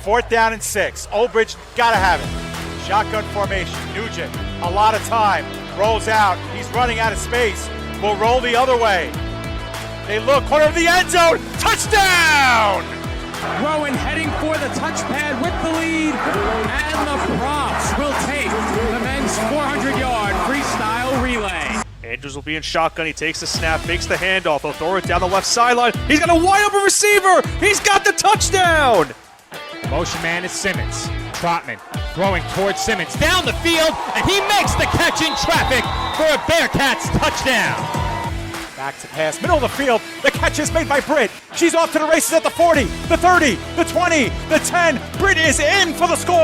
4th down and 6. Old Bridge gotta have it. Shotgun formation. Nugent, a lot of time. Rolls out. He's running out of space. Will roll the other way. They look, corner of the end zone. Touchdown! Rowan heading for the touchpad with the lead, and the Props will take the men's 400-yard freestyle relay. Andrews will be in shotgun. He takes the snap, fakes the handoff. He'll throw it down the left sideline. He's got a wide open receiver. He's got the touchdown. Motion man is Simmons. Trotman throwing towards Simmons down the field, and he makes the catch in traffic for a Bearcats touchdown. Back to pass, middle of the field. The catch is made by Britt. She's off to the races at the 40, the 30, the 20, the 10. Britt is in for the score.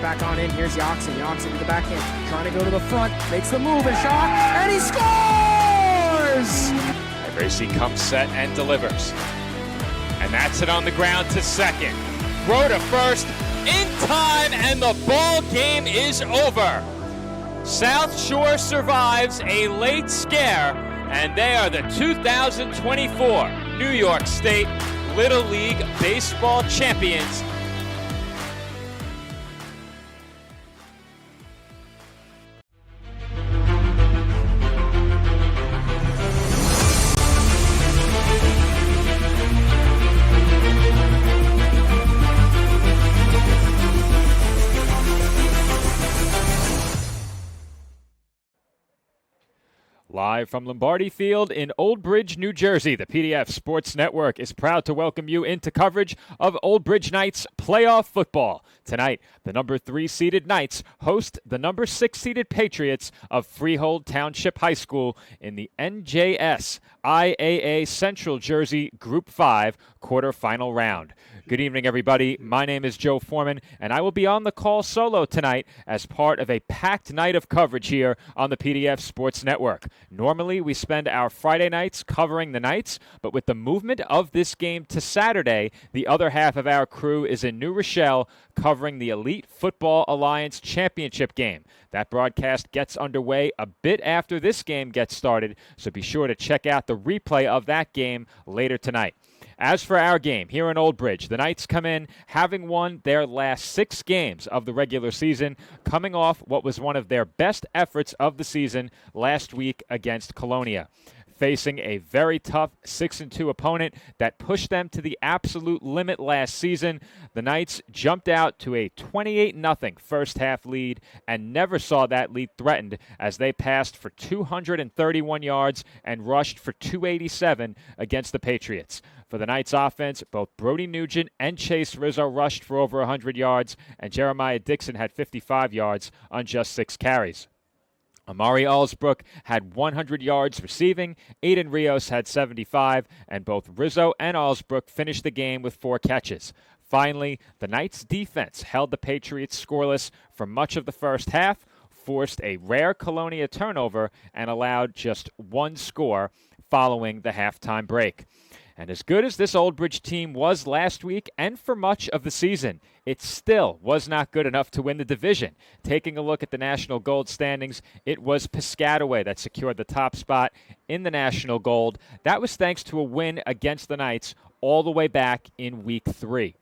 Back on in, here's Yoxon. Yoxon to the back end, trying to go to the front, makes the move and shot, and he scores! And Racy comes set and delivers. And that's it on the ground to second. Throw to first, in time, and the ball game is over. South Shore survives a late scare, and they are the 2024 New York State Little League Baseball champions. Live from Lombardi Field in Old Bridge, New Jersey, the PDF Sports Network is proud to welcome you into coverage of Old Bridge Knights playoff football. Tonight, the number 3-seeded Knights host the number 6-seeded Patriots of Freehold Township High School in the NJS IAA Central Jersey Group 5 quarterfinal round. Good evening, everybody. My name is Joe Foreman, and I will be on the call solo tonight as part of a packed night of coverage here on the PDF Sports Network. Normally, we spend our Friday nights covering the Knights, but with the movement of this game to Saturday, the other half of our crew is in New Rochelle covering the Elite Football Alliance Championship game. That broadcast gets underway a bit after this game gets started, so be sure to check out the replay of that game later tonight. As for our game here in Old Bridge, the Knights come in having won their last 6 games of the regular season, coming off what was one of their best efforts of the season last week against Colonia. Facing a very tough 6-2 opponent that pushed them to the absolute limit last season, the Knights jumped out to a 28-0 first-half lead and never saw that lead threatened as they passed for 231 yards and rushed for 287 against the Patriots. For the Knights offense, both Brody Nugent and Chase Rizzo rushed for over 100 yards, and Jeremiah Dixon had 55 yards on just 6 carries. Amari Allsbrook had 100 yards receiving, Aiden Rios had 75, and both Rizzo and Allsbrook finished the game with 4 catches. Finally, the Knights' defense held the Patriots scoreless for much of the first half, forced a rare Colonia turnover, and allowed just 1 score following the halftime break. And as good as this Old Bridge team was last week and for much of the season, it still was not good enough to win the division. Taking a look at the National Gold standings, it was Piscataway that secured the top spot in the National Gold. That was thanks to a win against the Knights all the way back in Week 3.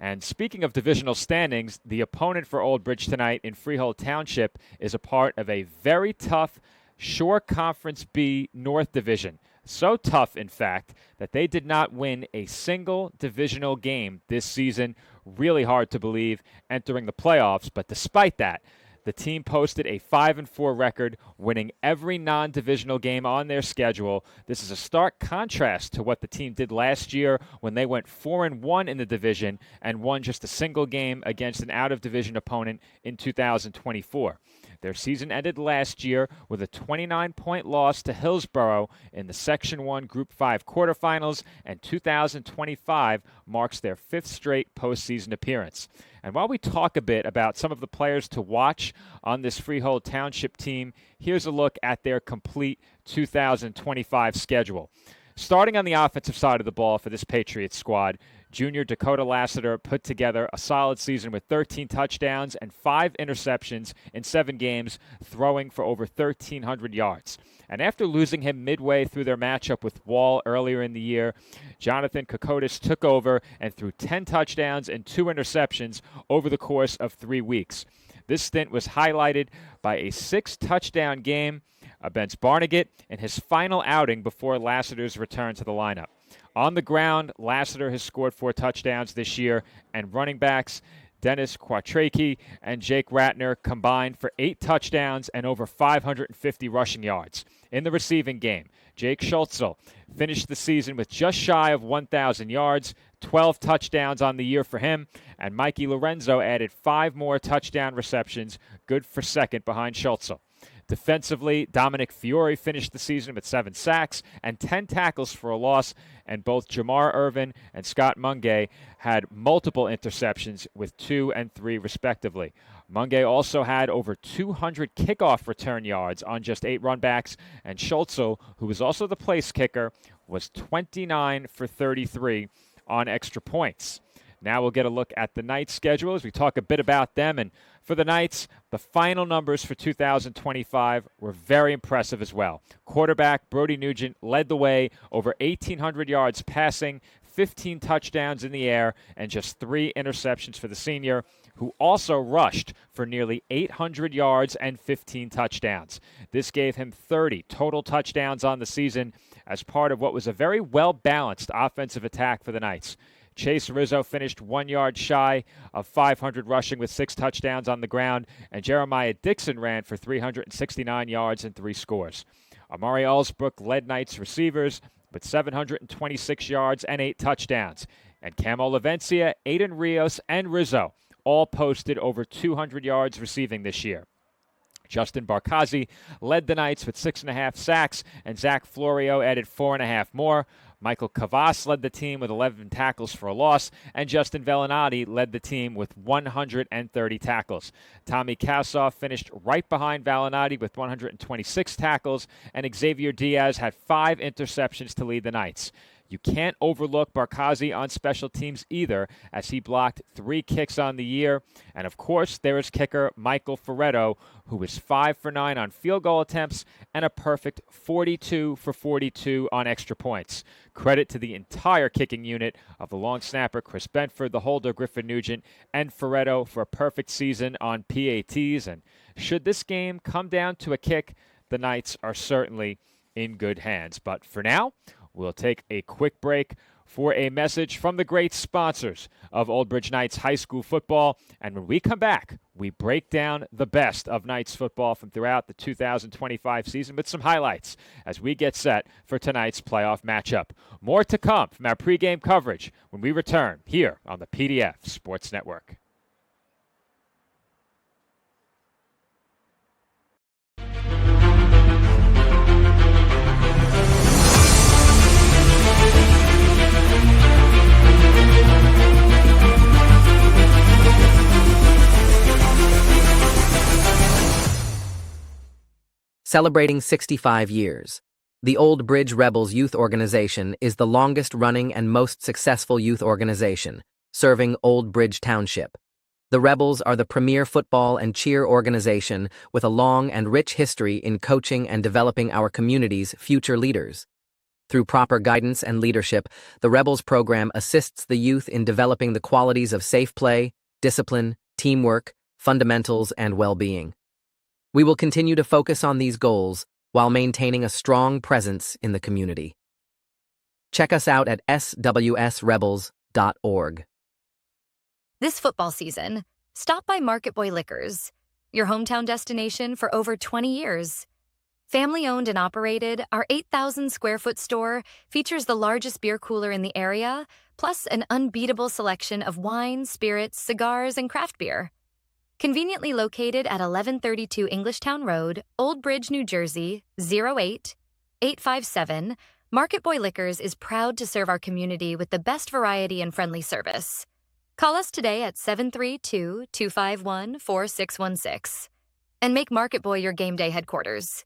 And speaking of divisional standings, the opponent for Old Bridge tonight in Freehold Township is a part of a very tough Shore Conference B North Division. So tough, in fact, that they did not win a single divisional game this season. Really hard to believe entering the playoffs, but despite that, the team posted a 5-4 record, winning every non-divisional game on their schedule. This is a stark contrast to what the team did last year when they went 4-1 in the division and won just a single game against an out-of-division opponent in 2024. Their season ended last year with a 29-point loss to Hillsborough in the Section 1 Group 5 quarterfinals, and 2025 marks their 5th straight postseason appearance. And while we talk a bit about some of the players to watch on this Freehold Township team, here's a look at their complete 2025 schedule. Starting on the offensive side of the ball for this Patriots squad, Junior Dakota Lassiter put together a solid season with 13 touchdowns and 5 interceptions in 7 games, throwing for over 1,300 yards. And after losing him midway through their matchup with Wall earlier in the year, Jonathan Kokotis took over and threw 10 touchdowns and 2 interceptions over the course of 3 weeks. This stint was highlighted by a 6-touchdown game against Barnegat in his final outing before Lassiter's return to the lineup. On the ground, Lassiter has scored 4 touchdowns this year, and running backs Dennis Quattraki and Jake Ratner combined for 8 touchdowns and over 550 rushing yards. In the receiving game, Jake Schultzel finished the season with just shy of 1,000 yards, 12 touchdowns on the year for him, and Mikey Lorenzo added 5 more touchdown receptions, good for second behind Schultzel. Defensively, Dominic Fiore finished the season with 7 sacks and 10 tackles for a loss, and both Jamar Irvin and Scott Mungay had multiple interceptions with 2 and 3 respectively. Mungay also had over 200 kickoff return yards on just 8 runbacks, and Schultzel, who was also the place kicker, was 29 for 33 on extra points. Now we'll get a look at the Knights' schedule as we talk a bit about them. And for the Knights, the final numbers for 2025 were very impressive as well. Quarterback Brody Nugent led the way, over 1,800 yards passing, 15 touchdowns in the air, and just 3 interceptions for the senior, who also rushed for nearly 800 yards and 15 touchdowns. This gave him 30 total touchdowns on the season as part of what was a very well-balanced offensive attack for the Knights. Chase Rizzo finished 1 yard shy of 500 rushing with 6 touchdowns on the ground, and Jeremiah Dixon ran for 369 yards and 3 scores. Amari Allsbrook led Knights receivers with 726 yards and 8 touchdowns, and Camo Lavencia, Aiden Rios, and Rizzo all posted over 200 yards receiving this year. Justin Barkazi led the Knights with 6.5 sacks, and Zach Florio added 4.5 more. Michael Kavas led the team with 11 tackles for a loss, and Justin Vellinati led the team with 130 tackles. Tommy Kassoff finished right behind Vellinati with 126 tackles, and Xavier Diaz had 5 interceptions to lead the Knights. You can't overlook Barkazi on special teams either, as he blocked 3 kicks on the year. And of course, there is kicker Michael Ferretto, who was 5 for 9 on field goal attempts and a perfect 42 for 42 on extra points. Credit to the entire kicking unit of the long snapper Chris Benford, the holder Griffin Nugent, and Ferretto for a perfect season on PATs. And should this game come down to a kick, the Knights are certainly in good hands. But for now, we'll take a quick break for a message from the great sponsors of Old Bridge Knights High School football. And when we come back, we break down the best of Knights football from throughout the 2025 season with some highlights as we get set for tonight's playoff matchup. More to come from our pregame coverage when we return here on the PDF Sports Network. Celebrating 65 years, the Old Bridge Rebels Youth Organization is the longest-running and most successful youth organization, serving Old Bridge Township. The Rebels are the premier football and cheer organization with a long and rich history in coaching and developing our community's future leaders. Through proper guidance and leadership, the Rebels program assists the youth in developing the qualities of safe play, discipline, teamwork, fundamentals, and well-being. We will continue to focus on these goals while maintaining a strong presence in the community. Check us out at swsrebels.org. This football season, stop by Market Boy Liquors, your hometown destination for over 20 years. Family-owned and operated, our 8,000-square-foot store features the largest beer cooler in the area, plus an unbeatable selection of wine, spirits, cigars, and craft beer. Conveniently located at 1132 Englishtown Road, Old Bridge, New Jersey, 08857, Market Boy Liquors is proud to serve our community with the best variety and friendly service. Call us today at 732-251-4616 and make Market Boy your game day headquarters.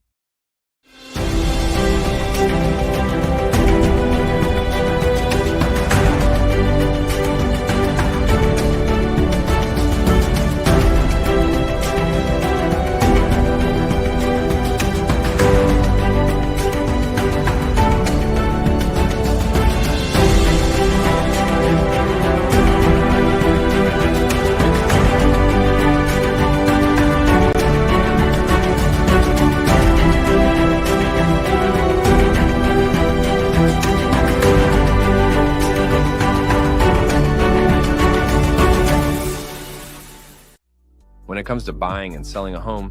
comes to buying and selling a home,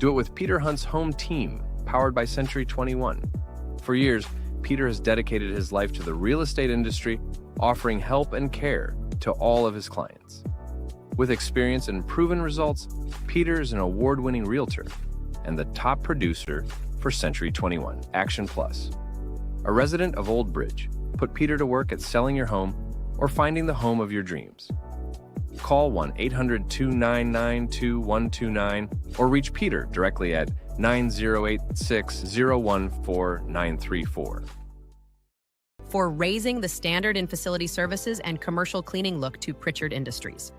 do it with Peter Hunt's Home Team, powered by Century 21. For years, Peter has dedicated his life to the real estate industry, offering help and care to all of his clients. With experience and proven results, Peter is an award-winning realtor and the top producer for Century 21 Action Plus. A resident of Old Bridge, put Peter to work at selling your home or finding the home of your dreams. Call 1-800-299-2129 or reach Peter directly at 9086-014-934. For raising the standard in facility services and commercial cleaning, look to Pritchard Industries.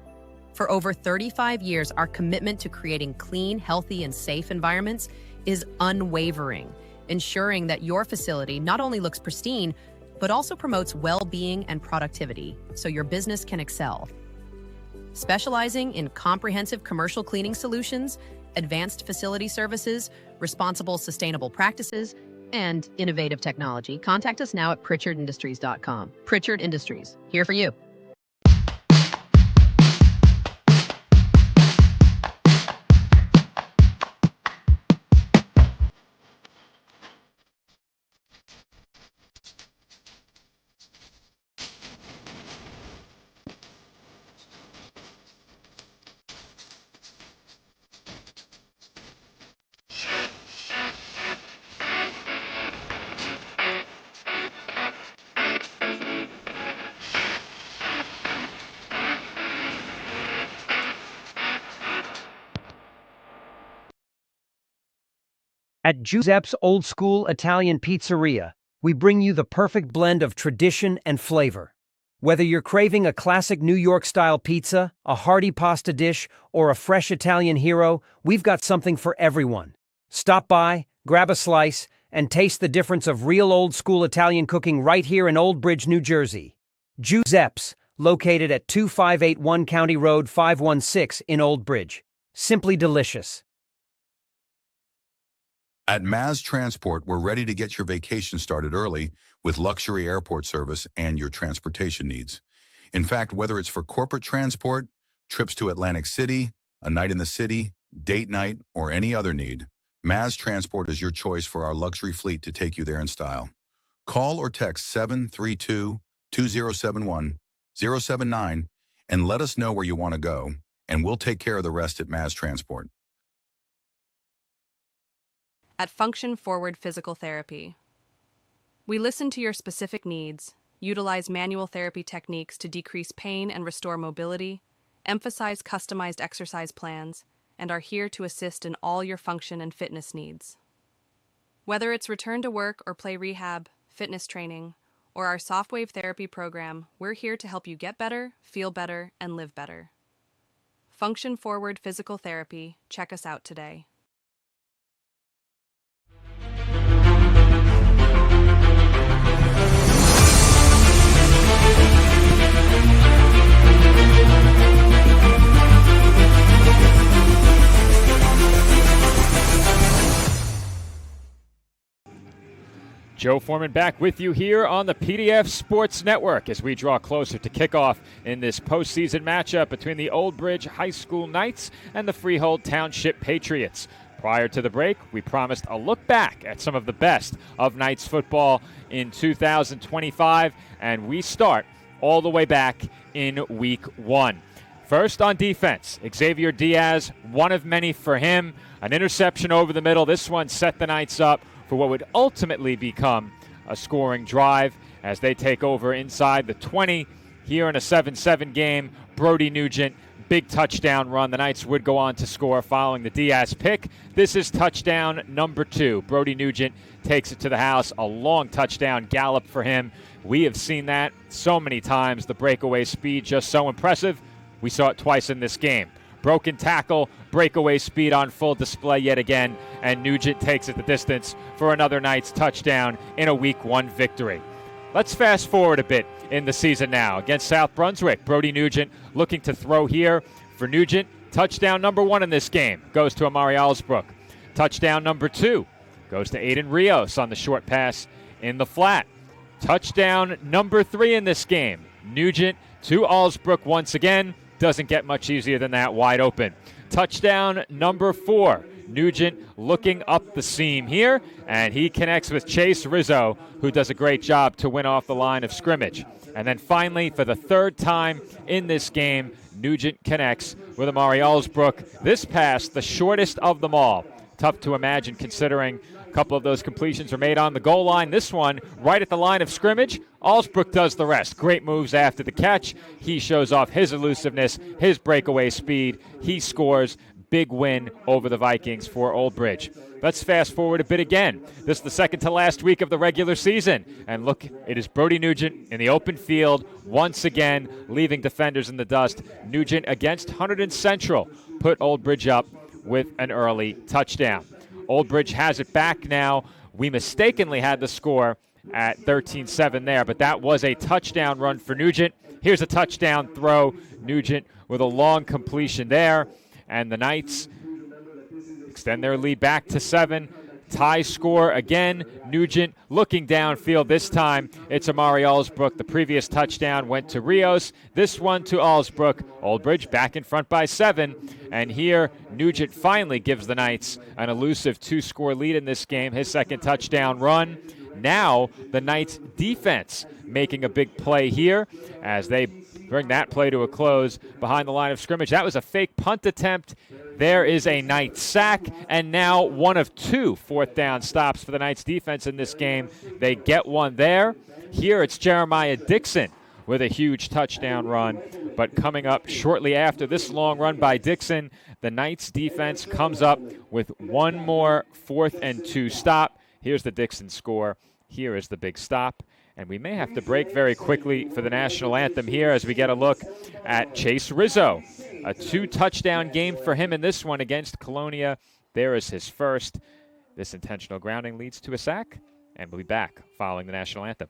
For over 35 years, our commitment to creating clean, healthy, and safe environments is unwavering, ensuring that your facility not only looks pristine, but also promotes well-being and productivity so your business can excel. Specializing in comprehensive commercial cleaning solutions, advanced facility services, responsible sustainable practices, and innovative technology, contact us now at pritchardindustries.com. Pritchard Industries, here for you. At Giuseppe's Old School Italian Pizzeria, we bring you the perfect blend of tradition and flavor. Whether you're craving a classic New York-style pizza, a hearty pasta dish, or a fresh Italian hero, we've got something for everyone. Stop by, grab a slice, and taste the difference of real old-school Italian cooking right here in Old Bridge, New Jersey. Giuseppe's, located at 2581 County Road 516 in Old Bridge. Simply delicious. At Maz Transport, we're ready to get your vacation started early with luxury airport service and your transportation needs. In fact, whether it's for corporate transport, trips to Atlantic City, a night in the city, date night, or any other need, Maz Transport is your choice for our luxury fleet to take you there in style. Call or text 732-2071-079 and let us know where you want to go, and we'll take care of the rest at Maz Transport. At Function Forward Physical Therapy, we listen to your specific needs, utilize manual therapy techniques to decrease pain and restore mobility, emphasize customized exercise plans, and are here to assist in all your function and fitness needs. Whether it's return to work or play rehab, fitness training, or our softwave therapy program, we're here to help you get better, feel better, and live better. Function Forward Physical Therapy. Check us out today. Joe Foreman back with you here on the PDF Sports Network as we draw closer to kickoff in this postseason matchup between the Old Bridge High School Knights and the Freehold Township Patriots. Prior to the break, we promised a look back at some of the best of Knights football in 2025, and we start all the way back in Week 1. First on defense, Xavier Diaz, one of many for him. An interception over the middle. This one set the Knights up for what would ultimately become a scoring drive as they take over inside the 20 here in a 7-7 game. Brody Nugent, big touchdown run. The Knights would go on to score following the Diaz pick. This is touchdown number 2. Brody Nugent takes it to the house. A long touchdown gallop for him. We have seen that so many times. The breakaway speed just so impressive. We saw it twice in this game. Broken tackle, breakaway speed on full display yet again, and Nugent takes it the distance for another Knights touchdown in a Week 1 victory. Let's fast forward a bit in the season now. Against South Brunswick, Brody Nugent looking to throw here. For Nugent, touchdown number 1 in this game goes to Amari Alsbrook. Touchdown number 2 goes to Aiden Rios on the short pass in the flat. Touchdown number 3 in this game. Nugent to Alsbrook once again. Doesn't get much easier than that, wide open. Touchdown number 4. Nugent looking up the seam here, and he connects with Chase Rizzo, who does a great job to win off the line of scrimmage. And then finally, for the 3rd time in this game, Nugent connects with Amari Allsbrook. This pass, the shortest of them all. Tough to imagine considering a couple of those completions were made on the goal line. This one, right at the line of scrimmage, Allsbrook does the rest. Great moves after the catch. He shows off his elusiveness, his breakaway speed. He scores. Big win over the Vikings for Old Bridge. Let's fast forward a bit again. This is the second to last week of the regular season. And look, it is Brody Nugent in the open field once again, leaving defenders in the dust. Nugent against Hunterdon Central put Old Bridge up with an early touchdown. Old Bridge has it back now. We mistakenly had the score at 13-7 there, but that was a touchdown run for Nugent. Here's a touchdown throw. Nugent with a long completion there. And the Knights extend their lead back to 7. Tie score again. Nugent looking downfield this time. It's Amari Allsbrook. The previous touchdown went to Rios. This one to Allsbrook. Old Bridge back in front by 7. And here, Nugent finally gives the Knights an elusive 2-score lead in this game. His second touchdown run. Now, the Knights defense making a big play here as they bring that play to a close behind the line of scrimmage. That was a fake punt attempt. There is a Knights sack, and now one of 2 4th down stops for the Knights defense in this game. They get one there. Here it's Jeremiah Dixon with a huge touchdown run. But coming up shortly after this long run by Dixon, the Knights defense comes up with one more 4th and 2 stop. Here's the Dixon score. Here is the big stop. And we may have to break very quickly for the national anthem here as we get a look at Chase Rizzo. A 2-touchdown game for him in this one against Colonia. There is his first. This intentional grounding leads to a sack, and we'll be back following the national anthem.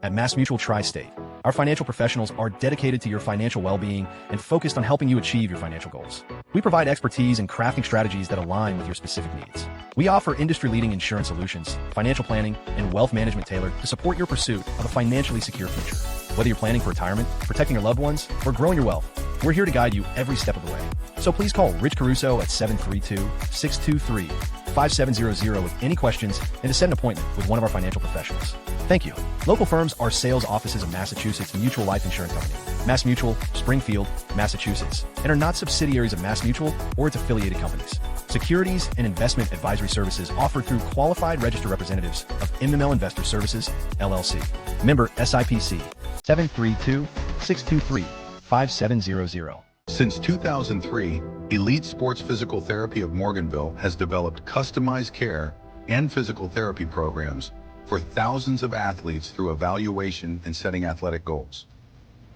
At MassMutual Tri-State, our financial professionals are dedicated to your financial well-being and focused on helping you achieve your financial goals. We provide expertise in crafting strategies that align with your specific needs. We offer industry-leading insurance solutions, financial planning, and wealth management tailored to support your pursuit of a financially secure future. Whether you're planning for retirement, protecting your loved ones, or growing your wealth, we're here to guide you every step of the way. So please call Rich Caruso at 732-623-5700 with any questions and to set an appointment with one of our financial professionals. Thank you. Local firms are sales offices of Massachusetts Mutual Life Insurance Company, MassMutual, Springfield, Massachusetts, and are not subsidiaries of MassMutual or its affiliated companies. Securities and investment advisory services offered through qualified registered representatives of MML Investor Services, LLC. Member SIPC, 732-623-5700. Since 2003, Elite Sports Physical Therapy of Morganville has developed customized care and physical therapy programs for thousands of athletes through evaluation and setting athletic goals.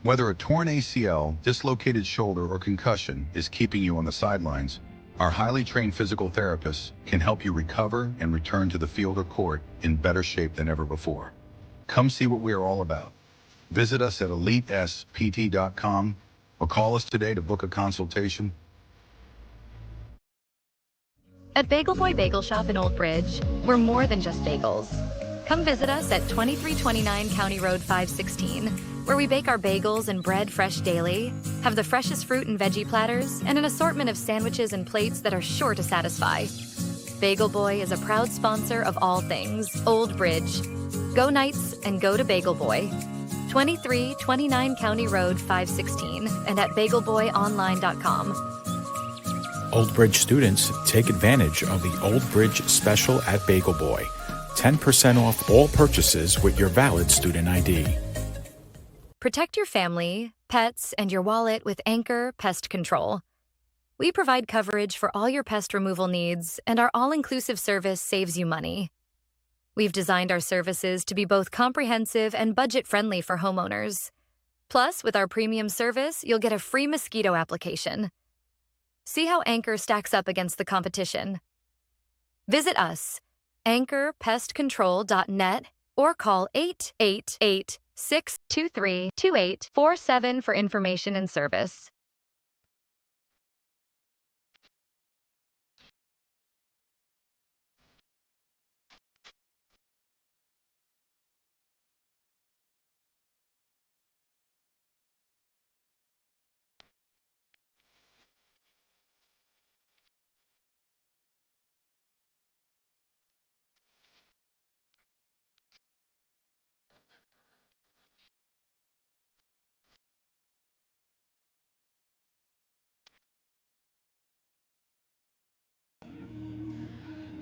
Whether a torn ACL, dislocated shoulder, or concussion is keeping you on the sidelines, our highly trained physical therapists can help you recover and return to the field or court in better shape than ever before. Come see what we are all about. Visit us at elitespt.com or call us today to book a consultation. At Bagel Boy Bagel Shop in Old Bridge, we're more than just bagels. Come visit us at 2329 County Road 516, where we bake our bagels and bread fresh daily, have the freshest fruit and veggie platters, and an assortment of sandwiches and plates that are sure to satisfy. Bagel Boy is a proud sponsor of all things Old Bridge. Go Knights and go to Bagel Boy. 2329 County Road 516 and at bagelboyonline.com. Old Bridge students take advantage of the Old Bridge special at Bagel Boy. 10% off all purchases with your valid student ID. Protect your family, pets, and your wallet with Anchor Pest Control. We provide coverage for all your pest removal needs, and our all-inclusive service saves you money. We've designed our services to be both comprehensive and budget-friendly for homeowners. Plus, with our premium service, you'll get a free mosquito application. See how Anchor stacks up against the competition. Visit us, anchorpestcontrol.net, or call 888-623-2847 for information and service.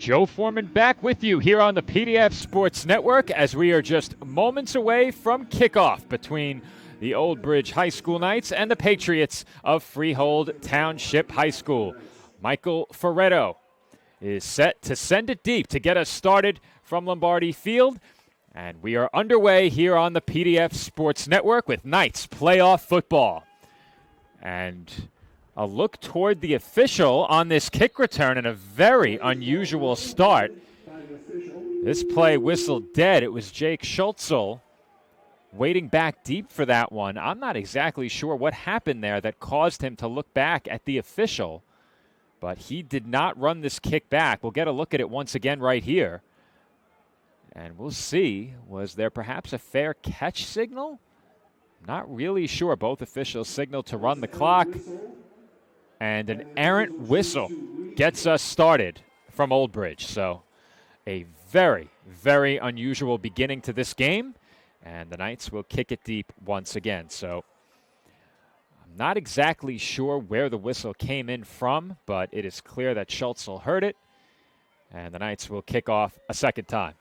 Joe Foreman back with you here on the PDF Sports Network as we are just moments away from kickoff between the Old Bridge High School Knights and the Patriots of Freehold Township High School. Michael Ferretto is set to send it deep to get us started from Lombardi Field. And we are underway here on the PDF Sports Network with Knights playoff football. And a look toward the official on this kick return and a very unusual start. This play whistled dead. It was Jake Schultzel waiting back deep for that one. I'm not exactly sure what happened there that caused him to look back at the official, but he did not run this kick back. We'll get a look at it once again right here. And we'll see, was there perhaps a fair catch signal? Not really sure. Both officials signaled to run the clock. And an errant whistle gets us started from Old Bridge. So a very, very unusual beginning to this game. And the Knights will kick it deep once again. So I'm not exactly sure where the whistle came in from, but it is clear that Schultzel heard it. And the Knights will kick off a second time.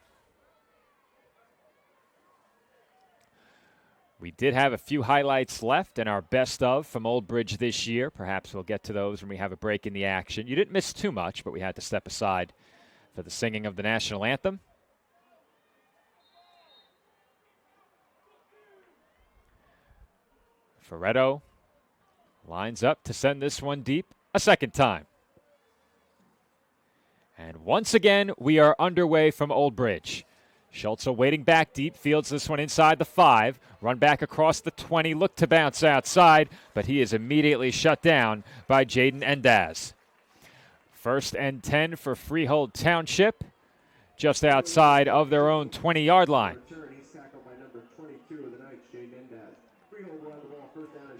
We did have a few highlights left in our best of from Old Bridge this year. Perhaps we'll get to those when we have a break in the action. You didn't miss too much, but we had to step aside for the singing of the national anthem. Ferretto lines up to send this one deep a second time. And once again, we are underway from Old Bridge. Schultzel waiting back deep, fields this one inside the 5. Run back across the 20, look to bounce outside, but he is immediately shut down by Jaden Endaz. 1st and 10 for Freehold Township, just outside of their own 20-yard line.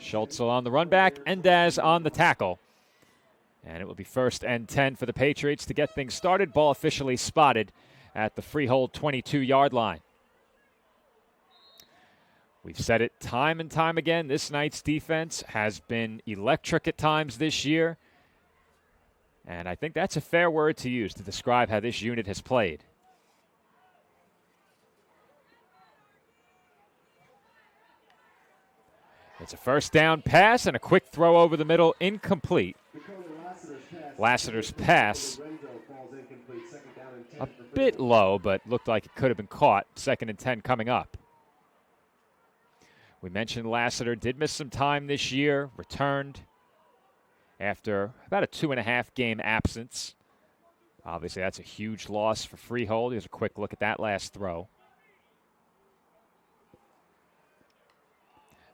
Schultzel on the run back, Endaz on the tackle. And it will be 1st and 10 for the Patriots to get things started. Ball officially spotted at the Freehold 22-yard line. We've said it time and time again. This Knights defense has been electric at times this year. And I think that's a fair word to use to describe how this unit has played. It's a first down pass and a quick throw over the middle, incomplete. Lassiter's pass a bit low, but looked like it could have been caught. 2nd and 10 coming up. We mentioned Lassiter did miss some time this year, returned after about a 2.5 game absence. Obviously, that's a huge loss for Freehold. Here's a quick look at that last throw.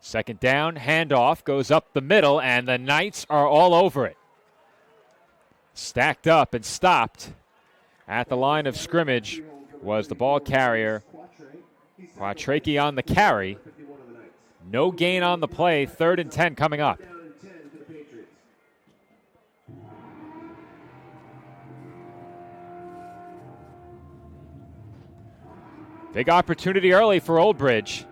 2nd down, handoff, goes up the middle, and the Knights are all over it. Stacked up and stopped at the line of scrimmage was the ball carrier. Quattraki on the carry. No gain on the play. 3rd and 10 coming up. Big opportunity early for Old Bridge.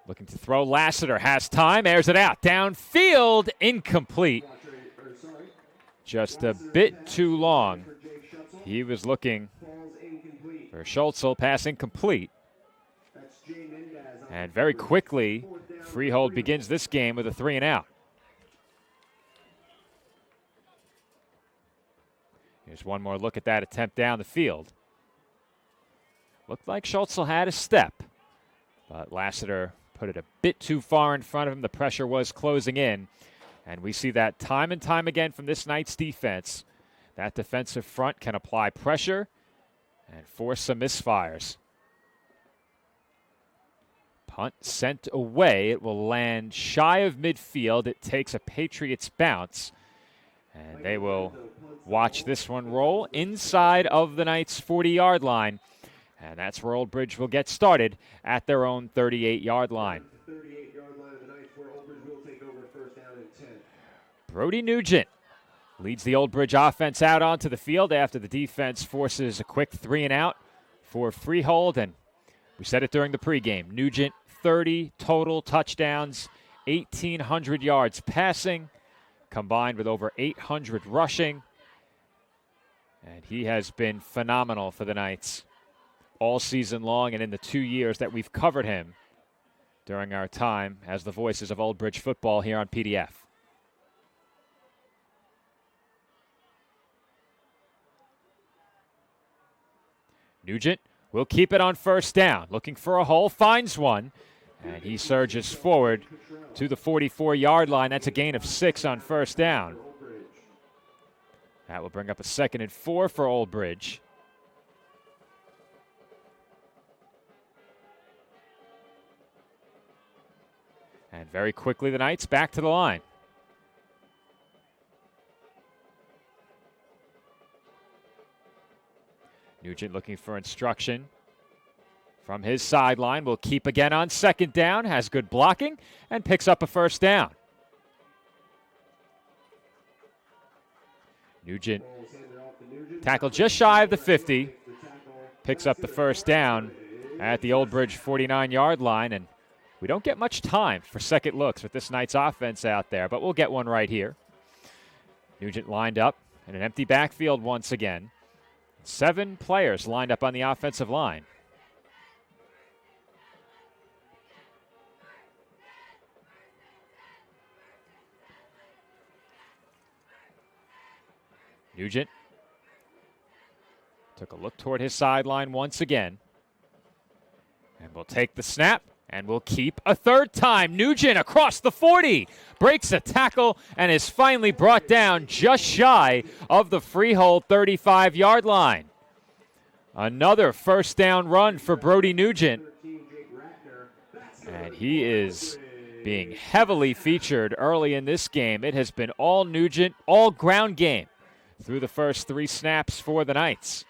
Looking to throw. Lassiter has time, airs it out. Downfield, incomplete. Just a bit too long. He was looking for Schultzel, pass incomplete. And very quickly, Freehold begins this game with a 3 and out. Here's one more look at that attempt down the field. Looked like Schultzel had a step, but Lassiter put it a bit too far in front of him. The pressure was closing in. And we see that time and time again from this Knights defense. That defensive front can apply pressure and force some misfires. Punt sent away. It will land shy of midfield. It takes a Patriots bounce. And they will watch this one roll inside of the Knights' 40-yard line. And that's where Old Bridge will get started at their own 38-yard line. Brody Nugent leads the Old Bridge offense out onto the field after the defense forces a quick 3 and out for Freehold. And we said it during the pregame. Nugent, 30 total touchdowns 1,800 yards passing, combined with over 800 rushing. And he has been phenomenal for the Knights all season long and in the 2 years that we've covered him during our time as the voices of Old Bridge football here on PDF. Nugent will keep it on first down, looking for a hole, finds one, and he surges forward to the 44-yard line. That's a gain of 6 on first down. That will bring up a 2nd and 4 for Old Bridge. And very quickly, the Knights back to the line. Nugent looking for instruction from his sideline. Will keep again on 2nd down, has good blocking, and picks up a first down. Nugent tackled just shy of the 50, picks up the first down at the Old Bridge 49-yard line, and we don't get much time for second looks with this Knights offense out there, but we'll get one right here. Nugent lined up in an empty backfield once again. 7 players lined up on the offensive line. Nugent took a look toward his sideline once again. And will take the snap and will keep a third time. Nugent across the 40, breaks a tackle and is finally brought down just shy of the Freehold 35-yard line. Another first down run for Brody Nugent. And he is being heavily featured early in this game. It has been all Nugent, all ground game through the first 3 snaps for the Knights.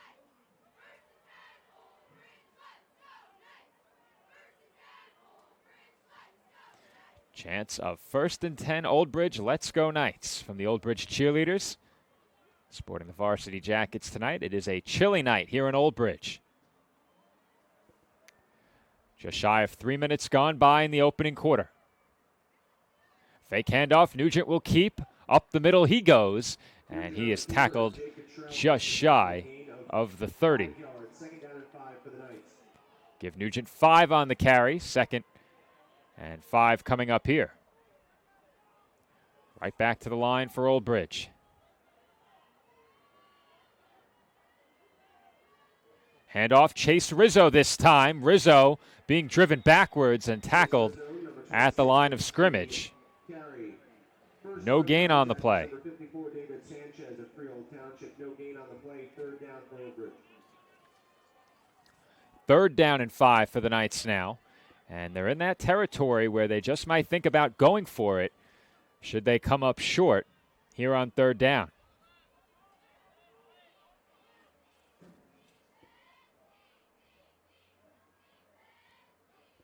Chance of 1st and 10, Old Bridge. Let's go Knights from the Old Bridge cheerleaders. Sporting the varsity jackets tonight. It is a chilly night here in Old Bridge. Just shy of 3 minutes gone by in the opening quarter. Fake handoff. Nugent will keep. Up the middle he goes. And he is tackled just shy of the 30. Give Nugent 5 on the carry. 2nd and 5 coming up here. Right back to the line for Old Bridge. Handoff, Chase Rizzo this time. Rizzo being driven backwards and tackled at the line of scrimmage. No gain on the play. Third down and 5 for the Knights now. And they're in that territory where they just might think about going for it should they come up short here on 3rd down.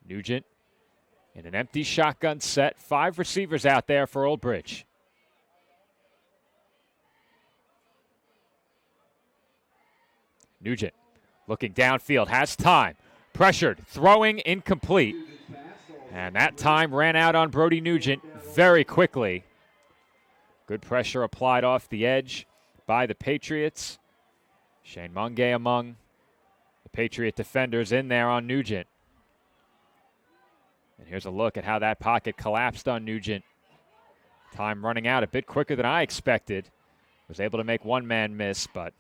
Nugent in an empty shotgun set. 5 receivers out there for Old Bridge. Nugent looking downfield, has time. Pressured, throwing, incomplete. And that time ran out on Brody Nugent very quickly. Good pressure applied off the edge by the Patriots. Shane Mungay among the Patriot defenders in there on Nugent. And here's a look at how that pocket collapsed on Nugent. Time running out a bit quicker than I expected. Was able to make one man miss, but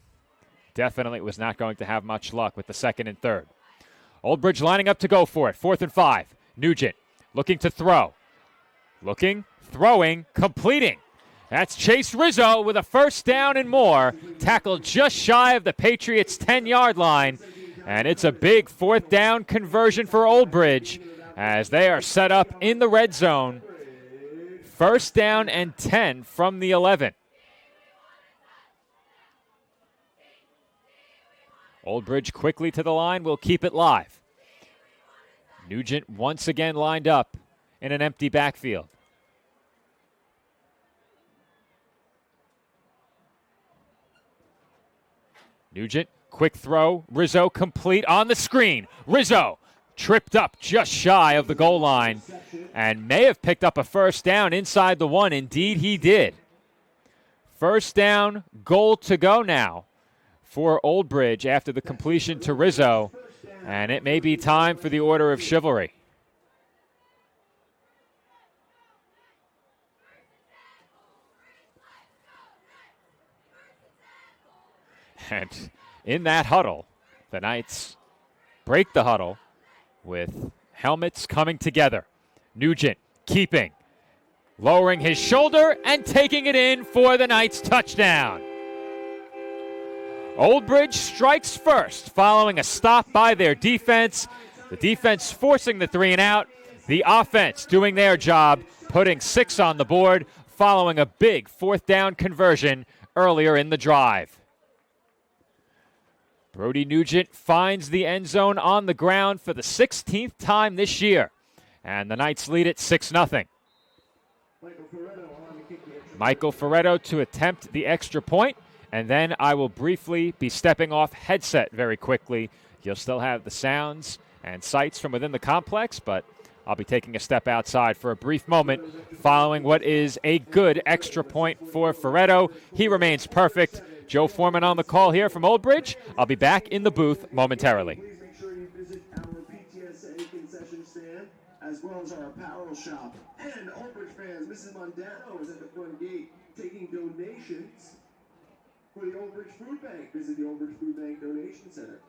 definitely was not going to have much luck with the 2nd and 3rd. Old Bridge lining up to go for it. 4th and 5. Nugent looking to throw. Looking, throwing, completing. That's Chase Rizzo with a first down and more. Tackled just shy of the Patriots' 10-yard line. And it's a big 4th down conversion for Old Bridge as they are set up in the red zone. First down and 10 from the 11. Old Bridge quickly to the line. Will keep it live. Nugent once again lined up in an empty backfield. Nugent, quick throw. Rizzo complete on the screen. Rizzo tripped up just shy of the goal line and may have picked up a first down inside the 1. Indeed, he did. First down, goal to go now for Old Bridge after the completion to Rizzo, and it may be time for the Order of Chivalry. And in that huddle, the Knights break the huddle with helmets coming together. Nugent keeping, lowering his shoulder and taking it in for the Knights' touchdown. Old Bridge strikes first following a stop by their defense. The defense forcing the 3 and out. The offense doing their job, putting 6 on the board following a big 4th down conversion earlier in the drive. Brody Nugent finds the end zone on the ground for the 16th time this year, and the Knights lead it 6-0. Michael Ferretto to attempt the extra point, and then I will briefly be stepping off headset very quickly. You'll still have the sounds and sights from within the complex, but I'll be taking a step outside for a brief moment following what is a good extra point for Ferretto. He remains perfect. Joe Foreman on the call here from Old Bridge. I'll be back in the booth momentarily. Please make sure you visit our PTSA concession stand as well as our apparel shop. And Old Bridge fans, Mrs. Mondano is at the front gate taking donations for the Old Bridge Food Bank. Visit the Old Bridge Food Bank Donation Center.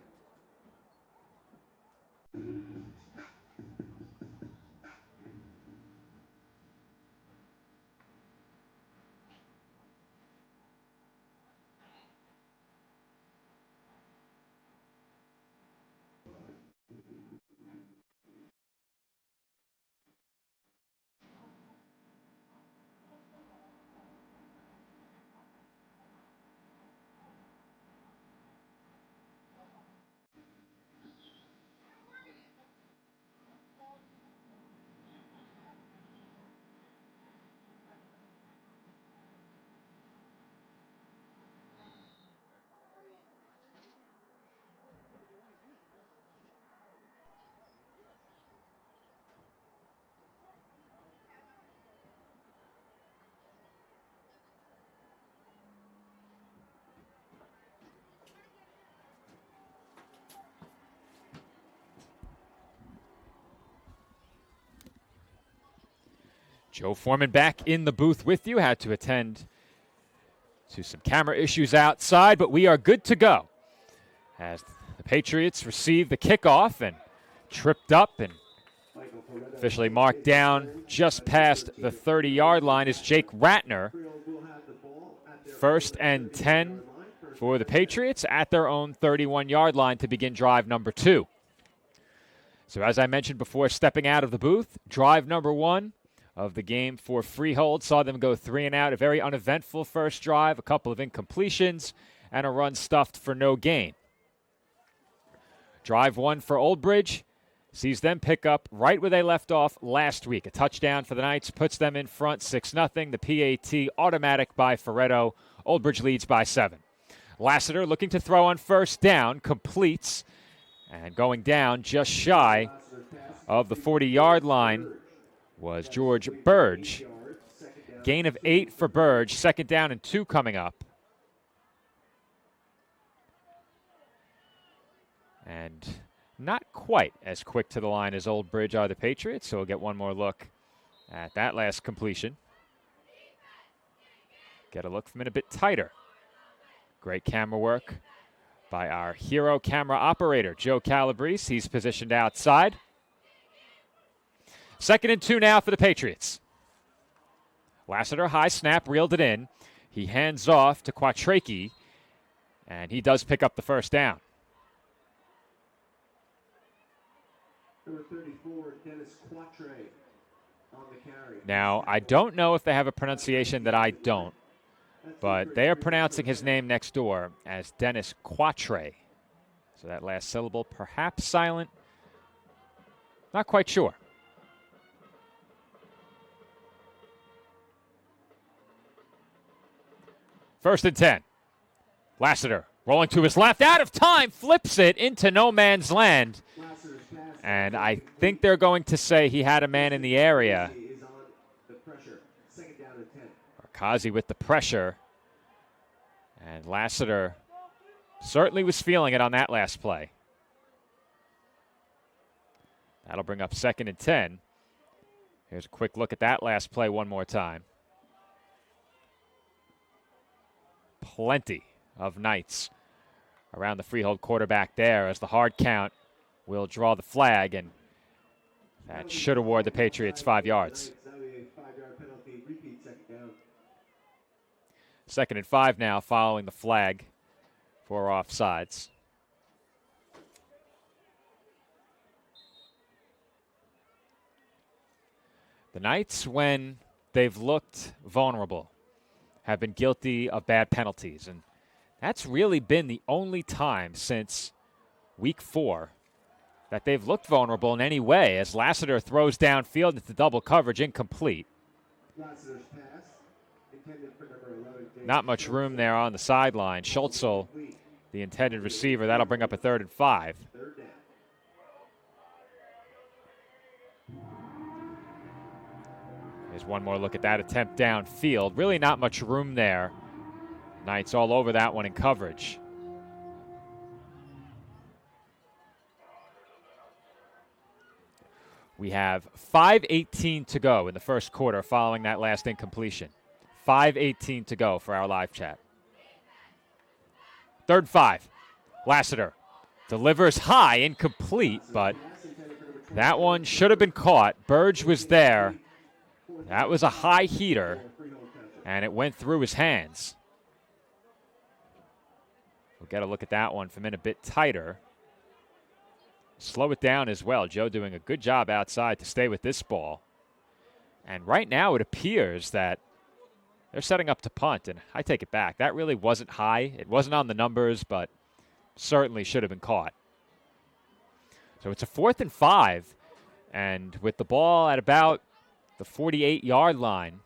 Joe Foreman back in the booth with you. Had to attend to some camera issues outside, but we are good to go as the Patriots receive the kickoff and tripped up and officially marked down just past the 30-yard line is Jake Ratner. 1st and 10 for the Patriots at their own 31-yard line to begin drive number 2. So as I mentioned before stepping out of the booth, drive number 1 of the game for Freehold saw them go 3 and out. A very uneventful first drive, a couple of incompletions, and a run stuffed for no gain. Drive 1 for Old Bridge sees them pick up right where they left off last week. A touchdown for the Knights puts them in front 6-0. The PAT automatic by Ferretto. Old Bridge leads by 7. Lassiter looking to throw on first down, completes, and going down just shy of the 40-yard line was George Burge. Gain of 8 for Burge. 2nd down and 2 coming up. And not quite as quick to the line as Old Bridge are the Patriots, so we'll get one more look at that last completion. Get a look from it a bit tighter. Great camera work by our hero camera operator, Joe Calabrese. He's positioned outside. 2nd and 2 now for the Patriots. Lassiter, high snap, reeled it in. He hands off to Quattracki, and he does pick up the first down. Number 34, Dennis Quatre on the carry. Now, I don't know if they have a pronunciation that I don't, but they are pronouncing his name next door as Dennis Quatre. So that last syllable perhaps silent. Not quite sure. First and 10. Lassiter rolling to his left, out of time, flips it into no man's land. And I think they're going to say he had a man in the area. Kazi with the pressure. And Lassiter certainly was feeling it on that last play. That'll bring up 2nd and 10. Here's a quick look at that last play one more time. Plenty of Knights around the Freehold quarterback there as the hard count will draw the flag, and that should award the Patriots 5 yards. 2nd and 5 now following the flag for offsides. The Knights, when they've looked vulnerable, have been guilty of bad penalties, and that's really been the only time since week 4 that they've looked vulnerable in any way, as Lassiter throws downfield into double coverage, incomplete. Not much room there on the sideline. Schultzel, the intended receiver, that'll bring up a 3rd and 5. Here's one more look at that attempt downfield. Really not much room there. Knights all over that one in coverage. We have 5:18 to go in the first quarter following that last incompletion. 5:18 to go for our live chat. 3rd and 5. Lassiter delivers high, incomplete, but that one should have been caught. Burge was there. That was a high heater, and it went through his hands. We'll get a look at that one from in a bit tighter. Slow it down as well. Joe doing a good job outside to stay with this ball. And right now it appears that they're setting up to punt, and I take it back. That really wasn't high. It wasn't on the numbers, but certainly should have been caught. So it's a 4th and 5, and with the ball at about the 48-yard line,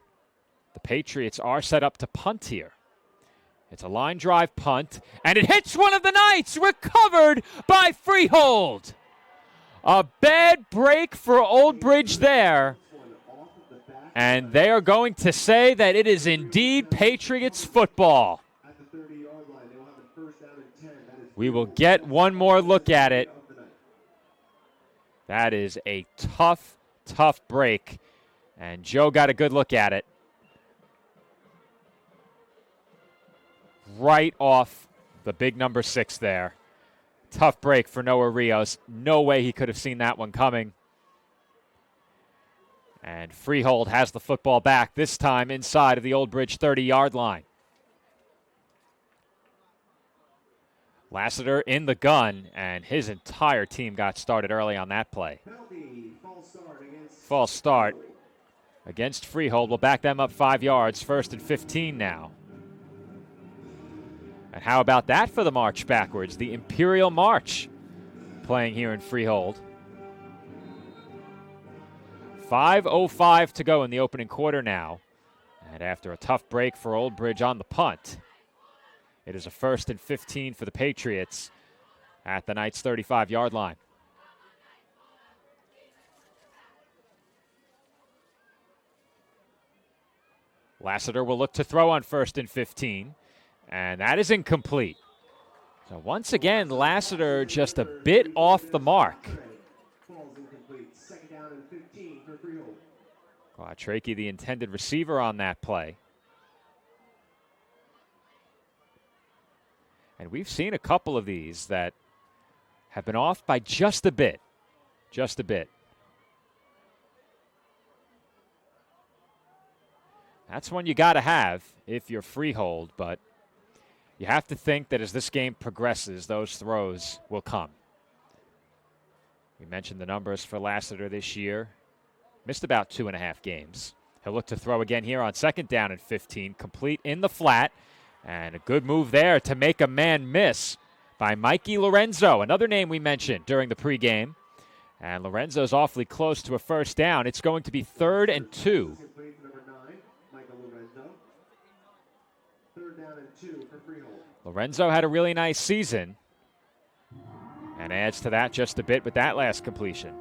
the Patriots are set up to punt here. It's a line drive punt, and it hits one of the Knights, recovered by Freehold. A bad break for Old Bridge there, and they are going to say that it is indeed Patriots football. We will get one more look at it. That is a tough, tough break, and Joe got a good look at it. Right off the big number 6 there. Tough break for Noah Rios. No way he could have seen that one coming. And Freehold has the football back, this time inside of the Old Bridge 30-yard line. Lassiter in the gun, and his entire team got started early on that play. False start against Freehold. We'll back them up 5 yards, 1st and 15 now. And how about that for the march backwards? The Imperial March playing here in Freehold. 5:05 to go in the opening quarter now. And after a tough break for Old Bridge on the punt, it is a 1st and 15 for the Patriots at the Knights' 35-yard line. Lassiter will look to throw on 1st and 15. And that is incomplete. So once again, Lassiter just a bit off the mark. Quattracki, the intended receiver on that play. And we've seen a couple of these that have been off by just a bit. Just a bit. That's one you got to have if you're Freehold, but you have to think that as this game progresses, those throws will come. We mentioned the numbers for Lassiter this year. Missed about 2.5 games. He'll look to throw again here on 2nd down and 15. Complete in the flat. And a good move there to make a man miss by Mikey Lorenzo, another name we mentioned during the pregame. And Lorenzo's awfully close to a 1st down. It's going to be 3rd and 2. Lorenzo had a really nice season. And adds to that just a bit with that last completion.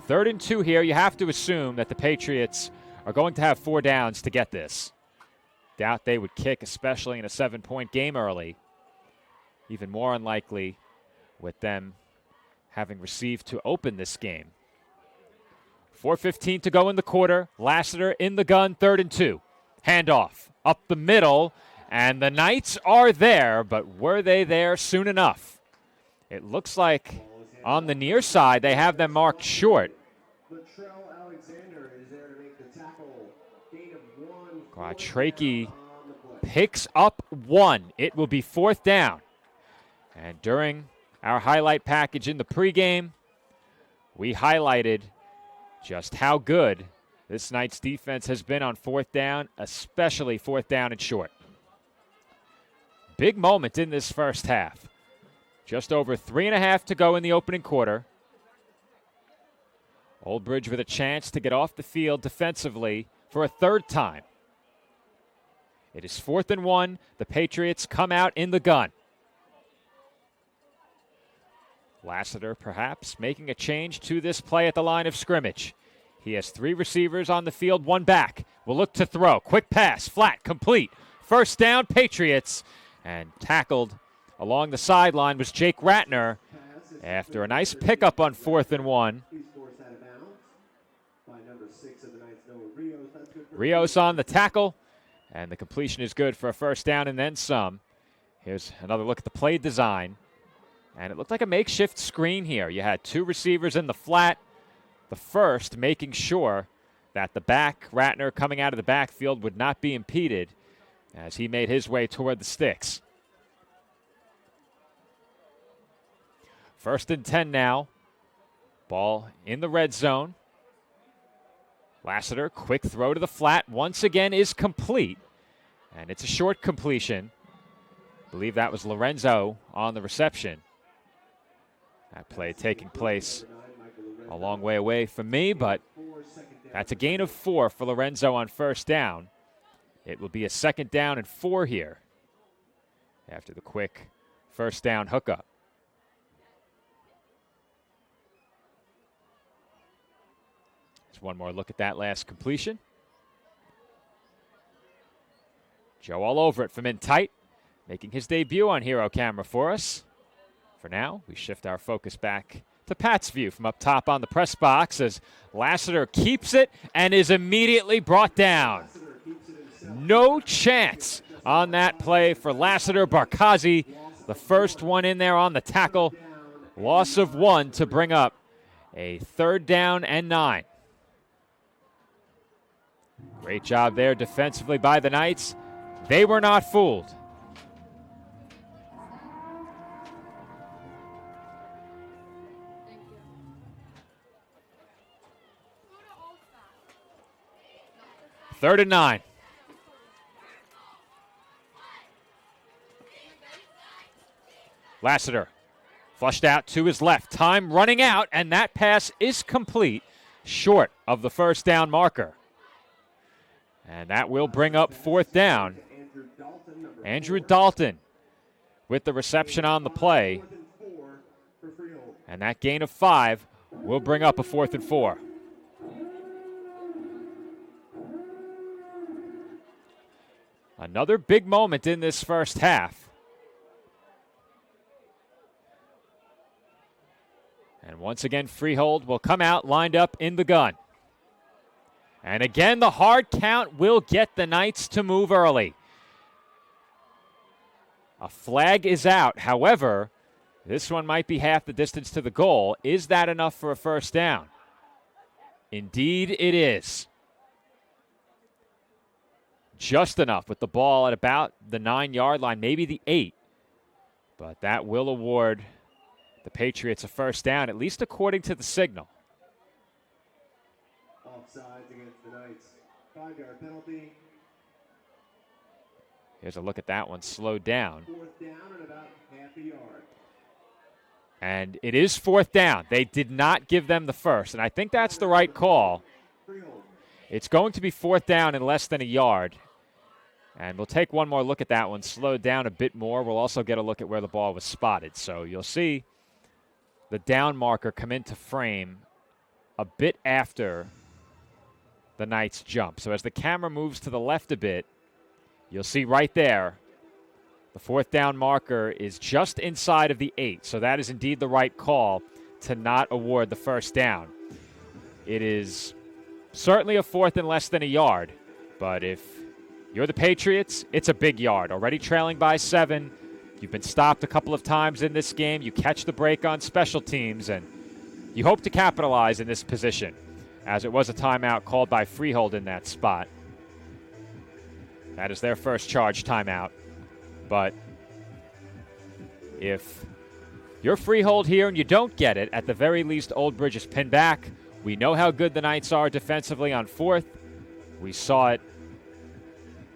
3rd and 2 here. You have to assume that the Patriots are going to have 4 downs to get this. Doubt they would kick, especially in a 7-point game early. Even more unlikely with them having received to open this game. 4:15 to go in the quarter. Lassiter in the gun, 3rd and 2. Handoff up the middle, and the Knights are there, but were they there soon enough? It looks like on the near side they have them marked short. Quattracki picks up 1. It will be 4th down. And during our highlight package in the pregame, we highlighted just how good this Knights defense has been on 4th down, especially 4th down and short. Big moment in this first half. Just over 3.5 to go in the opening quarter. Old Bridge with a chance to get off the field defensively for a 3rd time. It is 4th and 1. The Patriots come out in the gun. Lassiter perhaps making a change to this play at the line of scrimmage. He has 3 receivers on the field, 1 back. Will look to throw. Quick pass, flat, complete. 1st down, Patriots. And tackled along the sideline was Jake Ratner after a nice pickup on 4th and 1. Rios on the tackle, and the completion is good for a 1st down and then some. Here's another look at the play design. And it looked like a makeshift screen here. You had 2 receivers in the flat. The first making sure that the back, Ratner, coming out of the backfield would not be impeded as he made his way toward the sticks. 1st and 10 now. Ball in the red zone. Lassiter, quick throw to the flat, once again is complete. And it's a short completion. I believe that was Lorenzo on the reception. That play taking place a long way away from me, but that's a gain of 4 for Lorenzo on 1st down. It will be a 2nd down and 4 here after the quick 1st down hookup. There's one more look at that last completion. Joe all over it from in tight, making his debut on Hero Camera for us. For now, we shift our focus back to Pat's view from up top on the press box as Lassiter keeps it and is immediately brought down. No chance on that play for Lassiter. Barkazi, the first one in there on the tackle. Loss of 1 to bring up a 3rd down and 9. Great job there defensively by the Knights. They were not fooled. Third and 9. Lassiter flushed out to his left. Time running out, and that pass is complete, short of the 1st down marker. And that will bring up 4th down. Andrew Dalton with the reception on the play. And that gain of 5 will bring up a 4th and 4. Another big moment in this first half. And once again, Freehold will come out lined up in the gun. And again, the hard count will get the Knights to move early. A flag is out. However, this one might be half the distance to the goal. Is that enough for a 1st down? Indeed, it is. Just enough with the ball at about the 9-yard line, maybe the 8. But that will award the Patriots a 1st down, at least according to the signal. Offsides against the Knights. 5-yard penalty. Here's a look at that one, slowed down. 4th down and about half a yard. And it is 4th down. They did not give them the first, and I think that's the right call. It's going to be 4th down in less than a yard. And we'll take one more look at that one, slowed down a bit more. We'll also get a look at where the ball was spotted. So you'll see the down marker come into frame a bit after the Knights jump. So as the camera moves to the left a bit, you'll see right there the fourth down marker is just inside of the 8. So that is indeed the right call to not award the first down. It is certainly a fourth and less than a yard, but if you're the Patriots, it's a big yard. Already trailing by 7. You've been stopped a couple of times in this game. You catch the break on special teams, and you hope to capitalize in this position, as it was a timeout called by Freehold in that spot. That is their first charge timeout. But if you're Freehold here and you don't get it, at the very least, Old Bridge is pinned back. We know how good the Knights are defensively on 4th. We saw it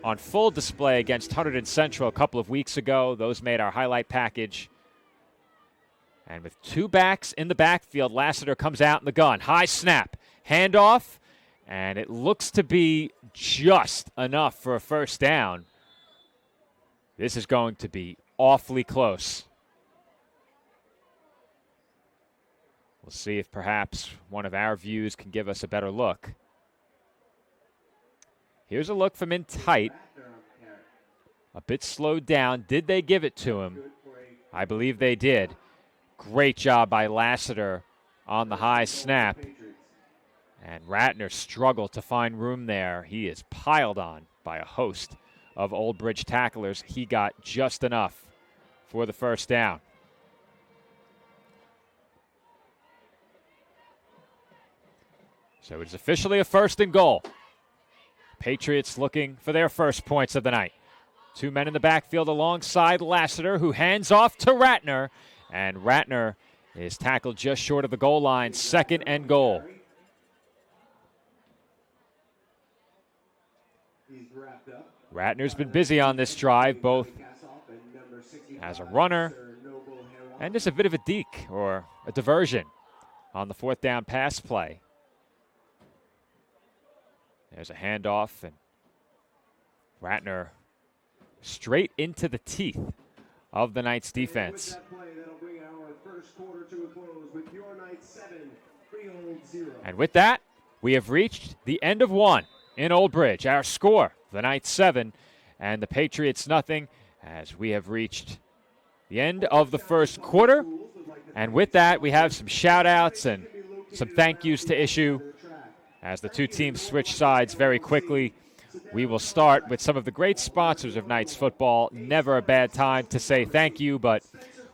on full display against Hunterdon Central a couple of weeks ago. Those made our highlight package. And with 2 backs in the backfield, Lassiter comes out in the gun. High snap, handoff, and it looks to be just enough for a first down. This is going to be awfully close. We'll see if perhaps one of our views can give us a better look. Here's a look from in tight. A bit slowed down. Did they give it to him? I believe they did. Great job by Lassiter on the high snap. And Ratner struggled to find room there. He is piled on by a host of Old Bridge tacklers. He got just enough for the first down. So it's officially a 1st and goal. Patriots looking for their first points of the night. 2 men in the backfield alongside Lassiter, who hands off to Ratner. And Ratner is tackled just short of the goal line. 2nd and goal. Ratner's been busy on this drive, both as a runner and just a bit of a deke or a diversion on the 4th down pass play. There's a handoff, and Ratner straight into the teeth of the Knights defense. And with that, we have reached the end of 1 in Old Bridge. Our score, the Knights 7 and the Patriots nothing, as we have reached the end of the first quarter. And with that, we have some shout-outs and some thank yous to issue as the 2 teams switch sides very quickly. We will start with some of the great sponsors of Knights football. Never a bad time to say thank you, but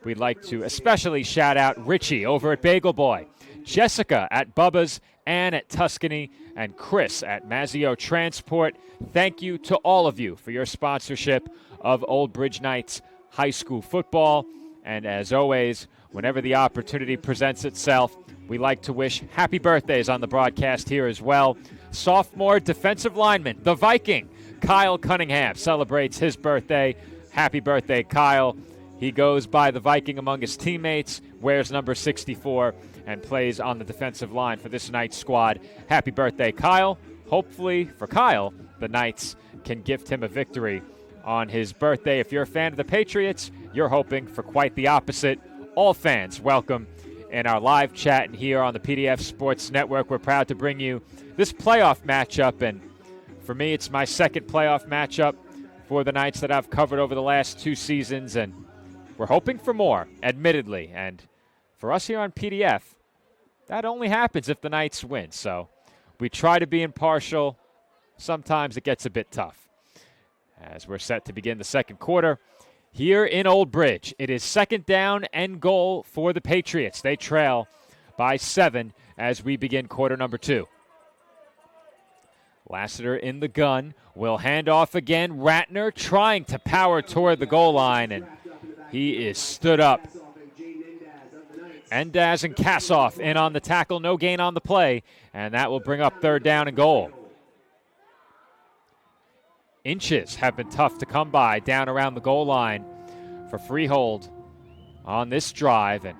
we'd like to especially shout out Richie over at Bagel Boy, Jessica at Bubba's, Ann at Tuscany, and Chris at Mazzio Transport. Thank you to all of you for your sponsorship of Old Bridge Knights high school football. And as always, whenever the opportunity presents itself, we like to wish happy birthdays on the broadcast here as well. Sophomore defensive lineman, the Viking, Kyle Cunningham, celebrates his birthday. Happy birthday, Kyle. He goes by the Viking among his teammates, wears number 64, and plays on the defensive line for this Knights squad. Happy birthday, Kyle. Hopefully, for Kyle, the Knights can gift him a victory on his birthday. If you're a fan of the Patriots, you're hoping for quite the opposite. All fans, welcome in our live chat and here on the PDF Sports Network. We're proud to bring you this playoff matchup, and for me, it's my 2nd playoff matchup for the Knights that I've covered over the last 2 seasons, and we're hoping for more, admittedly. And for us here on PDF, that only happens if the Knights win. So we try to be impartial. Sometimes it gets a bit tough. As we're set to begin the 2nd quarter here in Old Bridge, it is 2nd down and goal for the Patriots. They trail by 7 as we begin quarter number 2. Lassiter in the gun, will hand off again. Ratner trying to power toward the goal line, and he is stood up. Endaz and Kassoff in on the tackle, no gain on the play, and that will bring up 3rd down and goal. Inches have been tough to come by down around the goal line for Freehold on this drive, and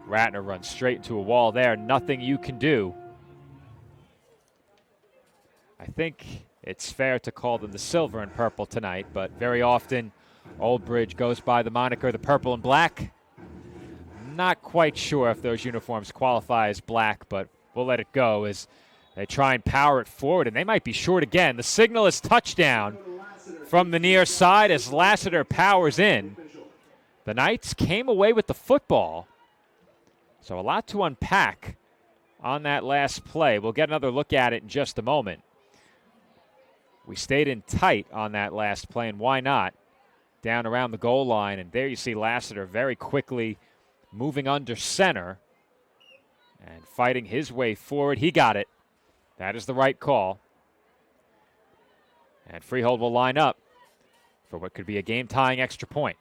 Ratner runs straight into a wall there. Nothing you can do. I think it's fair to call them the silver and purple tonight, but very often Old Bridge goes by the moniker the purple and black. Not quite sure if those uniforms qualify as black, but we'll let it go as they try and power it forward, and they might be short again. The signal is touchdown from the near side as Lassiter powers in. The Knights came away with the football, so a lot to unpack on that last play. We'll get another look at it in just a moment. We stayed in tight on that last play, and why not? Down around the goal line, and there you see Lassiter very quickly moving under center and fighting his way forward. He got it. That is the right call. And Freehold will line up for what could be a game-tying extra point.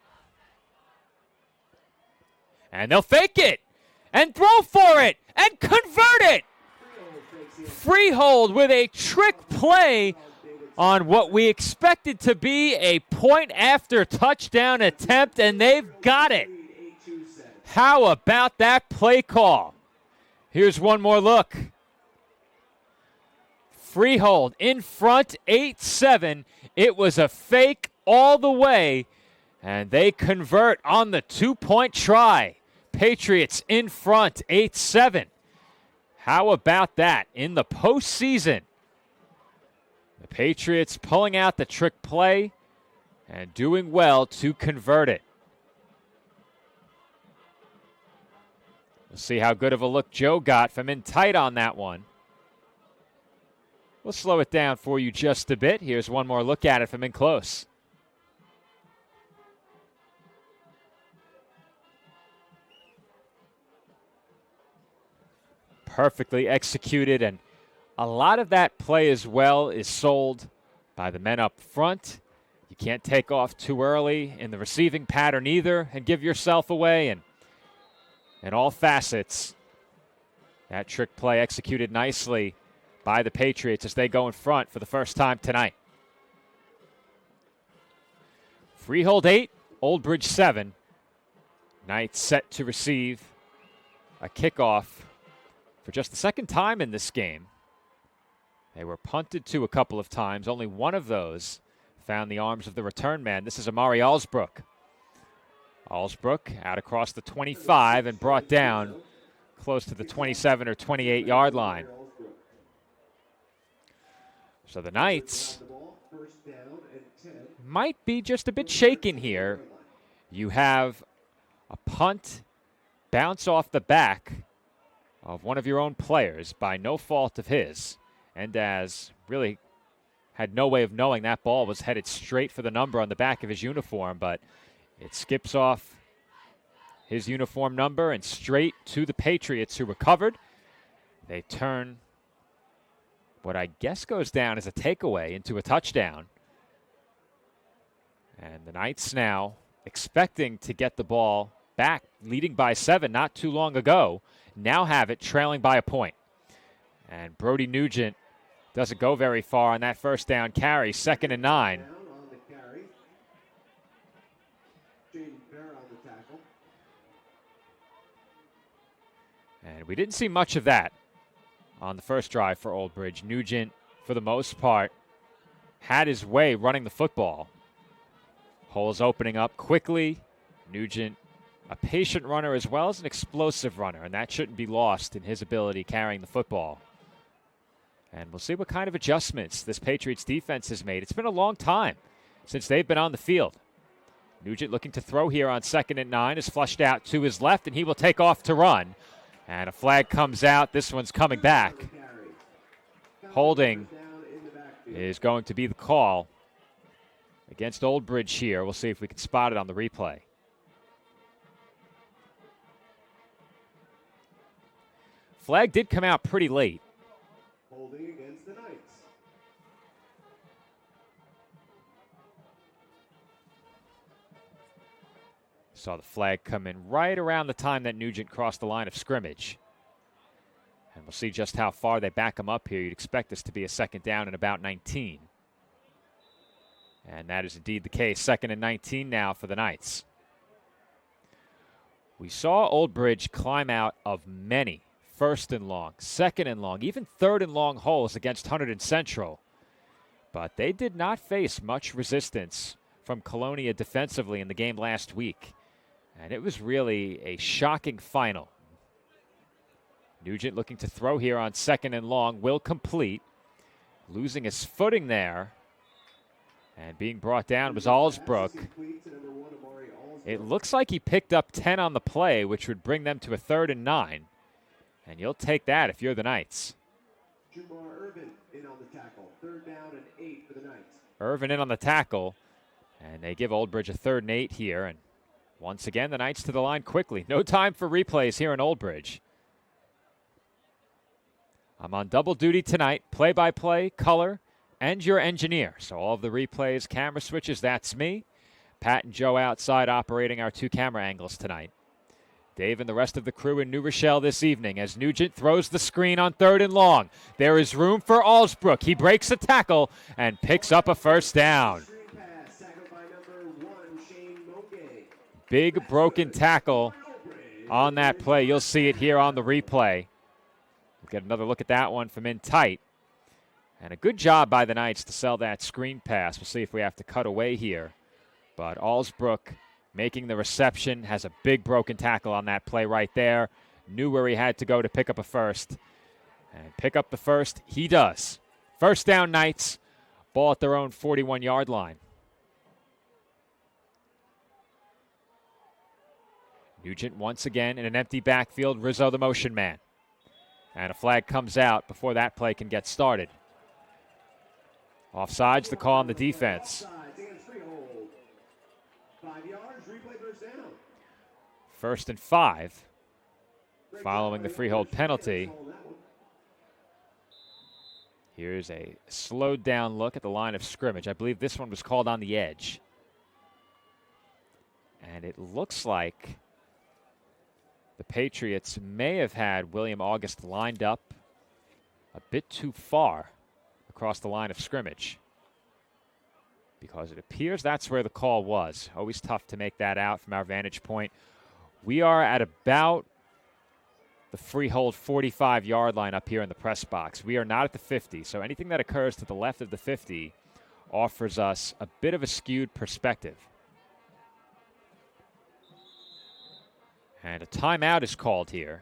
And they'll fake it and throw for it and convert it. Freehold with a trick play on what we expected to be a point after touchdown attempt, and they've got it. How about that play call? Here's one more look. Freehold in front, 8-7. It was a fake all the way, and they convert on the two-point try. Patriots in front, 8-7. How about that in the postseason? The Patriots pulling out the trick play and doing well to convert it. We'll see how good of a look Joe got from in tight on that one. We'll slow it down for you just a bit. Here's one more look at it from in close. Perfectly executed, and a lot of that play as well is sold by the men up front. You can't take off too early in the receiving pattern either and give yourself away, and in all facets, that trick play executed nicely by the Patriots as they go in front for the first time tonight. Freehold 8, Old Bridge 7. Knights set to receive a kickoff for just the second time in this game. They were punted to a couple of times. Only one of those found the arms of the return man. This is Amari Allsbrook. Allsbrook out across the 25 and brought down close to the 27 or 28 yard line. So the Knights might be just a bit shaken here. You have a punt bounce off the back of one of your own players by no fault of his. And as really had no way of knowing that ball was headed straight for the number on the back of his uniform, but it skips off his uniform number and straight to the Patriots, who recovered. They turn what I guess goes down as a takeaway into a touchdown. And the Knights now expecting to get the ball back, leading by 7 not too long ago, now have it trailing by a point. And Brody Nugent doesn't go very far on that first down carry, 2nd and 9. And we didn't see much of that on the first drive for Old Bridge. Nugent, for the most part, had his way running the football. Holes opening up quickly. Nugent, a patient runner as well as an explosive runner, and that shouldn't be lost in his ability carrying the football. And we'll see what kind of adjustments this Patriots defense has made. It's been a long time since they've been on the field. Nugent looking to throw here on 2nd and 9 is flushed out to his left, and he will take off to run. And a flag comes out. This one's coming back. Holding is going to be the call against Old Bridge here. We'll see if we can spot it on the replay. Flag did come out pretty late. Holding against the Knights. Saw the flag come in right around the time that Nugent crossed the line of scrimmage. And we'll see just how far they back him up here. You'd expect this to be a 2nd down and about 19. And that is indeed the case. 2nd and 19 now for the Knights. We saw Old Bridge climb out of many 1st and long, 2nd and long, even 3rd and long holes against Hunterdon Central. But they did not face much resistance from Colonia defensively in the game last week. And it was really a shocking final. Nugent looking to throw here on 2nd and long, will complete. Losing his footing there. And being brought down was Allsbrook. It looks like he picked up 10 on the play, which would bring them to a 3rd and 9. And you'll take that if you're the Knights. Irvin in on the tackle. 3rd down and 8 for the Knights. Irvin in on the tackle. And they give Old Bridge a 3rd and 8 here. And once again, the Knights to the line quickly. No time for replays here in Old Bridge. I'm on double duty tonight. Play-by-play, color, and your engineer. So all of the replays, camera switches, that's me. Pat and Joe outside operating our 2 camera angles tonight. Dave and the rest of the crew in New Rochelle this evening as Nugent throws the screen on 3rd and long. There is room for Allsbrook. He breaks a tackle and picks up a 1st down. Big broken tackle on that play. You'll see it here on the replay. We'll get another look at that one from in tight. And a good job by the Knights to sell that screen pass. We'll see if we have to cut away here. But Allsbrook making the reception, has a big broken tackle on that play right there. Knew where he had to go to pick up a 1st. And pick up the 1st, he does. 1st down, Knights. Ball at their own 41-yard line. Nugent once again in an empty backfield. Rizzo the motion man. And a flag comes out before that play can get started. Offsides, the call on the defense. 5 yards, replay first down. 1st and 5 following the Freehold penalty. Here's a slowed down look at the line of scrimmage. I believe this one was called on the edge. And it looks like the Patriots may have had William August lined up a bit too far across the line of scrimmage, because it appears that's where the call was. Always tough to make that out from our vantage point. We are at about the Freehold 45-yard line up here in the press box. We are not at the 50, so anything that occurs to the left of the 50 offers us a bit of a skewed perspective. And a timeout is called here.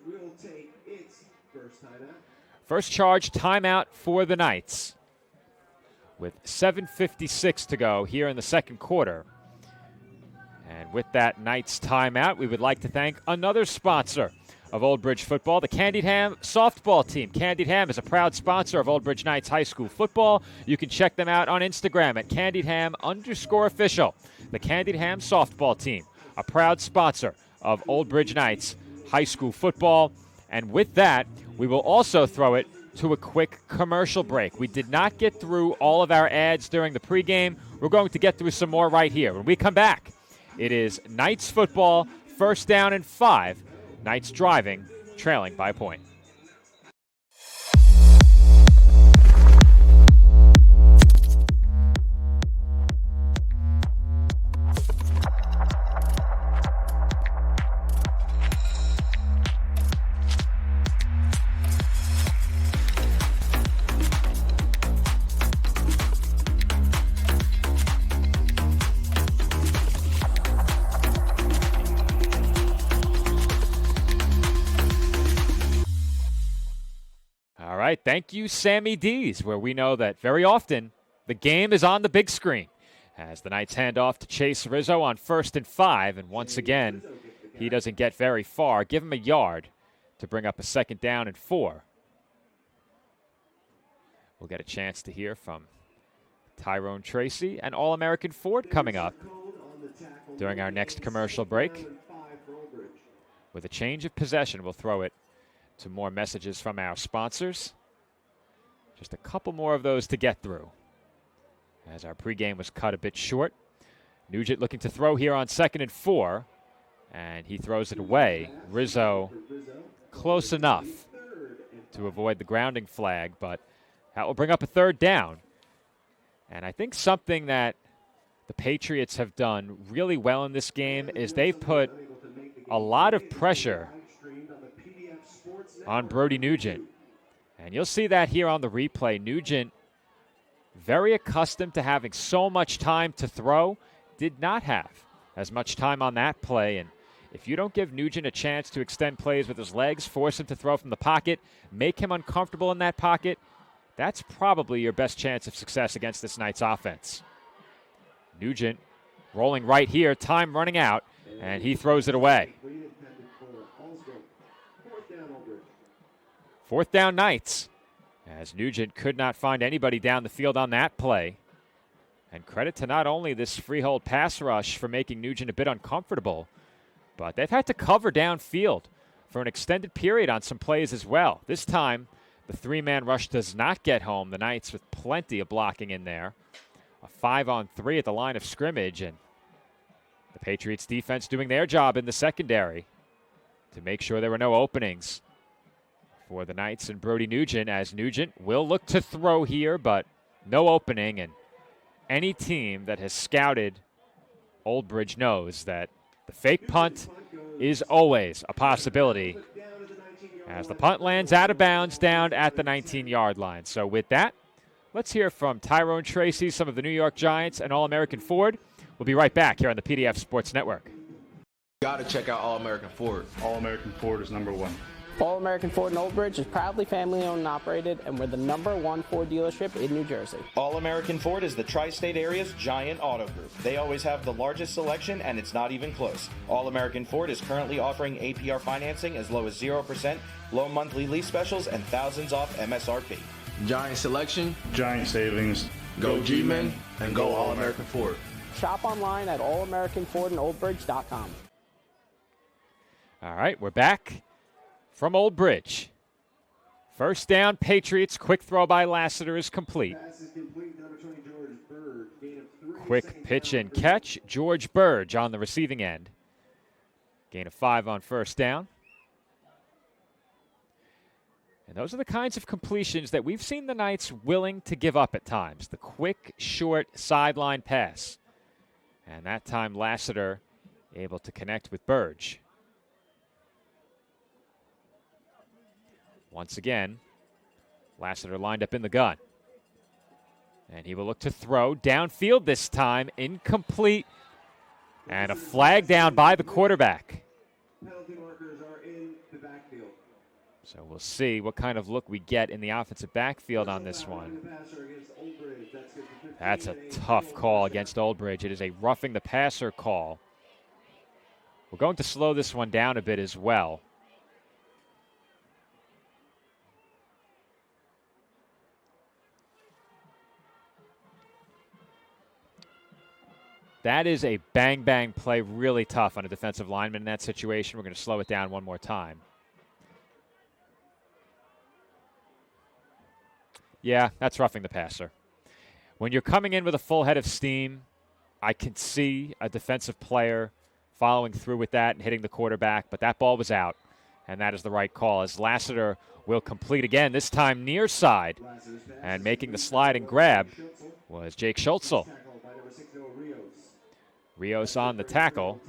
Will take its first timeout. First charge timeout for the Knights, with 7:56 to go here in the 2nd quarter. And with that Knights timeout, we would like to thank another sponsor of Old Bridge football, the Candied Ham softball team. Candied Ham is a proud sponsor of Old Bridge Knights High School football. You can check them out on Instagram at CandiedHam_official. The Candied Ham softball team, a proud sponsor of Old Bridge Knights High School football. And with that, we will also throw it to a quick commercial break. We did not get through all of our ads during the pregame. We're going to get through some more right here. When we come back, it is Knights football, 1st down and 5. Knights driving, trailing by a point. All right, thank you, Sammy D's, where we know that very often the game is on the big screen. As the Knights hand off to Chase Rizzo on 1st and 5, and once again, he doesn't get very far. Give him a yard to bring up a 2nd down and 4. We'll get a chance to hear from Tyrone Tracy and All-American Ford coming up during our next commercial break. With a change of possession, we'll throw it to more messages from our sponsors. Just a couple more of those to get through, as our pregame was cut a bit short. Nugent looking to throw here on 2nd and 4, and he throws it away. Rizzo close enough to avoid the grounding flag, but that will bring up a 3rd down. And I think something that the Patriots have done really well in this game is they've put a lot of pressure on Brody Nugent. And you'll see that here on the replay. Nugent very accustomed to having so much time to throw, did not have as much time on that play. And if you don't give Nugent a chance to extend plays with his legs, force him to throw from the pocket, make him uncomfortable in that pocket, that's probably your best chance of success against this Knights offense. Nugent rolling right here, time running out, and he throws it away. 4th down Knights, as Nugent could not find anybody down the field on that play. And credit to not only this Freehold pass rush for making Nugent a bit uncomfortable, but they've had to cover downfield for an extended period on some plays as well. This time, the 3-man rush does not get home. The Knights with plenty of blocking in there. A 5-on-3 at the line of scrimmage, and the Patriots defense doing their job in the secondary to make sure there were no openings for the Knights and Brody Nugent, as Nugent will look to throw here, but no opening. And any team that has scouted Old Bridge knows that the fake punt is always a possibility, as the punt lands out of bounds down at the 19-yard line. So with that, let's hear from Tyrone Tracy, some of the New York Giants, and All-American Ford. We'll be right back here on the PDF Sports Network. Got to check out All-American Ford. All-American Ford is number one. All-American Ford in Old Bridge is proudly family-owned and operated, and we're the #1 Ford dealership in New Jersey. All-American Ford is the tri-state area's giant auto group. They always have the largest selection, and it's not even close. All-American Ford is currently offering APR financing as low as 0%, low monthly lease specials, and thousands off MSRP. Giant selection, giant savings. Go G-Men, and go All-American Ford. Shop online at allamericanfordandoldbridge.com. All right, we're back from Old Bridge. 1st down, Patriots. Quick throw by Lassiter is complete. Quick pitch and catch. George Burge on the receiving end. Gain of 5 on 1st down. And those are the kinds of completions that we've seen the Knights willing to give up at times. The quick, short sideline pass. And that time Lassiter able to connect with Burge. Once again, Lassiter lined up in the gun. And he will look to throw downfield this time. Incomplete. And a flag down by the quarterback. Penalty markers are in the backfield. So we'll see what kind of look we get in the offensive backfield on this one. That's a tough call against Old Bridge. It is a roughing the passer call. We're going to slow this one down a bit as well. That is a bang-bang play, really tough on a defensive lineman in that situation. We're going to slow it down one more time. Yeah, that's roughing the passer. When you're coming in with a full head of steam, I can see a defensive player following through with that and hitting the quarterback, but that ball was out, and that is the right call, as Lassiter will complete again, this time near side, and making the slide and grab was Jake Schultzel. Rios on the tackle,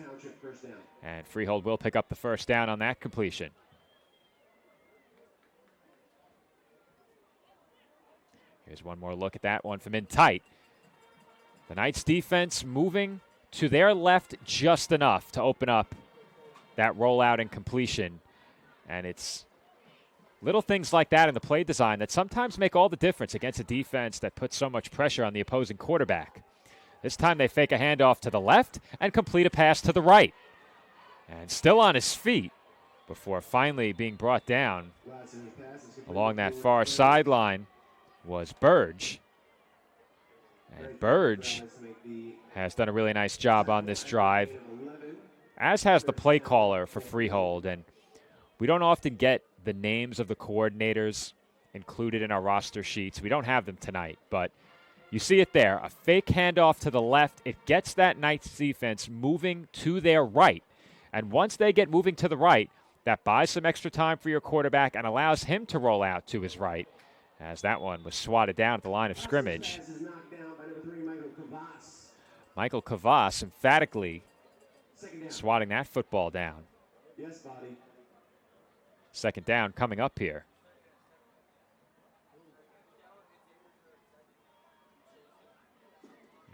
and Freehold will pick up the 1st down on that completion. Here's one more look at that one from in tight. The Knights defense moving to their left just enough to open up that rollout and completion. And it's little things like that in the play design that sometimes make all the difference against a defense that puts so much pressure on the opposing quarterback. This time they fake a handoff to the left and complete a pass to the right. And still on his feet before finally being brought down along that far sideline was Burge. And Burge has done a really nice job on this drive, as has the play caller for Freehold. And we don't often get the names of the coordinators included in our roster sheets. We don't have them tonight, but you see it there. A fake handoff to the left. It gets that Knights defense moving to their right. And once they get moving to the right, that buys some extra time for your quarterback and allows him to roll out to his right, as that one was swatted down at the line of scrimmage. Michael Kavas emphatically swatting that football down. 2nd down coming up here.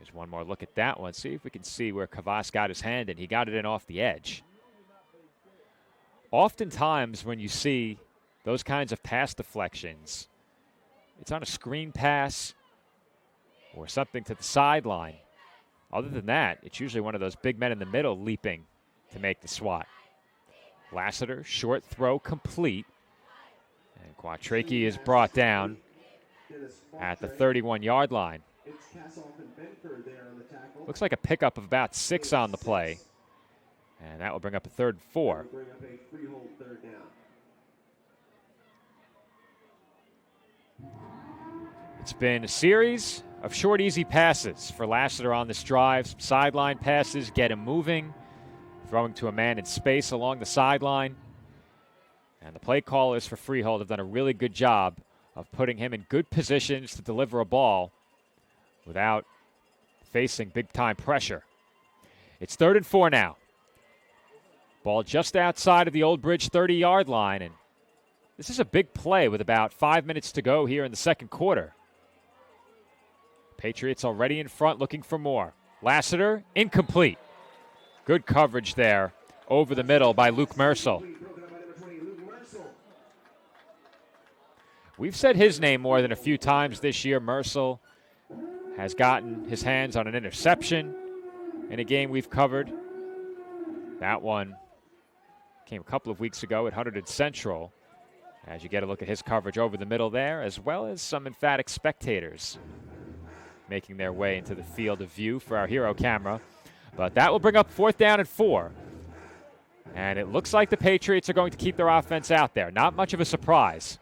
Here's one more look at that one. See if we can see where Kavas got his hand in. He got it in off the edge. Oftentimes when you see those kinds of pass deflections, it's on a screen pass or something to the sideline. Other than that, it's usually one of those big men in the middle leaping to make the swat. Lassiter, short throw complete. And Quattracki is brought down at the 31-yard line. Looks like a pickup of about 6 on the play. And that will bring up a 3rd and 4. It's been a series of short, easy passes for Lassiter on this drive. Some sideline passes, get him moving, throwing to a man in space along the sideline. And the play callers for Freehold have done a really good job of putting him in good positions to deliver a ball without facing big-time pressure. It's 3rd and 4 now. Ball just outside of the Old Bridge 30-yard line, and this is a big play with about 5 minutes to go here in the second quarter. Patriots already in front looking for more. Lassiter, incomplete. Good coverage there over the middle by Luke Mersel. We've said his name more than a few times this year. Mersel has gotten his hands on an interception in a game we've covered. That one came a couple of weeks ago at Hunterdon Central. As you get a look at his coverage over the middle there, as well as some emphatic spectators making their way into the field of view for our hero camera. But that will bring up 4th down and 4. And it looks like the Patriots are going to keep their offense out there. Not much of a surprise.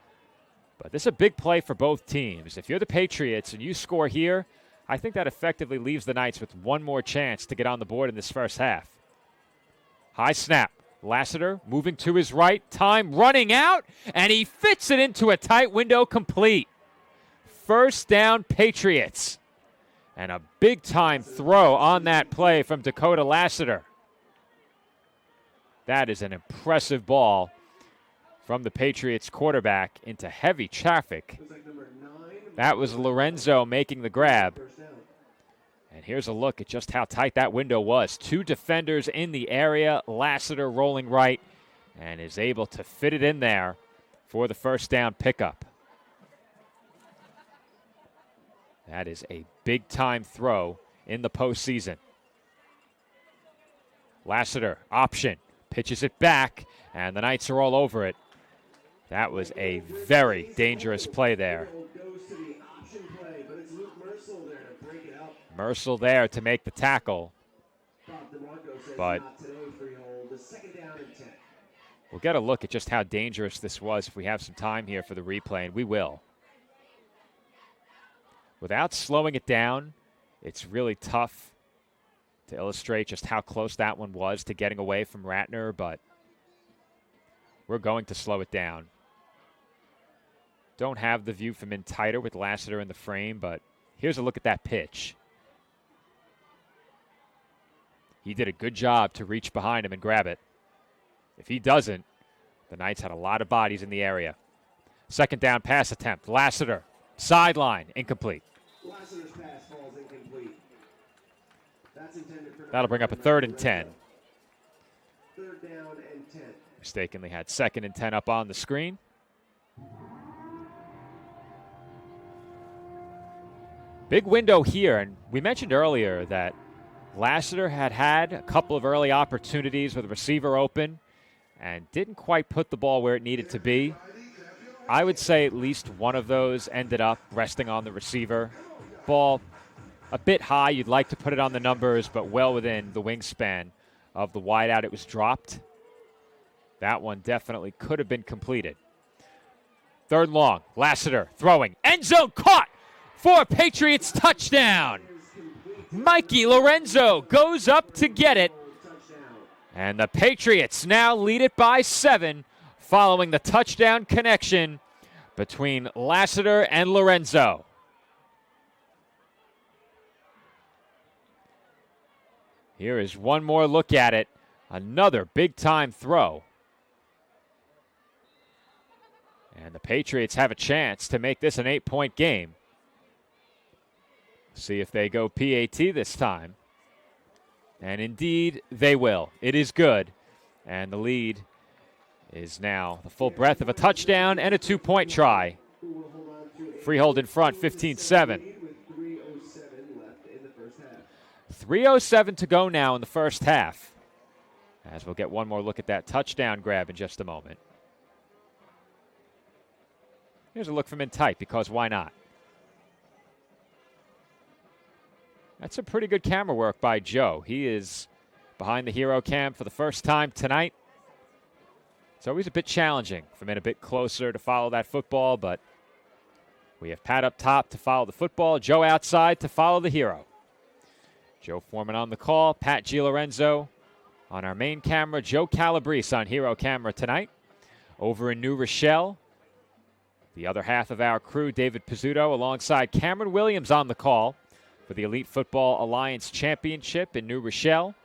But this is a big play for both teams. If you're the Patriots and you score here, I think that effectively leaves the Knights with one more chance to get on the board in this first half. High snap. Lassiter moving to his right. Time running out, and he fits it into a tight window complete. First down, Patriots. And a big-time throw on that play from Dakota Lassiter. That is an impressive ball from the Patriots quarterback into heavy traffic. That was Lorenzo making the grab. And here's a look at just how tight that window was. 2 defenders in the area. Lassiter rolling right and is able to fit it in there for the first down pickup. That is a big-time throw in the postseason. Lassiter, option, pitches it back, and the Knights are all over it. That was a very dangerous play there. Mersel there to make the tackle. But we'll get a look at just how dangerous this was if we have some time here for the replay, and we will. Without slowing it down, it's really tough to illustrate just how close that one was to getting away from Ratner, but we're going to slow it down. Don't have the view from in tighter with Lassiter in the frame, but here's a look at that pitch. He did a good job to reach behind him and grab it. If he doesn't, the Knights had a lot of bodies in the area. Second down pass attempt. Lassiter, sideline, incomplete. Lassiter's pass falls incomplete. That's intended for That'll bring up a 3rd and 10. 3rd down and 10. Mistakenly had 2nd and 10 up on the screen. Big window here, and we mentioned earlier that Lassiter had a couple of early opportunities with the receiver open and didn't quite put the ball where it needed to be. I would say at least one of those ended up resting on the receiver. Ball a bit high. You'd like to put it on the numbers, but well within the wingspan of the wideout it was dropped. That one definitely could have been completed. 3rd and long. Lassiter throwing. End zone caught for Patriots touchdown. Mikey Lorenzo goes up to get it. And the Patriots now lead it by 7 following the touchdown connection between Lassiter and Lorenzo. Here is one more look at it. Another big-time throw. And the Patriots have a chance to make this an 8-point game. See if they go PAT this time. And indeed, they will. It is good. And the lead is now the full breadth of a touchdown and a 2-point try. Freehold in front, 15-7. 3:07 to go now in the first half. As we'll get one more look at that touchdown grab in just a moment. Here's a look from in tight, because why not? That's some pretty good camera work by Joe. He is behind the hero cam for the first time tonight. It's always a bit challenging from in a bit closer to follow that football, but we have Pat up top to follow the football, Joe outside to follow the hero. Joe Foreman on the call, Pat Gilorenzo on our main camera, Joe Calabrese on hero camera tonight. Over in New Rochelle, the other half of our crew, David Pizzuto, alongside Cameron Williams on the call for the Elite Football Alliance Championship in New Rochelle.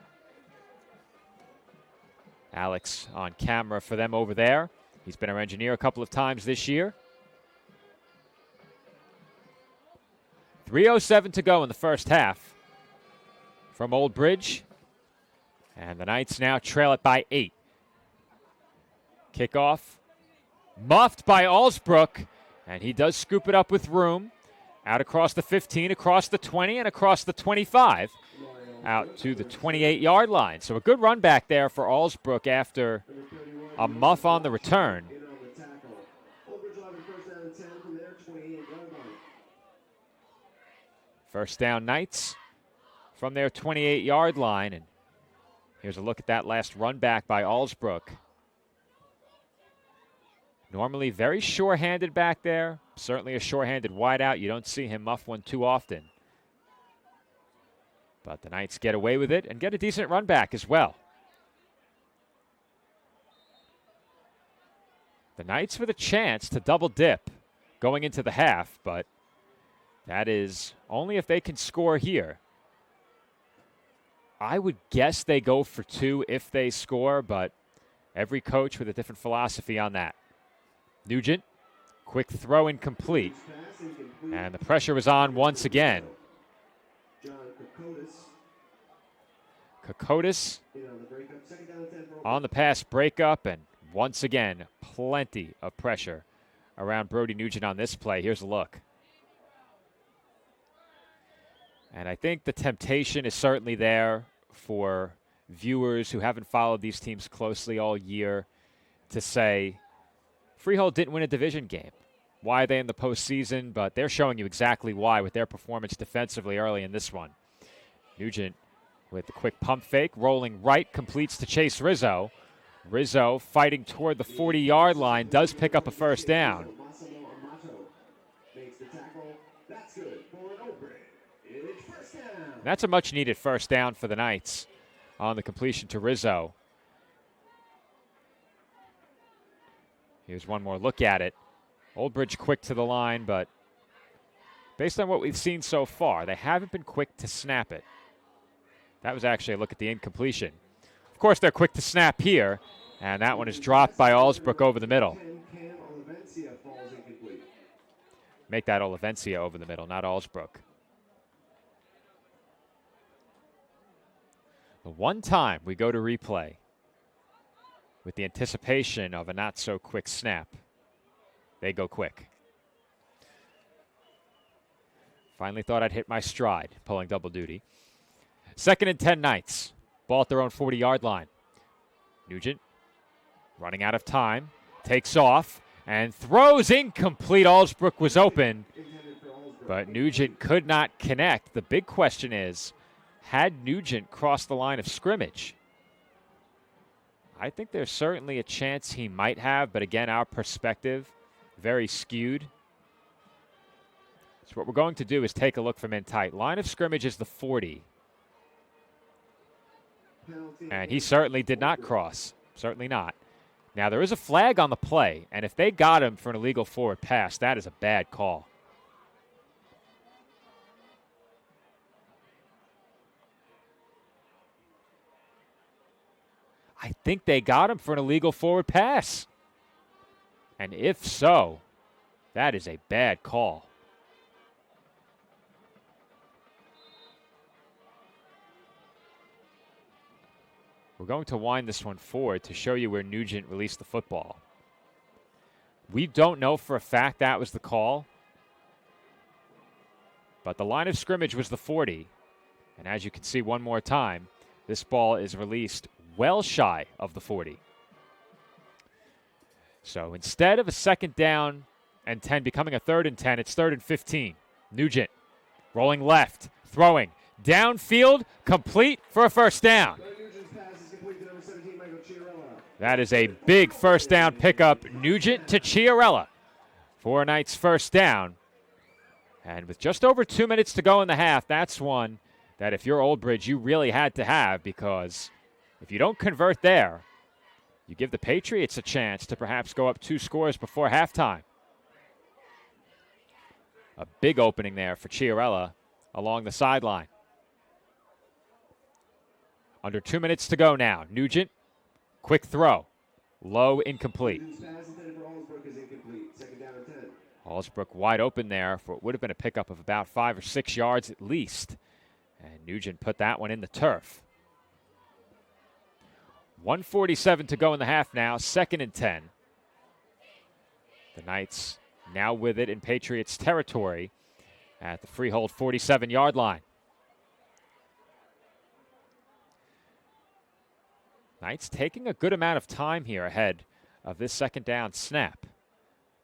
Alex on camera for them over there. He's been our engineer a couple of times this year. 3:07 to go in the first half from Old Bridge. And the Knights now trail it by 8. Kickoff muffed by Allsbrook, and he does scoop it up with room. Out across the 15, across the 20, and across the 25, out to the 28-yard line. So a good run back there for Allsbrook after a muff on the return. First down Knights from their 28-yard line. And here's a look at that last run back by Allsbrook. Normally very sure-handed back there. Certainly a sure-handed wideout. You don't see him muff one too often. But the Knights get away with it and get a decent run back as well. The Knights with a chance to double dip going into the half, but that is only if they can score here. I would guess they go for 2 if they score, but every coach with a different philosophy on that. Nugent, quick throw incomplete. And the pressure was on once again. Kokotis on the pass breakup, and once again, plenty of pressure around Brody Nugent on this play. Here's a look. And I think the temptation is certainly there for viewers who haven't followed these teams closely all year to say, Freehold didn't win a division game. Why are they in the postseason? But they're showing you exactly why with their performance defensively early in this one. Nugent with the quick pump fake, rolling right, completes to Chase Rizzo. Rizzo fighting toward the 40-yard line, does pick up a first down. That's a much-needed first down for the Knights on the completion to Rizzo. Here's one more look at it. Old Bridge quick to the line, but based on what we've seen so far, they haven't been quick to snap it. That was actually a look at the incompletion. Of course, they're quick to snap here, and that one is dropped by Allsbrook over the middle. Make that Olivencia over the middle, not Allsbrook. The one time we go to replay with the anticipation of a not-so-quick snap, they go quick. Finally thought I'd hit my stride, pulling double duty. 2nd and 10 Knights. Ball at their own 40-yard line. Nugent running out of time, takes off, and throws incomplete. Allsbrook was open, but Nugent could not connect. The big question is, had Nugent crossed the line of scrimmage? I think there's certainly a chance he might have, but again, our perspective, very skewed. So what we're going to do is take a look from in tight. Line of scrimmage is the 40. And he certainly did not cross. Certainly not. Now, there is a flag on the play, and if they got him for an illegal forward pass, that is a bad call. I think they got him for an illegal forward pass. And if so, that is a bad call. We're going to wind this one forward to show you where Nugent released the football. We don't know for a fact that was the call, but the line of scrimmage was the 40. And as you can see one more time, this ball is released well shy of the 40. So instead of a 2nd down and 10 becoming a 3rd and 10, it's 3rd and 15. Nugent rolling left, throwing downfield, complete for a 1st down. That is a big 1st down pickup. Nugent to Chiarella for Knights' 1st down. And with just over 2 minutes to go in the half, that's one that if you're Old Bridge, you really had to have, because if you don't convert there, you give the Patriots a chance to perhaps go up 2 scores before halftime. A big opening there for Chiarella along the sideline. Under 2 minutes to go now. Nugent, quick throw. Low, incomplete. Allsbrook wide open there for what would have been a pickup of about 5 or 6 yards at least. And Nugent put that one in the turf. 1:47 to go in the half now, 2nd and 10. The Knights now with it in Patriots territory at the Freehold 47-yard line. Knights taking a good amount of time here ahead of this 2nd down snap.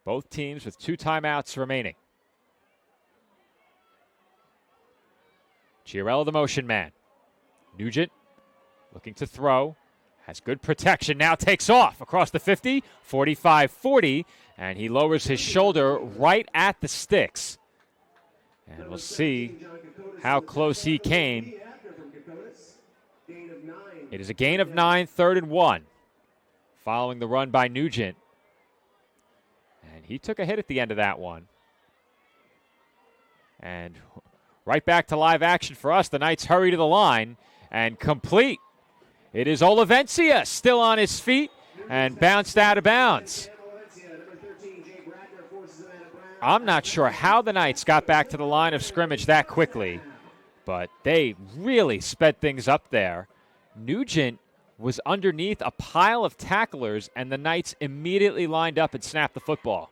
Both teams with 2 timeouts remaining. Chiarella, the motion man. Nugent looking to throw. Has good protection, now takes off across the 50, 45-40, and he lowers his shoulder right at the sticks. And we'll see how close he came. It is a gain of 9, 3rd and 1, following the run by Nugent. And he took a hit at the end of that one. And right back to live action for us. The Knights hurry to the line and complete. It is Olivencia still on his feet and bounced out of bounds. I'm not sure how the Knights got back to the line of scrimmage that quickly, but they really sped things up there. Nugent was underneath a pile of tacklers, and the Knights immediately lined up and snapped the football.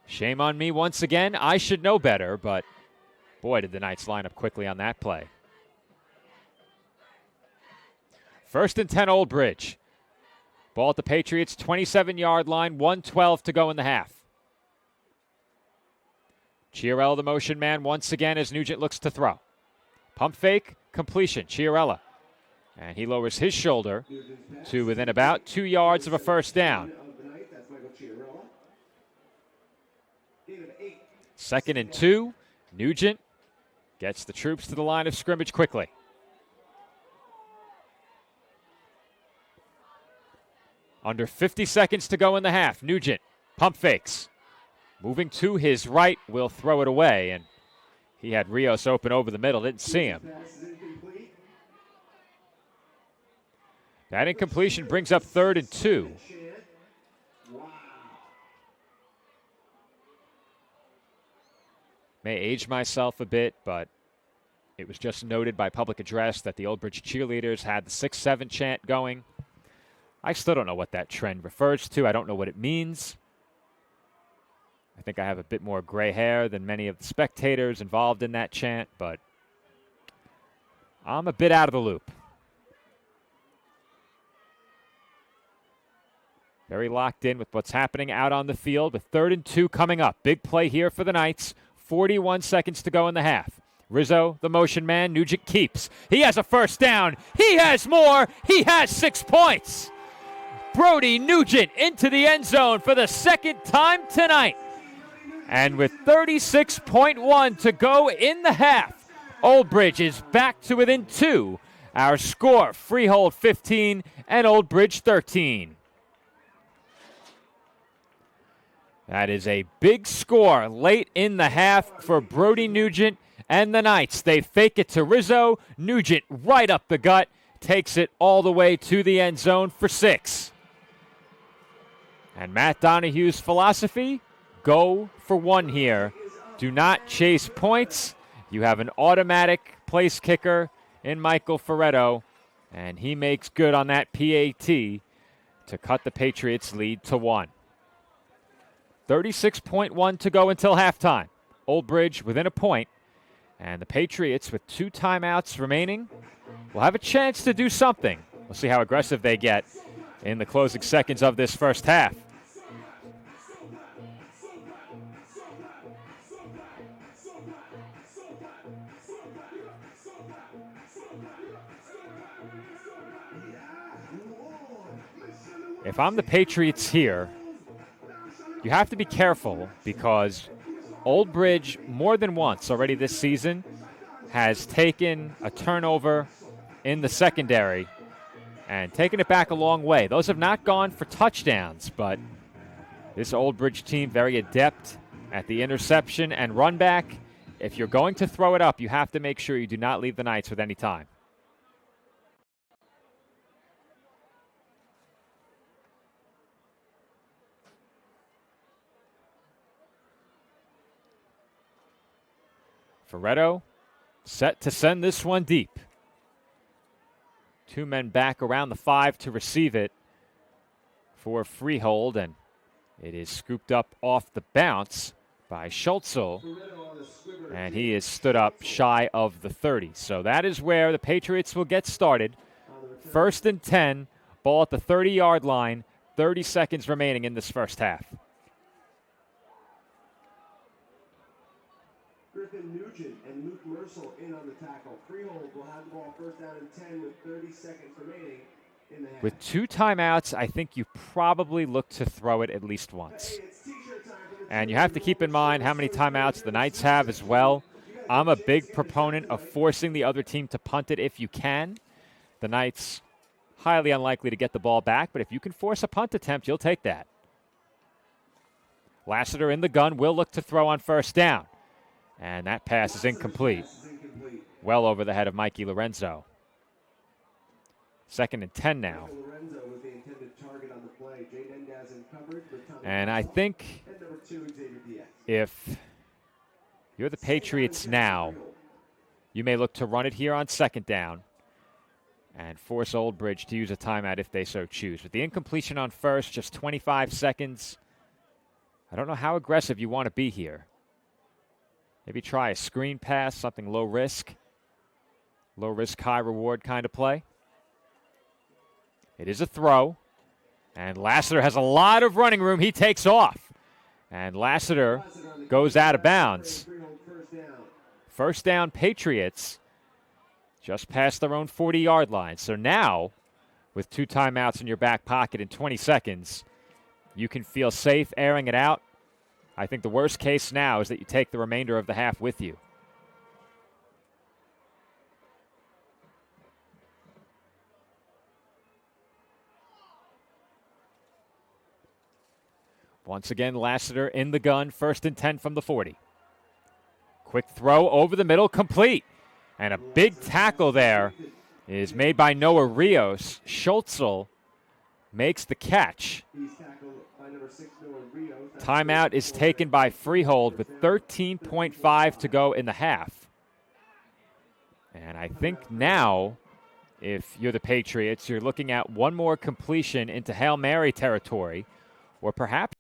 Shame on me once again. I should know better, but boy, did the Knights line up quickly on that play. 1st and 10, Old Bridge. Ball at the Patriots' 27-yard line, 1:12 to go in the half. Chiarella, the motion man, once again as Nugent looks to throw. Pump fake, completion, Chiarella. And he lowers his shoulder to within about 2 yards of a 1st down. 2nd and 2, Nugent gets the troops to the line of scrimmage quickly. Under 50 seconds to go in the half. Nugent, pump fakes. Moving to his right, will throw it away. And he had Rios open over the middle, didn't see him. That incompletion brings up 3rd and 2. May age myself a bit, but it was just noted by public address that the Old Bridge cheerleaders had the 6-7 chant going. I still don't know what that trend refers to. I don't know what it means. I think I have a bit more gray hair than many of the spectators involved in that chant, but I'm a bit out of the loop. Very locked in with what's happening out on the field with 3rd and 2 coming up. Big play here for the Knights. 41 seconds to go in the half. Rizzo, the motion man. Nugent keeps. He has a 1st down. He has more. He has 6 points. Brody Nugent into the end zone for the 2nd time tonight. And with 36.1 to go in the half, Old Bridge is back to within 2. Our score, Freehold 15 and Old Bridge 13. That is a big score late in the half for Brody Nugent and the Knights. They fake it to Rizzo. Nugent right up the gut, takes it all the way to the end zone for 6. And Matt Donahue's philosophy, go for 1 here. Do not chase points. You have an automatic place kicker in Michael Ferretto, And he makes good on that PAT to cut the Patriots' lead to 1. 36.1 to go until halftime. Old Bridge within a point. And the Patriots, with 2 timeouts remaining, will have a chance to do something. We'll see how aggressive they get in the closing seconds of this first half. If I'm the Patriots here, you have to be careful because Old Bridge, more than once already this season, has taken a turnover in the secondary and taken it back a long way. Those have not gone for touchdowns, but this Old Bridge team very adept at the interception and run back. If you're going to throw it up, you have to make sure you do not leave the Knights with any time. Ferretto set to send this one deep. 2 men back around the 5 to receive it for Freehold, and it is scooped up off the bounce by Schultzel, and he is stood up shy of the 30. So that is where the Patriots will get started. 1st and 10, ball at the 30-yard line, 30 seconds remaining in this first half. Griffin Nugent and Luke Mercel in on the tackle. Freehold will have the ball 1st down and 10 with 30 seconds remaining in the half. With 2 timeouts, I think you probably look to throw it at least once. And you have to keep in mind how many timeouts the Knights have as well. I'm a big proponent of forcing the other team to punt it if you can. The Knights, highly unlikely to get the ball back, but if you can force a punt attempt, you'll take that. Lassiter in the gun will look to throw on 1st down. And that pass is incomplete. Well over the head of Mikey Lorenzo. 2nd and 10 now. And I think if you're the Patriots now, you may look to run it here on 2nd down and force Old Bridge to use a timeout if they so choose. With the incompletion on 1st, just 25 seconds, I don't know how aggressive you want to be here. Maybe try a screen pass, something low risk, high reward kind of play. It is a throw, and Lassiter has a lot of running room. He takes off, and Lassiter goes out of bounds. 1st down, Patriots, just past their own 40-yard line. So now, with 2 timeouts in your back pocket in 20 seconds, you can feel safe airing it out. I think the worst case now is that you take the remainder of the half with you. Once again, Lassiter in the gun, 1st and 10 from the 40. Quick throw over the middle, complete. And a big tackle there is made by Noah Rios. Schultzel makes the catch. Timeout is taken by Freehold with 13.5 to go in the half. And I think now, if you're the Patriots, you're looking at one more completion into Hail Mary territory, or perhaps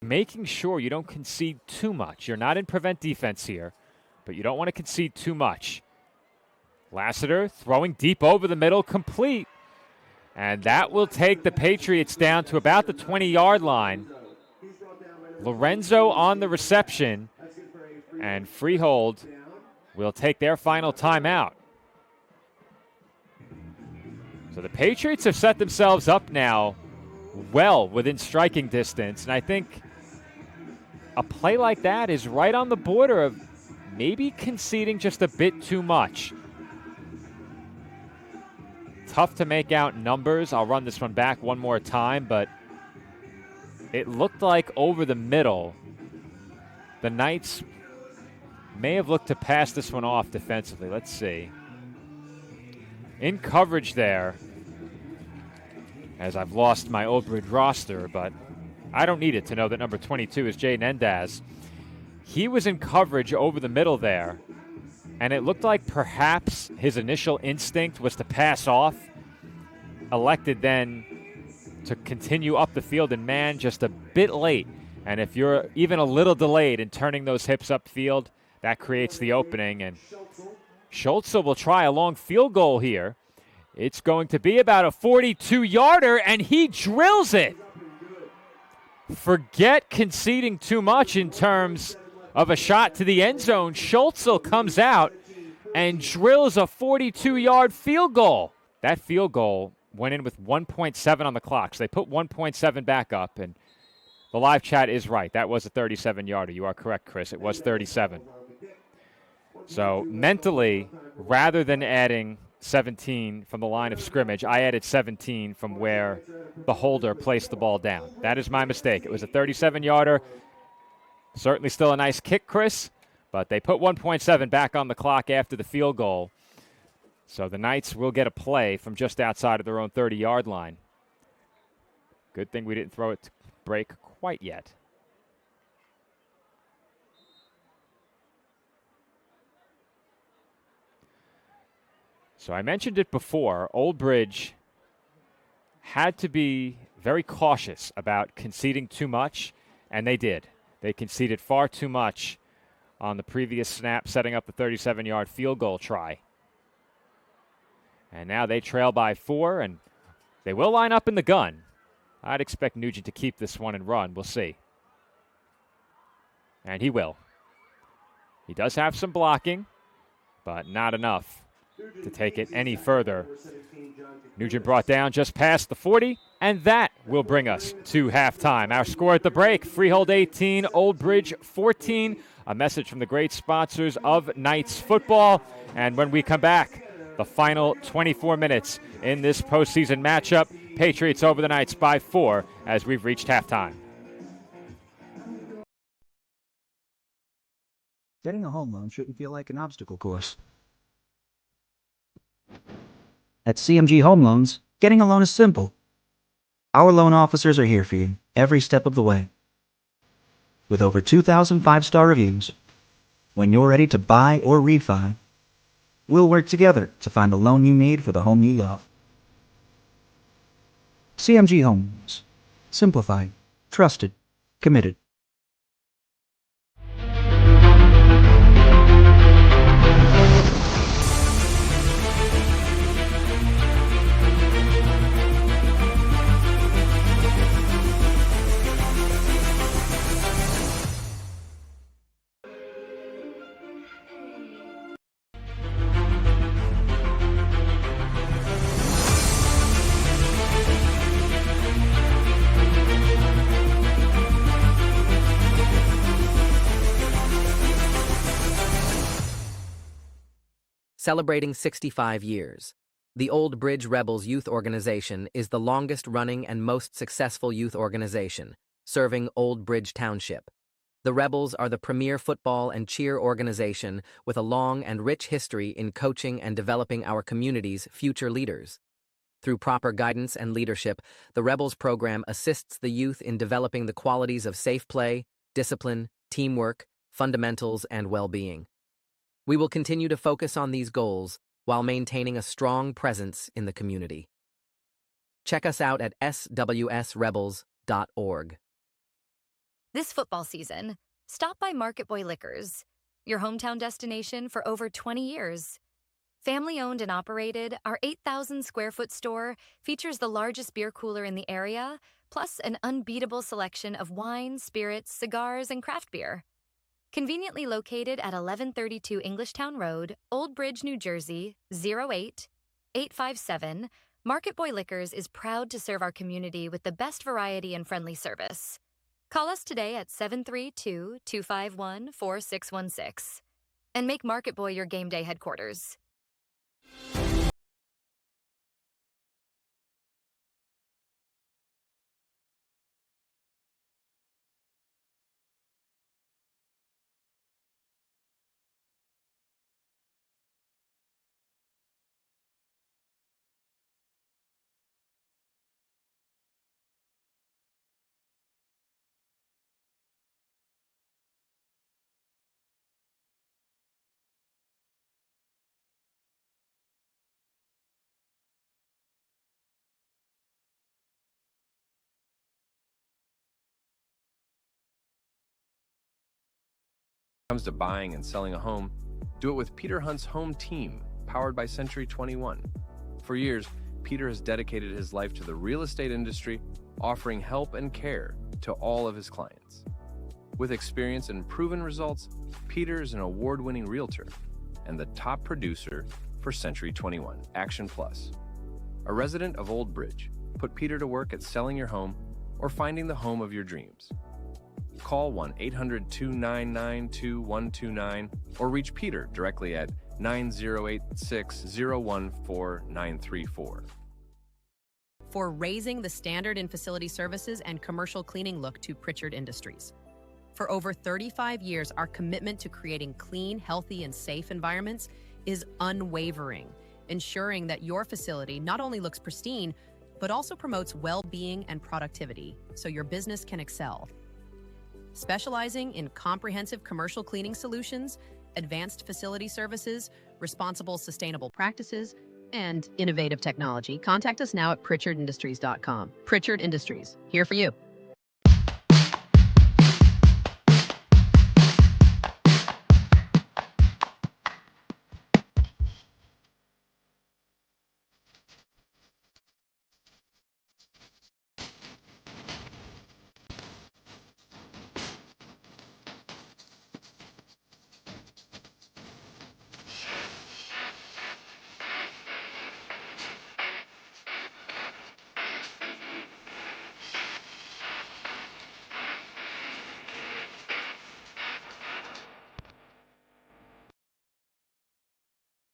making sure you don't concede too much. You're not in prevent defense here, but you don't want to concede too much. Lassiter throwing deep over the middle, complete. And that will take the Patriots down to about the 20-yard line. Lorenzo on the reception, and Freehold will take their final timeout. So the Patriots have set themselves up now well within striking distance, and I think a play like that is right on the border of maybe conceding just a bit too much. Tough to make out numbers. I'll run this one back one more time, but it looked like over the middle, the Knights may have looked to pass this one off defensively. Let's see. In coverage there, as I've lost my Old Bridge roster, but I don't need it to know that number 22 is Jay Nendaz. He was in coverage over the middle there, and it looked like perhaps his initial instinct was to pass off, elected then to continue up the field and man just a bit late. And if you're even a little delayed in turning those hips upfield, that creates the opening, and Schultz will try a long field goal here. It's going to be about a 42-yarder, and he drills it. Forget conceding too much in terms of a shot to the end zone. Schultz comes out and drills a 42-yard field goal. That field goal went in with 1.7 on the clock, so they put 1.7 back up, and the live chat is right. That was a 37-yarder. You are correct, Chris. It was 37. So mentally, rather than adding 17 from the line of scrimmage, I added 17 from where the holder placed the ball down. That is my mistake. It was a 37-yarder. Certainly still a nice kick, Chris, but they put 1.7 back on the clock after the field goal. So the Knights will get a play from just outside of their own 30-yard line. Good thing we didn't throw it to break quite yet. So I mentioned it before, Old Bridge had to be very cautious about conceding too much, and they did. They conceded far too much on the previous snap, setting up the 37-yard field goal try. And now they trail by 4, and they will line up in the gun. I'd expect Nugent to keep this one and run. We'll see. And he will. He does have some blocking, but not enough to take it any further. Nugent brought down just past the 40, and that will bring us to halftime. Our score at the break, Freehold 18, Old Bridge 14. A message from the great sponsors of Knights football. And when we come back, the final 24 minutes in this postseason matchup. Patriots over the Knights by 4 as we've reached halftime. Getting a home loan shouldn't feel like an obstacle course. At CMG Home Loans, getting a loan is simple. Our loan officers are here for you every step of the way. With over 2,000 five-star reviews, when you're ready to buy or refi, we'll work together to find the loan you need for the home you love. CMG Home Loans. Simplified, trusted, committed. Celebrating 65 years, the Old Bridge Rebels Youth Organization is the longest-running and most successful youth organization, serving Old Bridge Township. The Rebels are the premier football and cheer organization with a long and rich history in coaching and developing our community's future leaders. Through proper guidance and leadership, the Rebels program assists the youth in developing the qualities of safe play, discipline, teamwork, fundamentals, and well-being. We will continue to focus on these goals while maintaining a strong presence in the community. Check us out at swsrebels.org. This football season, stop by Market Boy Liquors, your hometown destination for over 20 years. Family-owned and operated, our 8,000-square-foot store features the largest beer cooler in the area, plus an unbeatable selection of wine, spirits, cigars, and craft beer. Conveniently located at 1132 Englishtown Road, Old Bridge, New Jersey, 08857, Market Boy Liquors is proud to serve our community with the best variety and friendly service. Call us today at 732-251-4616 and make Market Boy your game day headquarters. Comes to buying and selling a home, do it with Peter Hunt's home team, powered by Century 21. For years, Peter has dedicated his life to the real estate industry, offering help and care to all of his clients. With experience and proven results, Peter is an award-winning realtor and the top producer for Century 21 Action Plus. A resident of Old Bridge, put Peter to work at selling your home or finding the home of your dreams. Call 1-800-299-2129 or reach Peter directly at 9086-014-934. For raising the standard in facility services and commercial cleaning look to Pritchard Industries. For over 35 years, our commitment to creating clean, healthy, and safe environments is unwavering, ensuring that your facility not only looks pristine, but also promotes well-being and productivity so your business can excel. Specializing in comprehensive commercial cleaning solutions, advanced facility services, responsible sustainable practices, and innovative technology, contact us now at pritchardindustries.com. Pritchard Industries, here for you.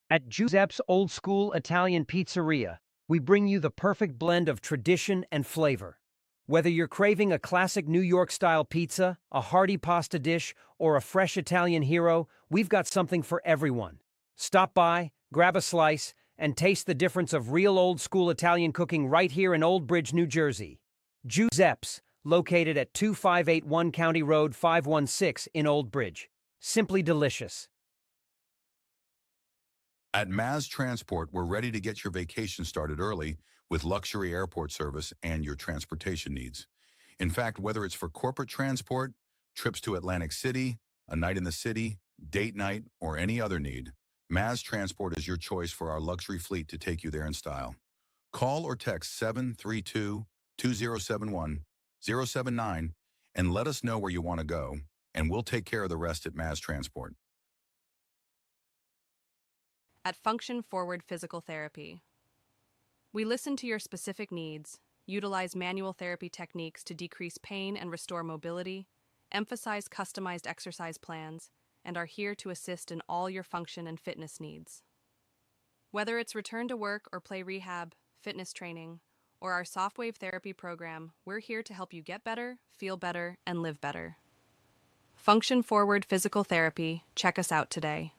At Giuseppe's Old School Italian Pizzeria, we bring you the perfect blend of tradition and flavor. Whether you're craving a classic New York-style pizza, a hearty pasta dish, or a fresh Italian hero, we've got something for everyone. Stop by, grab a slice, and taste the difference of real old-school Italian cooking right here in Old Bridge, New Jersey. Giuseppe's, located at 2581 County Road 516 in Old Bridge. Simply delicious. At Maz Transport, we're ready to get your vacation started early with luxury airport service and your transportation needs. In fact, whether it's for corporate transport, trips to Atlantic City, a night in the city, date night, or any other need, Maz Transport is your choice for our luxury fleet to take you there in style. Call or text 732-2071-079 and let us know where you want to go, and we'll take care of the rest at Maz Transport. At Function Forward Physical Therapy, we listen to your specific needs, utilize manual therapy techniques to decrease pain and restore mobility, emphasize customized exercise plans, and are here to assist in all your function and fitness needs. Whether it's return to work or play rehab, fitness training, or our softwave therapy program, we're here to help you get better, feel better, and live better. Function Forward Physical Therapy. Check us out today.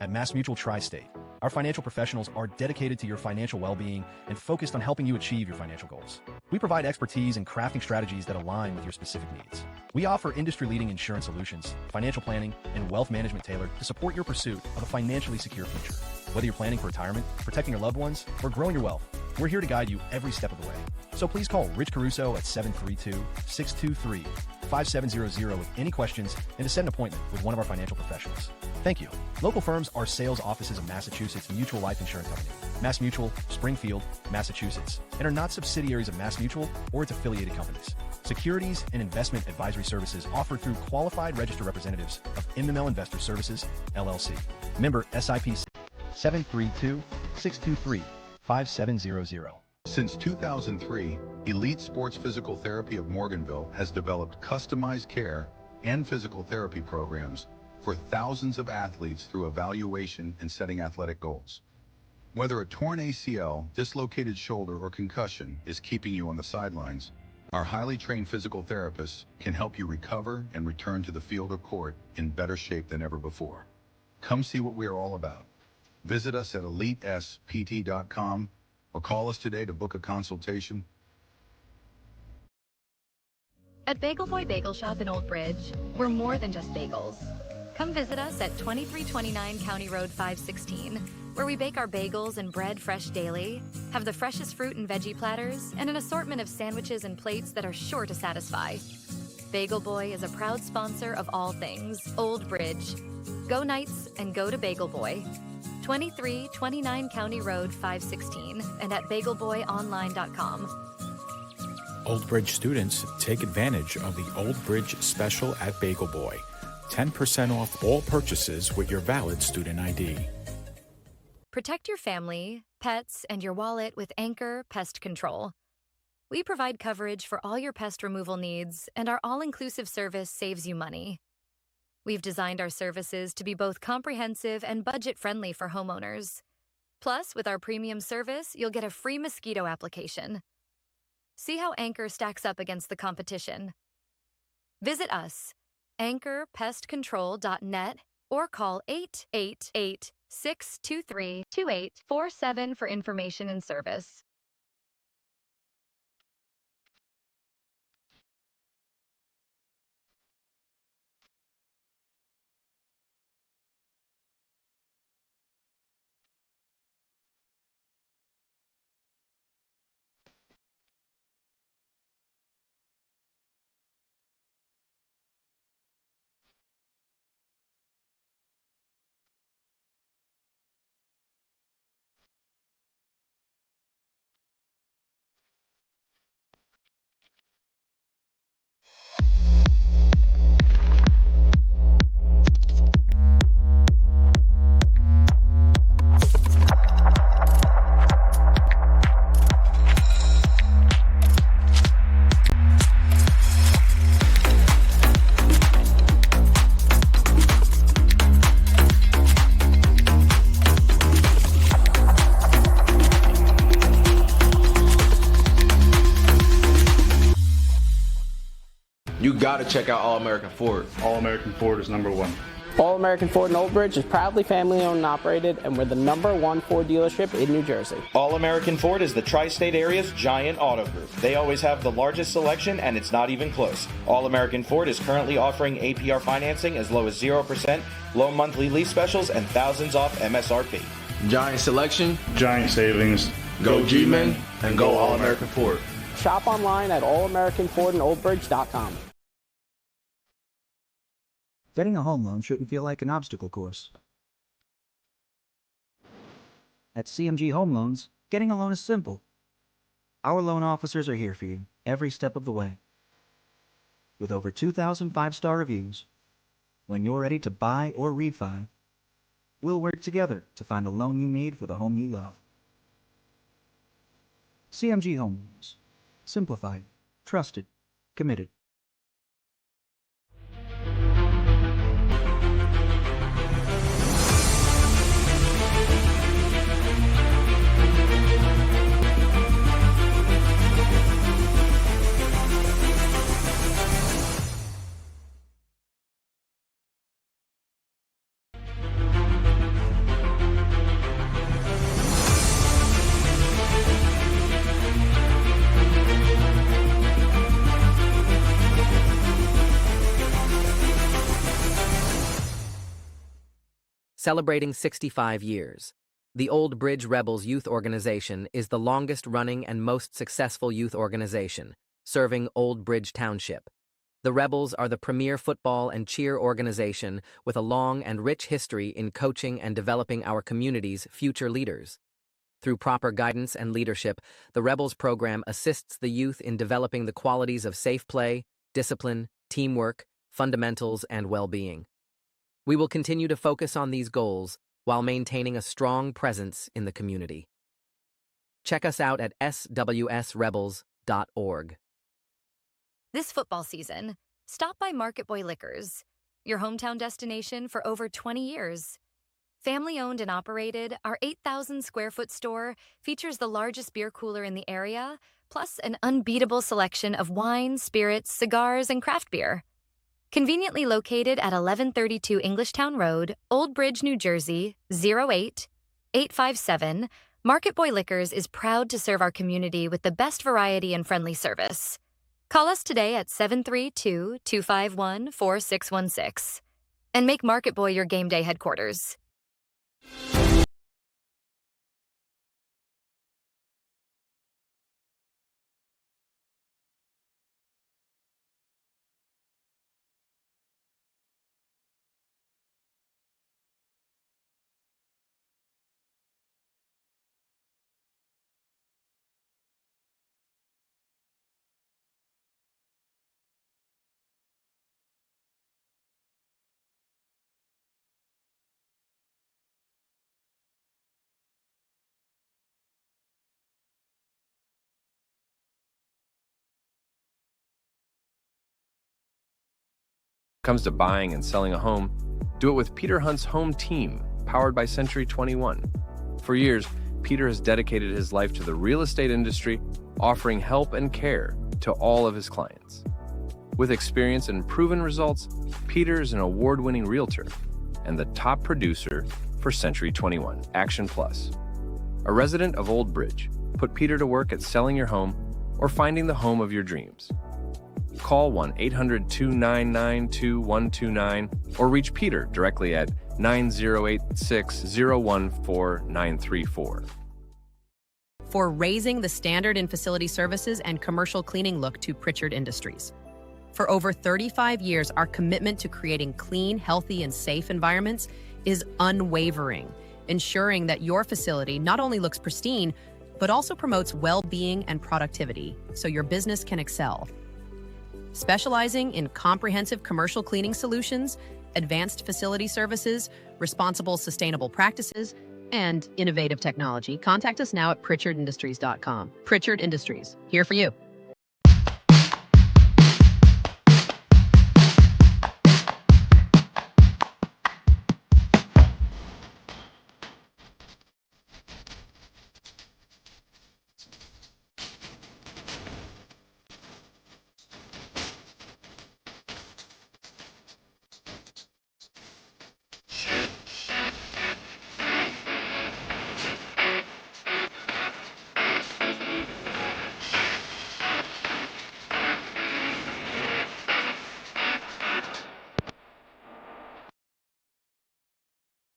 At MassMutual Tri-State, Our financial professionals are dedicated to your financial well-being and focused on helping you achieve your financial goals. We provide expertise in crafting strategies that align with your specific needs. We offer industry-leading insurance solutions, financial planning, and wealth management tailored to support your pursuit of a financially secure future. Whether you're planning for retirement, protecting your loved ones, or growing your wealth, we're here to guide you every step of the way. So please call Rich Caruso at 732-623-5700 with any questions and to set an appointment with one of our financial professionals. Thank you. Local firms are sales offices of Massachusetts Mutual Life Insurance Company, Mass Mutual, Springfield, Massachusetts, and are not subsidiaries of Mass Mutual or its affiliated companies. Securities and investment advisory services offered through qualified registered representatives of MML Investor Services, LLC. Member SIPC 732-623-5700. Since 2003, Elite Sports Physical Therapy of Morganville has developed customized care and physical therapy programs for thousands of athletes through evaluation and setting athletic goals. Whether a torn ACL, dislocated shoulder, or concussion is keeping you on the sidelines, our highly trained physical therapists can help you recover and return to the field or court in better shape than ever before. Come see what we are all about. Visit us at elitespt.com or call us today to book a consultation. At Bagel Boy Bagel Shop in Old Bridge, we're more than just bagels. Come visit us at 2329 County Road 516, where we bake our bagels and bread fresh daily, have the freshest fruit and veggie platters, and an assortment of sandwiches and plates that are sure to satisfy. Bagel Boy is a proud sponsor of all things Old Bridge. Go Knights and go to Bagel Boy. 2329 County Road 516 and at bagelboyonline.com. Old Bridge students take advantage of the Old Bridge special at Bagel Boy. 10% off all purchases with your valid student ID. Protect your family, pets, and your wallet with Anchor Pest Control. We provide coverage for all your pest removal needs, and our all-inclusive service saves you money. We've designed our services to be both comprehensive and budget-friendly for homeowners. Plus, with our premium service, you'll get a free mosquito application. See how Anchor stacks up against the competition. Visit us, anchorpestcontrol.net, or call 888-623-2847 for information and service. You gotta check out All American Ford. All American Ford is number one. All American Ford in Old Bridge is proudly family owned and operated, and we're the #1 Ford dealership in New Jersey. All American Ford is the tri-state area's giant auto group. They always have the largest selection, and it's not even close. All American Ford is currently offering APR financing as low as 0%, low monthly lease specials, and thousands off MSRP. Giant selection, giant savings. Go G-Men and go All American Ford. Shop online at allamericanfordandoldbridge.com. Getting a home loan shouldn't feel like an obstacle course. At CMG Home Loans, getting a loan is simple. Our loan officers are here for you every step of the way. With over 2,000 five-star reviews, when you're ready to buy or refi, we'll work together to find a loan you need for the home you love. CMG Home Loans. Simplified, trusted, committed. Celebrating 65 years, the Old Bridge Rebels Youth Organization is the longest-running and most successful youth organization, serving Old Bridge Township. The Rebels are the premier football and cheer organization with a long and rich history in coaching and developing our community's future leaders. Through proper guidance and leadership, the Rebels program assists the youth in developing the qualities of safe play, discipline, teamwork, fundamentals, and well-being. We will continue to focus on these goals while maintaining a strong presence in the community. Check us out at swsrebels.org. This football season, stop by Market Boy Liquors, your hometown destination for over 20 years. Family-owned and operated, our 8,000-square-foot store features the largest beer cooler in the area, plus an unbeatable selection of wine, spirits, cigars, and craft beer. Conveniently located at 1132 Englishtown Road, Old Bridge, New Jersey, 08857, Market Boy Liquors is proud to serve our community with the best variety and friendly service. Call us today at 732-251-4616 and make Market Boy your game day headquarters. Comes to buying and selling a home, do it with Peter Hunt's home team, powered by Century 21. For years, Peter has dedicated his life to the real estate industry, offering help and care to all of his clients. With experience and proven results, Peter is an award-winning realtor and the top producer for Century 21 Action Plus. A resident of Old Bridge, put Peter to work at selling your home or finding the home of your dreams. Call 1-800-299-2129 or reach Peter directly at 9086-014-934. For raising the standard in facility services and commercial cleaning look to Pritchard Industries. For over 35 years, our commitment to creating clean, healthy, and safe environments is unwavering, ensuring that your facility not only looks pristine, but also promotes well-being and productivity so your business can excel. Specializing in comprehensive commercial cleaning solutions, advanced facility services, responsible sustainable practices, and innovative technology, contact us now at pritchardindustries.com. Pritchard Industries, here for you.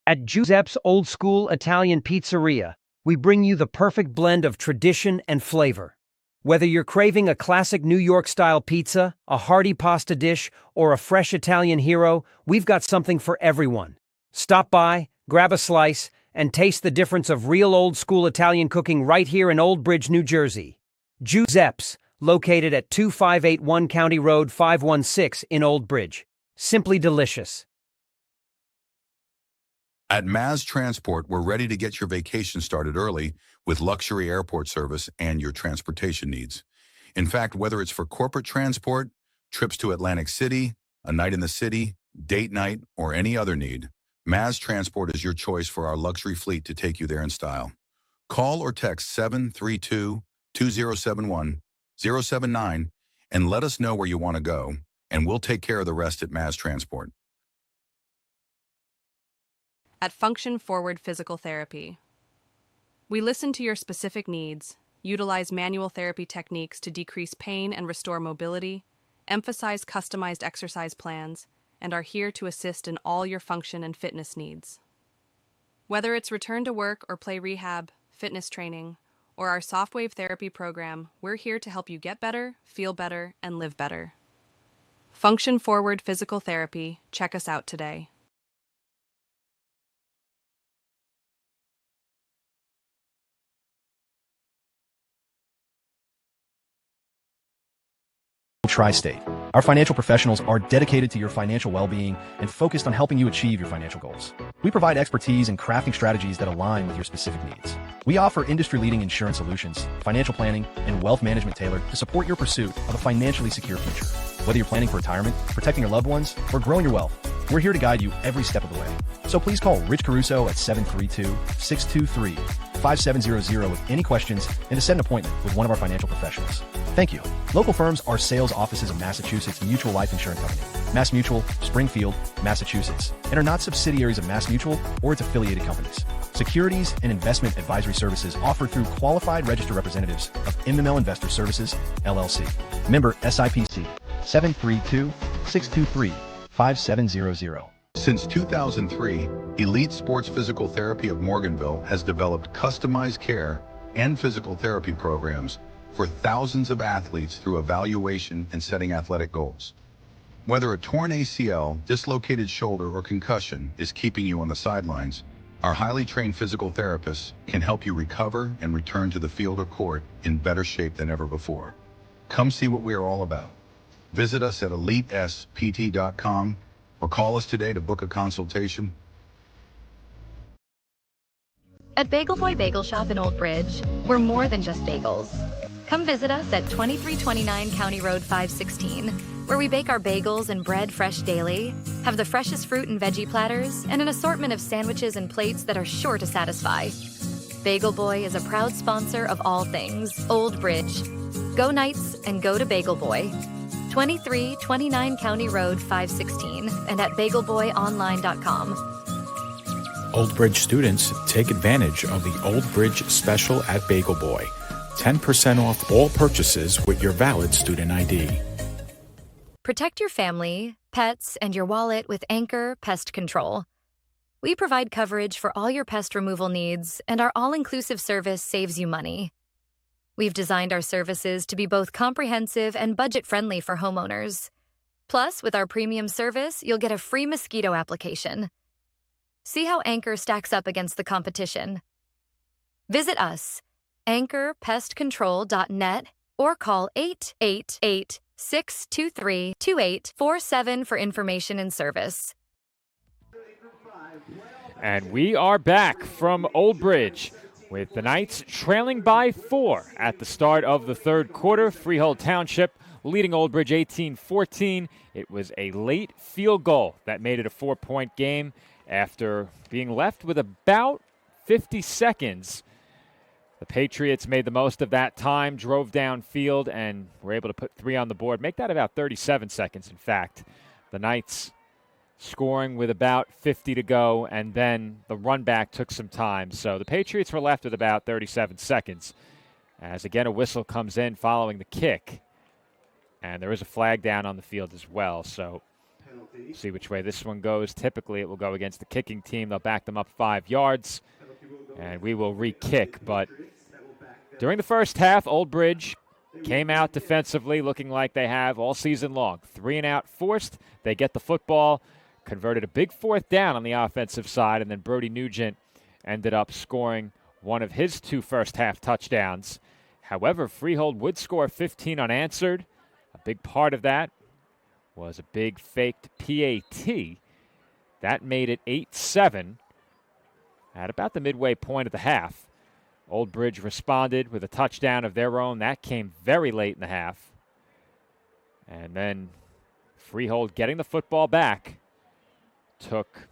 At Giuseppe's Old School Italian Pizzeria, we bring you the perfect blend of tradition and flavor. Whether you're craving a classic New York-style pizza, a hearty pasta dish, or a fresh Italian hero, we've got something for everyone. Stop by, grab a slice, and taste the difference of real old-school Italian cooking right here in Old Bridge, New Jersey. Giuseppe's, located at 2581 County Road 516 in Old Bridge. Simply delicious. At Maz Transport, we're ready to get your vacation started early with luxury airport service and your transportation needs. In fact, whether it's for corporate transport, trips to Atlantic City, a night in the city, date night, or any other need, Maz Transport is your choice for our luxury fleet to take you there in style. Call or text 732-2071-079 and let us know where you want to go, and we'll take care of the rest at Maz Transport. At Function Forward Physical Therapy, we listen to your specific needs, utilize manual therapy techniques to decrease pain and restore mobility, emphasize customized exercise plans, and are here to assist in all your function and fitness needs. Whether it's return to work or play rehab, fitness training, or our softwave therapy program, we're here to help you get better, feel better, and live better. Function Forward Physical Therapy. Check us out today. Tri-State. Our financial professionals are dedicated to your financial well-being and focused on helping you achieve your financial goals. We provide expertise in crafting strategies that align with your specific needs. We offer industry-leading insurance solutions, financial planning, and wealth management tailored to support your pursuit of a financially secure future. Whether you're planning for retirement, protecting your loved ones, or growing your wealth, we're here to guide you every step of the way. So please call Rich Caruso at 732-623-5700 with any questions and to set an appointment with one of our financial professionals. Thank you. Local firms are sales offices of Massachusetts Mutual Life Insurance Company, Mass Mutual, Springfield, Massachusetts, and are not subsidiaries of Mass Mutual or its affiliated companies. Securities and investment advisory services offered through qualified registered representatives of MML Investor Services, LLC. Member SIPC, 732-623-5700. Since 2003, Elite Sports Physical Therapy of Morganville has developed customized care and physical therapy programs for thousands of athletes through evaluation and setting athletic goals. Whether a torn ACL, dislocated shoulder, or concussion is keeping you on the sidelines, our highly trained physical therapists can help you recover and return to the field or court in better shape than ever before. Come see what we are all about. Visit us at elitespt.com or call us today to book a consultation. At Bagel Boy Bagel Shop in Old Bridge, we're more than just bagels. Come visit us at 2329 County Road 516, where we bake our bagels and bread fresh daily, have the freshest fruit and veggie platters, and an assortment of sandwiches and plates that are sure to satisfy. Bagel Boy is a proud sponsor of all things Old Bridge. Go Knights and go to Bagel Boy. 2329 County Road 516 and at bagelboyonline.com. Old Bridge students take advantage of the Old Bridge special at Bagel Boy. 10% off all purchases with your valid student ID. Protect your family, pets, and your wallet with Anchor Pest Control. We provide coverage for all your pest removal needs, and our all-inclusive service saves you money. We've designed our services to be both comprehensive and budget-friendly for homeowners. Plus, with our premium service, you'll get a free mosquito application. See how Anchor stacks up against the competition. Visit us, anchorpestcontrol.net, or call 888-623-2847 for information and service. And we are back from Old Bridge with the Knights trailing by 4 at the start of the third quarter. Freehold Township leading Old Bridge 18-14. It was a late field goal that made it a 4-point game after being left with about 50 seconds. The Patriots made the most of that time, drove downfield, and were able to put 3 on the board. Make that about 37 seconds, in fact. The Knights scoring with about 50 to go, and then the run back took some time. So the Patriots were left with about 37 seconds. As again, a whistle comes in following the kick. And there is a flag down on the field as well. So see which way this one goes. Typically, it will go against the kicking team. They'll back them up 5 yards. And we will re-kick. But during the first half, Old Bridge came out defensively looking like they have all season long. 3 and out forced. They get the football, converted a big 4th down on the offensive side, and then Brody Nugent ended up scoring one of his 2 first-half touchdowns. However, Freehold would score 15 unanswered. A big part of that was a big faked PAT. That made it 8-7 at about the midway point of the half. Old Bridge responded with a touchdown of their own. That came very late in the half. And then Freehold getting the football back took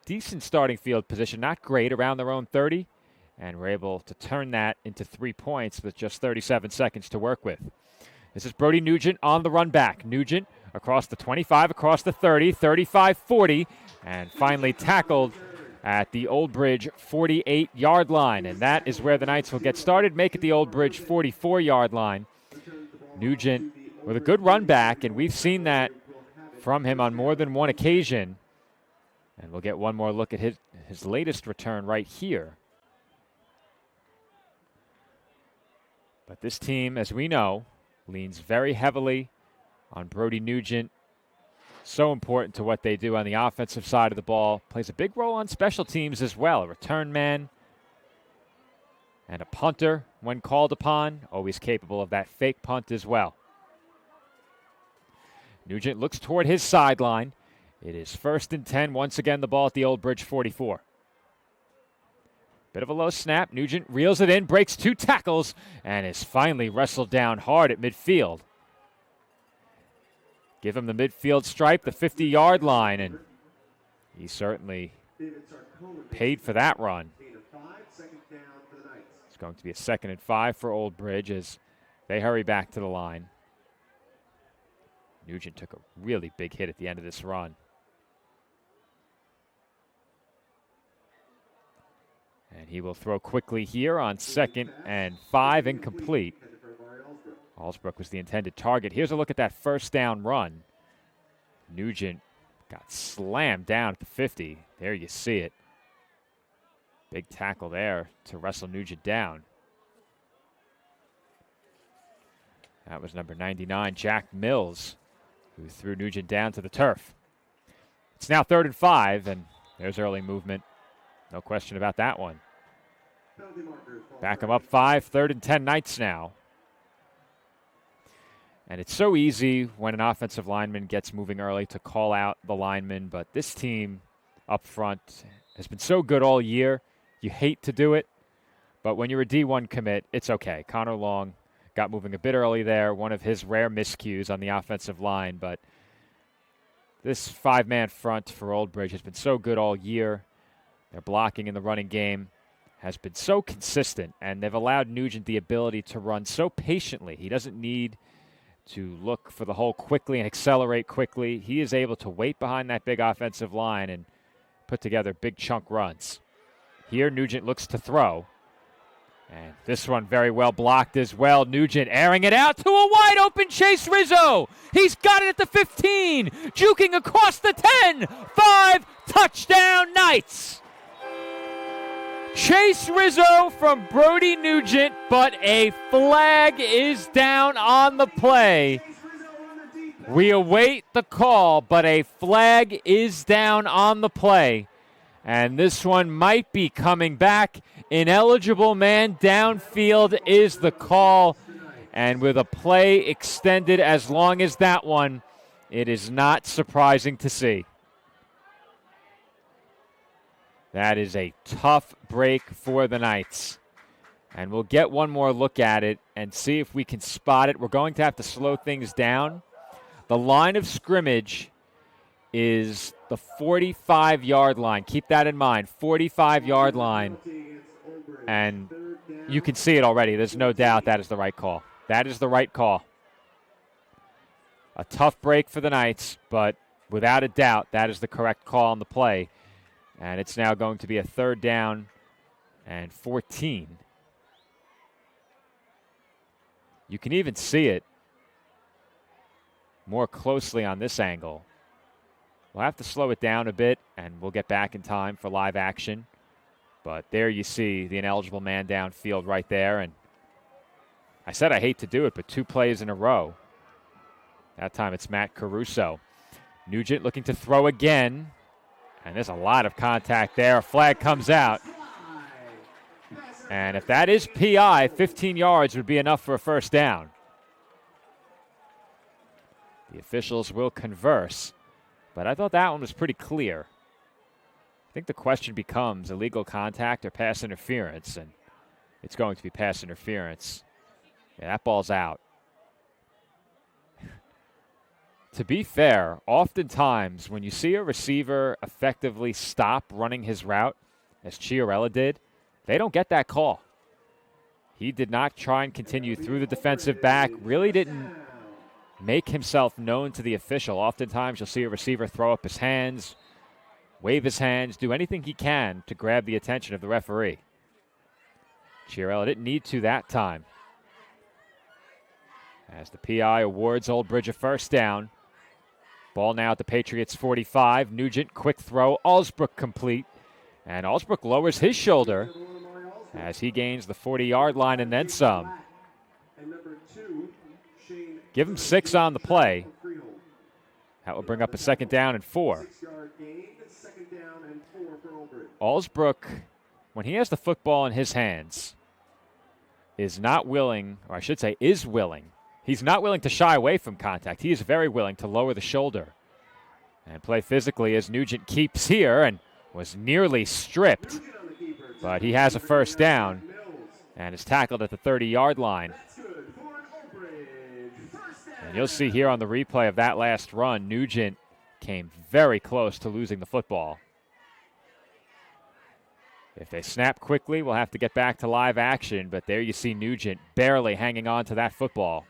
decent starting field position, not great, around their own 30, and were able to turn that into 3 points with just 37 seconds to work with. This is Brody Nugent on the run back. Nugent across the 25, across the 30, 35-40, and finally tackled at the Old Bridge 48-yard line. And that is where the Knights will get started, make it the Old Bridge 44-yard line. Nugent with a good run back, and we've seen that from him on more than one occasion. And we'll get one more look at his latest return right here. But this team, as we know, leans very heavily on Brody Nugent. So important to what they do on the offensive side of the ball. Plays a big role on special teams as well. A return man and a punter when called upon. Always capable of that fake punt as well. Nugent looks toward his sideline. It is 1st and 10. Once again, the ball at the Old Bridge 44. Bit of a low snap. Nugent reels it in, breaks 2 tackles, and is finally wrestled down hard at midfield. Give him the midfield stripe, the 50-yard line, and he certainly paid for that run. It's going to be a 2nd and 5 for Old Bridge as they hurry back to the line. Nugent took a really big hit at the end of this run. And he will throw quickly here on 2nd and 5, incomplete. Allsbrook was the intended target. Here's a look at that first down run. Nugent got slammed down at the 50. There you see it. Big tackle there to wrestle Nugent down. That was number 99, Jack Mills, who threw Nugent down to the turf. It's now 3rd and 5, and there's early movement. No question about that one. Back him up 5, 3rd and 10 Knights now. And it's so easy when an offensive lineman gets moving early to call out the lineman, but this team up front has been so good all year. You hate to do it, but when you're a D1 commit, it's okay. Connor Long got moving a bit early there, one of his rare miscues on the offensive line, but this 5-man front for Old Bridge has been so good all year. Their blocking in the running game has been so consistent, and they've allowed Nugent the ability to run so patiently. He doesn't need to look for the hole quickly and accelerate quickly. He is able to wait behind that big offensive line and put together big chunk runs. Here, Nugent looks to throw. And this one very well blocked as well. Nugent airing it out to a wide open Chase Rizzo. He's got it at the 15, juking across the 10. 5, touchdown Knights. Chase Rizzo from Brody Nugent, but a flag is down on the play. We await the call, but a flag is down on the play. And this one might be coming back. Ineligible man downfield is the call. And with a play extended as long as that one, it is not surprising to see. That is a tough break for the Knights. And we'll get one more look at it and see if we can spot it. We're going to have to slow things down. The line of scrimmage is the 45-yard line. Keep that in mind, 45-yard line. And you can see it already. There's no doubt that is the right call. That is the right call. A tough break for the Knights, but without a doubt, that is the correct call on the play. And it's now going to be a 3rd down and 14. You can even see it more closely on this angle. We'll have to slow it down a bit, and we'll get back in time for live action. But there you see the ineligible man downfield right there. And I said I hate to do it, but 2 plays in a row. That time it's Matt Caruso. Nugent looking to throw again. And there's a lot of contact there. A flag comes out. And if that is PI, 15 yards would be enough for a 1st down. The officials will converse. But I thought that one was pretty clear. I think the question becomes illegal contact or pass interference, and it's going to be pass interference. Yeah, that ball's out. To be fair, oftentimes when you see a receiver effectively stop running his route, as Chiarella did, they don't get that call. He did not try and continue through the defensive back, really didn't make himself known to the official. Oftentimes you'll see a receiver throw up his hands, wave his hands, do anything he can to grab the attention of the referee. Chiarella didn't need to that time. As the PI awards Old Bridge a 1st down. Ball now at the Patriots 45. Nugent, quick throw. Allsbrook complete. And Allsbrook lowers his shoulder as he gains the 40-yard line and then some. Give him 6 on the play. That will bring up a 2nd down and 4. Allsbrook, when he has the football in his hands, is not willing, or I should say is willing. He's not willing to shy away from contact. He is very willing to lower the shoulder and play physically as Nugent keeps here and was nearly stripped. But he has a 1st down and is tackled at the 30-yard line. And you'll see here on the replay of that last run, Nugent came very close to losing the football. If they snap quickly, we'll have to get back to live action, but there you see Nugent barely hanging on to that football.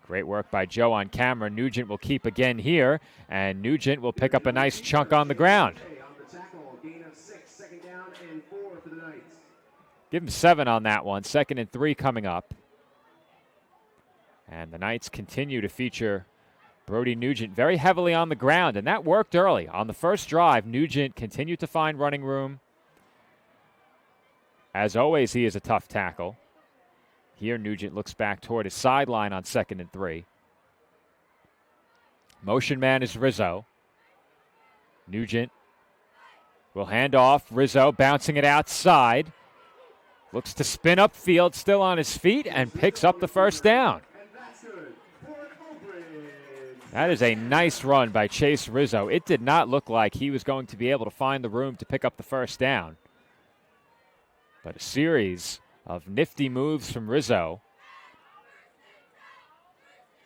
Great work by Joe on camera. Nugent will keep again here, and Nugent will pick up a nice chunk on the ground. Give him 7 on that one. 2nd and 3 coming up. And the Knights continue to feature Brody Nugent very heavily on the ground, and that worked early. On the first drive, Nugent continued to find running room. As always, he is a tough tackle. Here, Nugent looks back toward his sideline on 2nd and 3. Motion man is Rizzo. Nugent will hand off. Rizzo bouncing it outside. Looks to spin upfield, still on his feet, and picks up the 1st down. That is a nice run by Chase Rizzo. It did not look like he was going to be able to find the room to pick up the 1st down. But a series of nifty moves from Rizzo.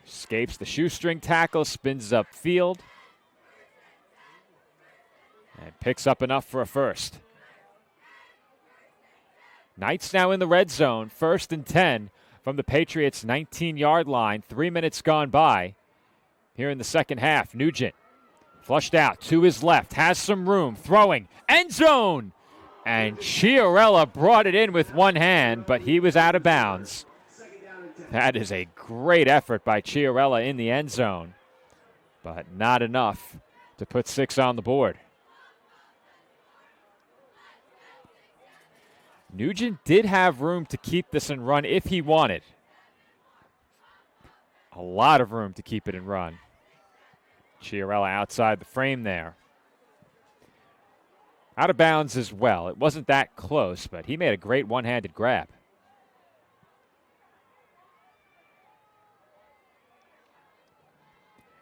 Escapes the shoestring tackle, spins upfield, and picks up enough for a 1st. Knights now in the red zone, 1st and 10 from the Patriots' 19-yard line. 3 minutes gone by here in the 2nd half. Nugent flushed out to his left, has some room, throwing, end zone! And Chiarella brought it in with one hand, but he was out of bounds. That is a great effort by Chiarella in the end zone, but not enough to put 6 on the board. Nugent did have room to keep this and run if he wanted. A lot of room to keep it and run. Chiarella outside the frame there. Out of bounds as well. It wasn't that close, but he made a great one-handed grab.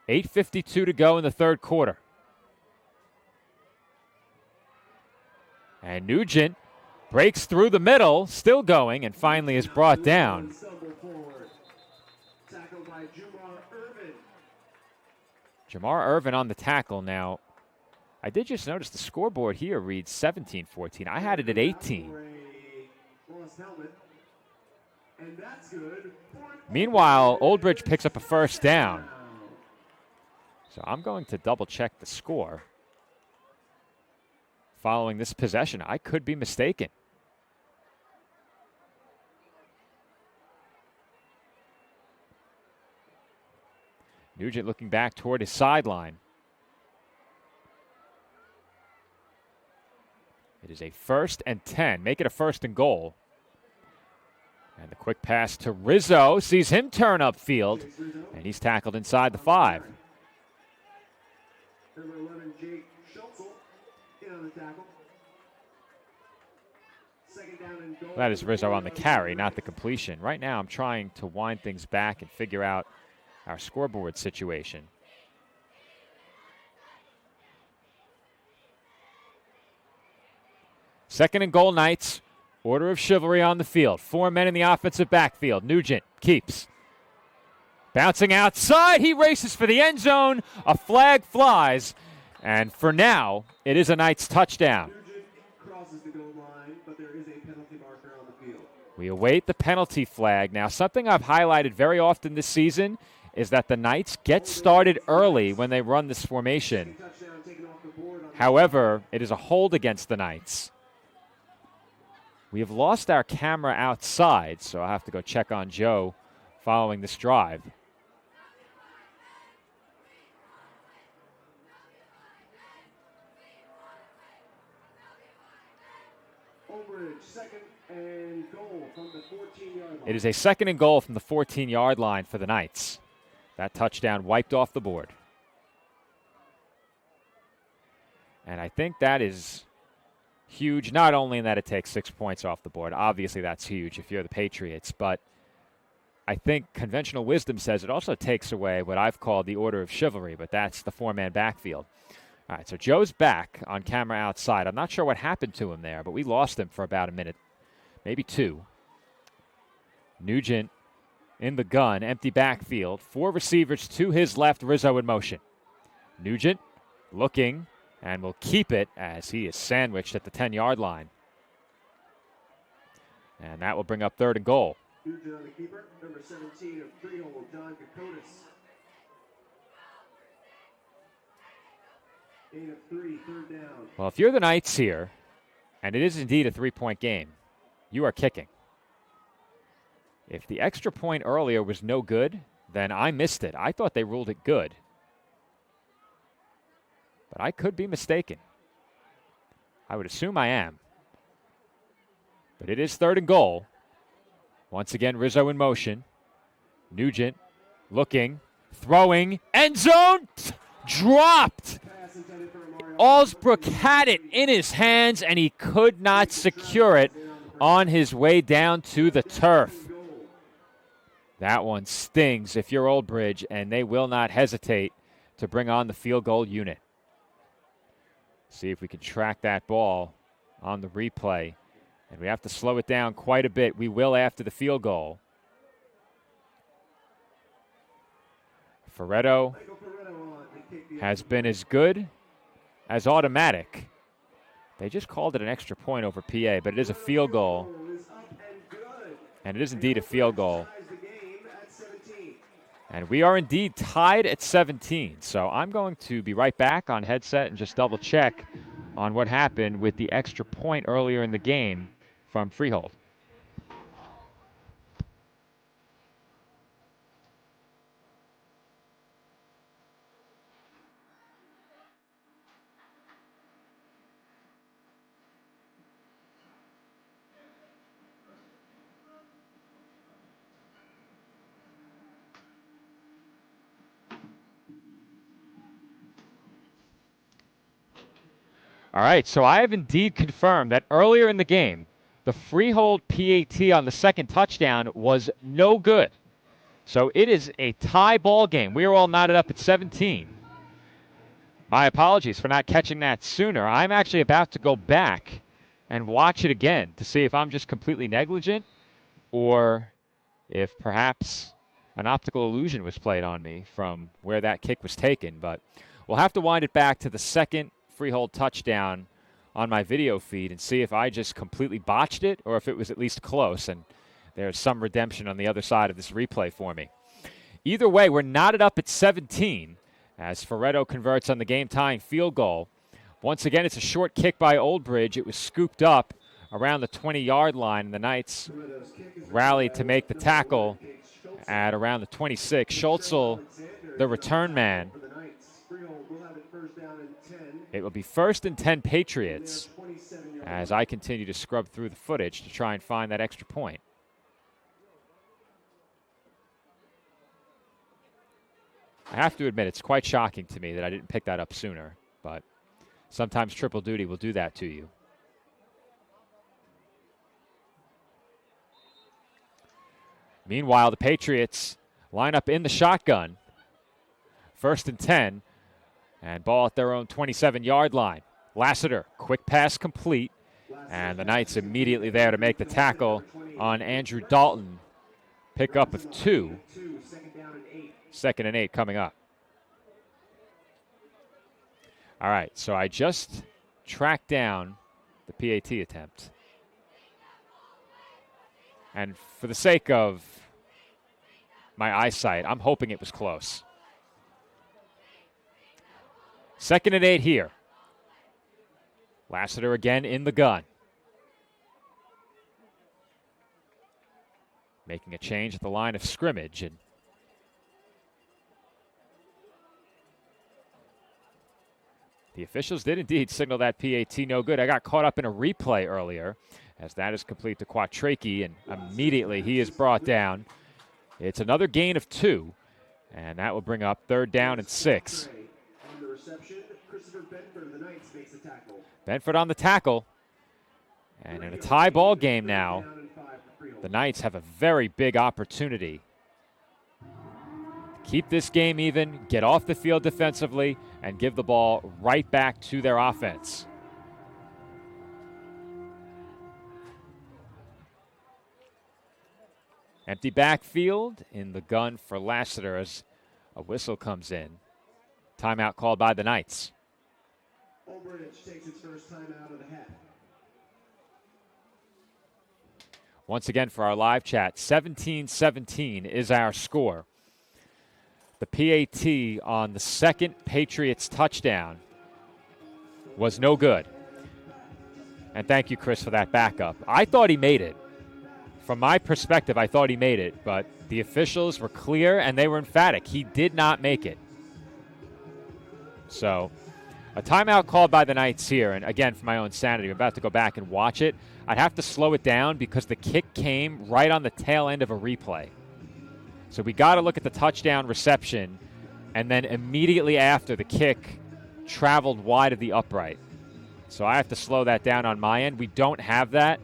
$8:52 to go in the 3rd quarter. And Nugent breaks through the middle, still going, and finally is brought down. Jamar Irvin on the tackle now. I did just notice the scoreboard here reads 17-14. I had it at 18. Meanwhile, Old Bridge picks up a 1st down. So I'm going to double check the score following this possession. I could be mistaken. Nugent looking back toward his sideline. It is a 1st and 10. Make it a 1st and goal. And the quick pass to Rizzo sees him turn upfield, and he's tackled inside the 5. That is Rizzo on the carry, not the completion. Right now I'm trying to wind things back and figure out our scoreboard situation. Second and goal, Knights. Order of chivalry on the field. 4 men in the offensive backfield. Nugent keeps. Bouncing outside, he races for the end zone. A flag flies, and for now, it is a Knights touchdown. We await the penalty flag. Now, something I've highlighted very often this season is that the Knights get started early when they run this formation. However, it is a hold against the Knights. We have lost our camera outside, so I'll have to go check on Joe following this drive. It is a 2nd and goal from the 14-yard line for the Knights. That touchdown wiped off the board. And I think that is huge, not only in that it takes 6 points off the board. Obviously, that's huge if you're the Patriots. But I think conventional wisdom says it also takes away what I've called the order of chivalry, but that's the 4-man backfield. All right, so Joe's back on camera outside. I'm not sure what happened to him there, but we lost him for about a minute, maybe 2. Nugent in the gun, empty backfield. 4 receivers to his left, Rizzo in motion. Nugent looking and will keep it as he is sandwiched at the 10-yard line. And that will bring up 3rd and goal. Nugent on the keeper, number 17 of Freehold, John Kokonis. 8 of 3, 3rd down. Well, if you're the Knights here, and it is indeed a 3-point game, you are kicking. If the extra point earlier was no good, then I missed it. I thought they ruled it good. But I could be mistaken. I would assume I am. But it is 3rd and goal. Once again, Rizzo in motion. Nugent looking, throwing, end zone, dropped. Allsbrook had it in his hands, and he could not secure it on his way down to the turf. That one stings if you're Old Bridge, and they will not hesitate to bring on the field goal unit. See if we can track that ball on the replay. And we have to slow it down quite a bit. We will after the field goal. Ferretto has been as good as automatic. They just called it an extra point over PA, but it is a field goal. And it is indeed a field goal. And we are indeed tied at 17. So I'm going to be right back on headset and just double check on what happened with the extra point earlier in the game from Freehold. All right, so I have indeed confirmed that earlier in the game, the Freehold PAT on the 2nd touchdown was no good. So it is a tie ball game. We are all knotted up at 17. My apologies for not catching that sooner. I'm actually about to go back and watch it again to see if I'm just completely negligent or if perhaps an optical illusion was played on me from where that kick was taken. But we'll have to wind it back to the 2nd Freehold touchdown on my video feed and see if I just completely botched it or if it was at least close and there's some redemption on the other side of this replay for me. Either way, we're knotted up at 17 as Ferretto converts on the game-tying field goal. Once again, it's a short kick by Old Bridge. It was scooped up around the 20-yard line, and the Knights rallied to make the tackle at around the 26. Schultzel, the return man. It will be 1st and 10 Patriots as I continue to scrub through the footage to try and find that extra point. I have to admit, it's quite shocking to me that I didn't pick that up sooner, but sometimes triple duty will do that to you. Meanwhile, the Patriots line up in the shotgun. 1st and 10. And ball at their own 27-yard line. Lassiter, quick pass complete. And the Knights immediately there to make the tackle on Andrew Dalton. Pick up with 2. 2nd and 8 coming up. All right, so I just tracked down the PAT attempt. And for the sake of my eyesight, I'm hoping it was close. 2nd and 8 here. Lassiter again in the gun. Making a change at the line of scrimmage. And the officials did indeed signal that PAT no good. I got caught up in a replay earlier as that is complete to Quattraki, and immediately he is brought down. It's another gain of 2, and that will bring up 3rd down and 6. On the reception, Christopher Benford of the Knights makes the tackle. Benford on the tackle. And in a tie ball game now, the Knights have a very big opportunity. Keep this game even, get off the field defensively, and give the ball right back to their offense. Empty backfield in the gun for Lassiter as a whistle comes in. Timeout called by the Knights. Old Bridge takes its first time out of the hat. Once again for our live chat, 17-17 is our score. The PAT on the second Patriots touchdown was no good. And thank you, Chris, for that backup. I thought he made it. From my perspective, I thought he made it, but the officials were clear and they were emphatic. He did not make it. So, a timeout called by the Knights here, and again, for my own sanity, I'm about to go back and watch it. I'd have to slow it down because the kick came right on the tail end of a replay. So we got to look at the touchdown reception, and then immediately after, the kick traveled wide of the upright. So I have to slow that down on my end. We don't have that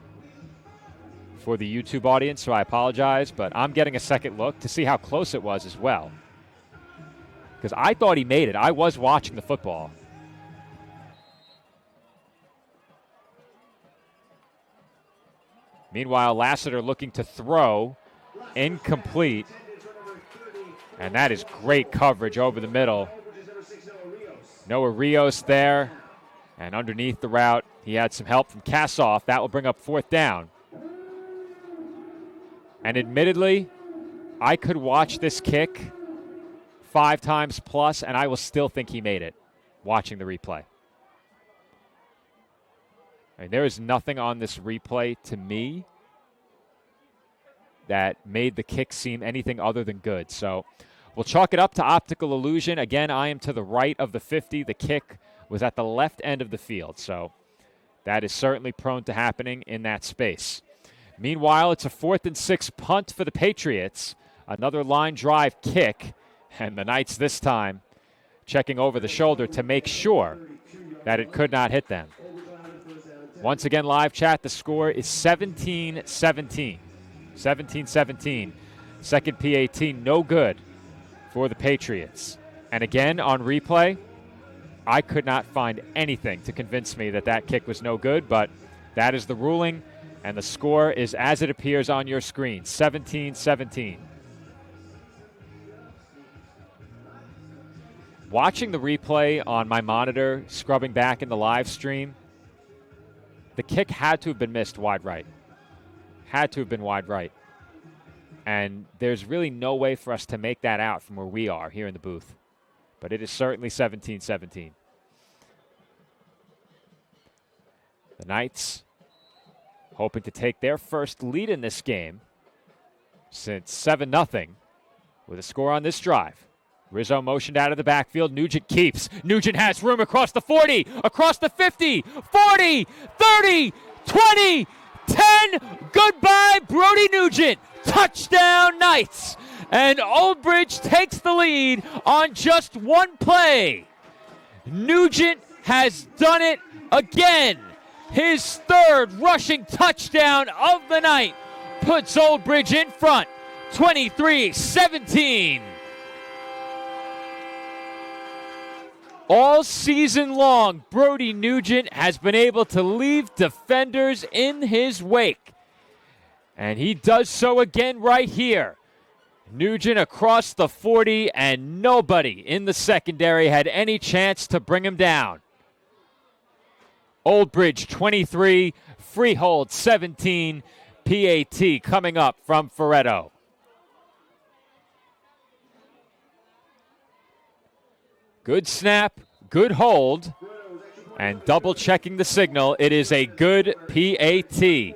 for the YouTube audience, so I apologize, but I'm getting a second look to see how close it was as well. Because I thought he made it. I was watching the football. Meanwhile, Lassiter looking to throw, incomplete. And that is great coverage over the middle. Noah Rios there. And underneath the route, he had some help from Kassoff. That will bring up 4th down. And admittedly, I could watch this kick 5 times plus, and I will still think he made it watching the replay. I mean, there is nothing on this replay to me that made the kick seem anything other than good. So we'll chalk it up to optical illusion. Again, I am to the right of the 50. The kick was at the left end of the field. So that is certainly prone to happening in that space. Meanwhile, it's a 4th and 6 punt for the Patriots. Another line drive kick. And the Knights this time checking over the shoulder to make sure that it could not hit them. Once again, live chat, the score is 17-17. 17-17. Second PAT, no good for the Patriots. And again, on replay, I could not find anything to convince me that that kick was no good, but that is the ruling, and the score is as it appears on your screen, 17-17. Watching the replay on my monitor, scrubbing back in the live stream, the kick had to have been missed wide right. Had to have been wide right. And there's really no way for us to make that out from where we are here in the booth. But it is certainly 17-17. The Knights hoping to take their first lead in this game since 7-0 with a score on this drive. Rizzo motioned out of the backfield. Nugent keeps. Nugent has room across the 40, across the 50, 40, 30, 20, 10. Goodbye, Brody Nugent. Touchdown, Knights. And Old Bridge takes the lead on just one play. Nugent has done it again. His 3rd rushing touchdown of the night puts Old Bridge in front, 23-17. All season long, Brody Nugent has been able to leave defenders in his wake. And he does so again right here. Nugent across the 40, and nobody in the secondary had any chance to bring him down. Old Bridge 23, Freehold 17, PAT coming up from Ferretto. Good snap, good hold, and double checking the signal. It is a good PAT.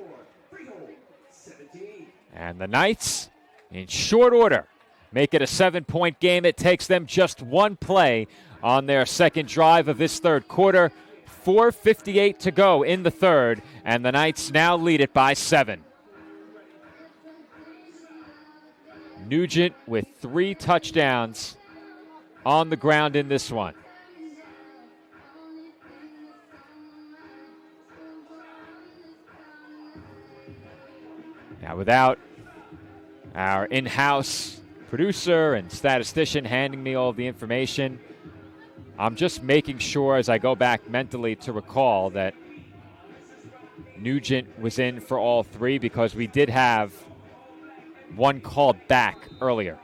And the Knights, in short order, make it a 7-point game. It takes them just one play on their second drive of this 3rd quarter. 4:58 to go in the third, and the Knights now lead it by 7. Nugent with 3 touchdowns on the ground in this one. Now, without our in-house producer and statistician handing me all of the information, I'm just making sure as I go back mentally to recall that Nugent was in for all 3 because we did have one called back earlier.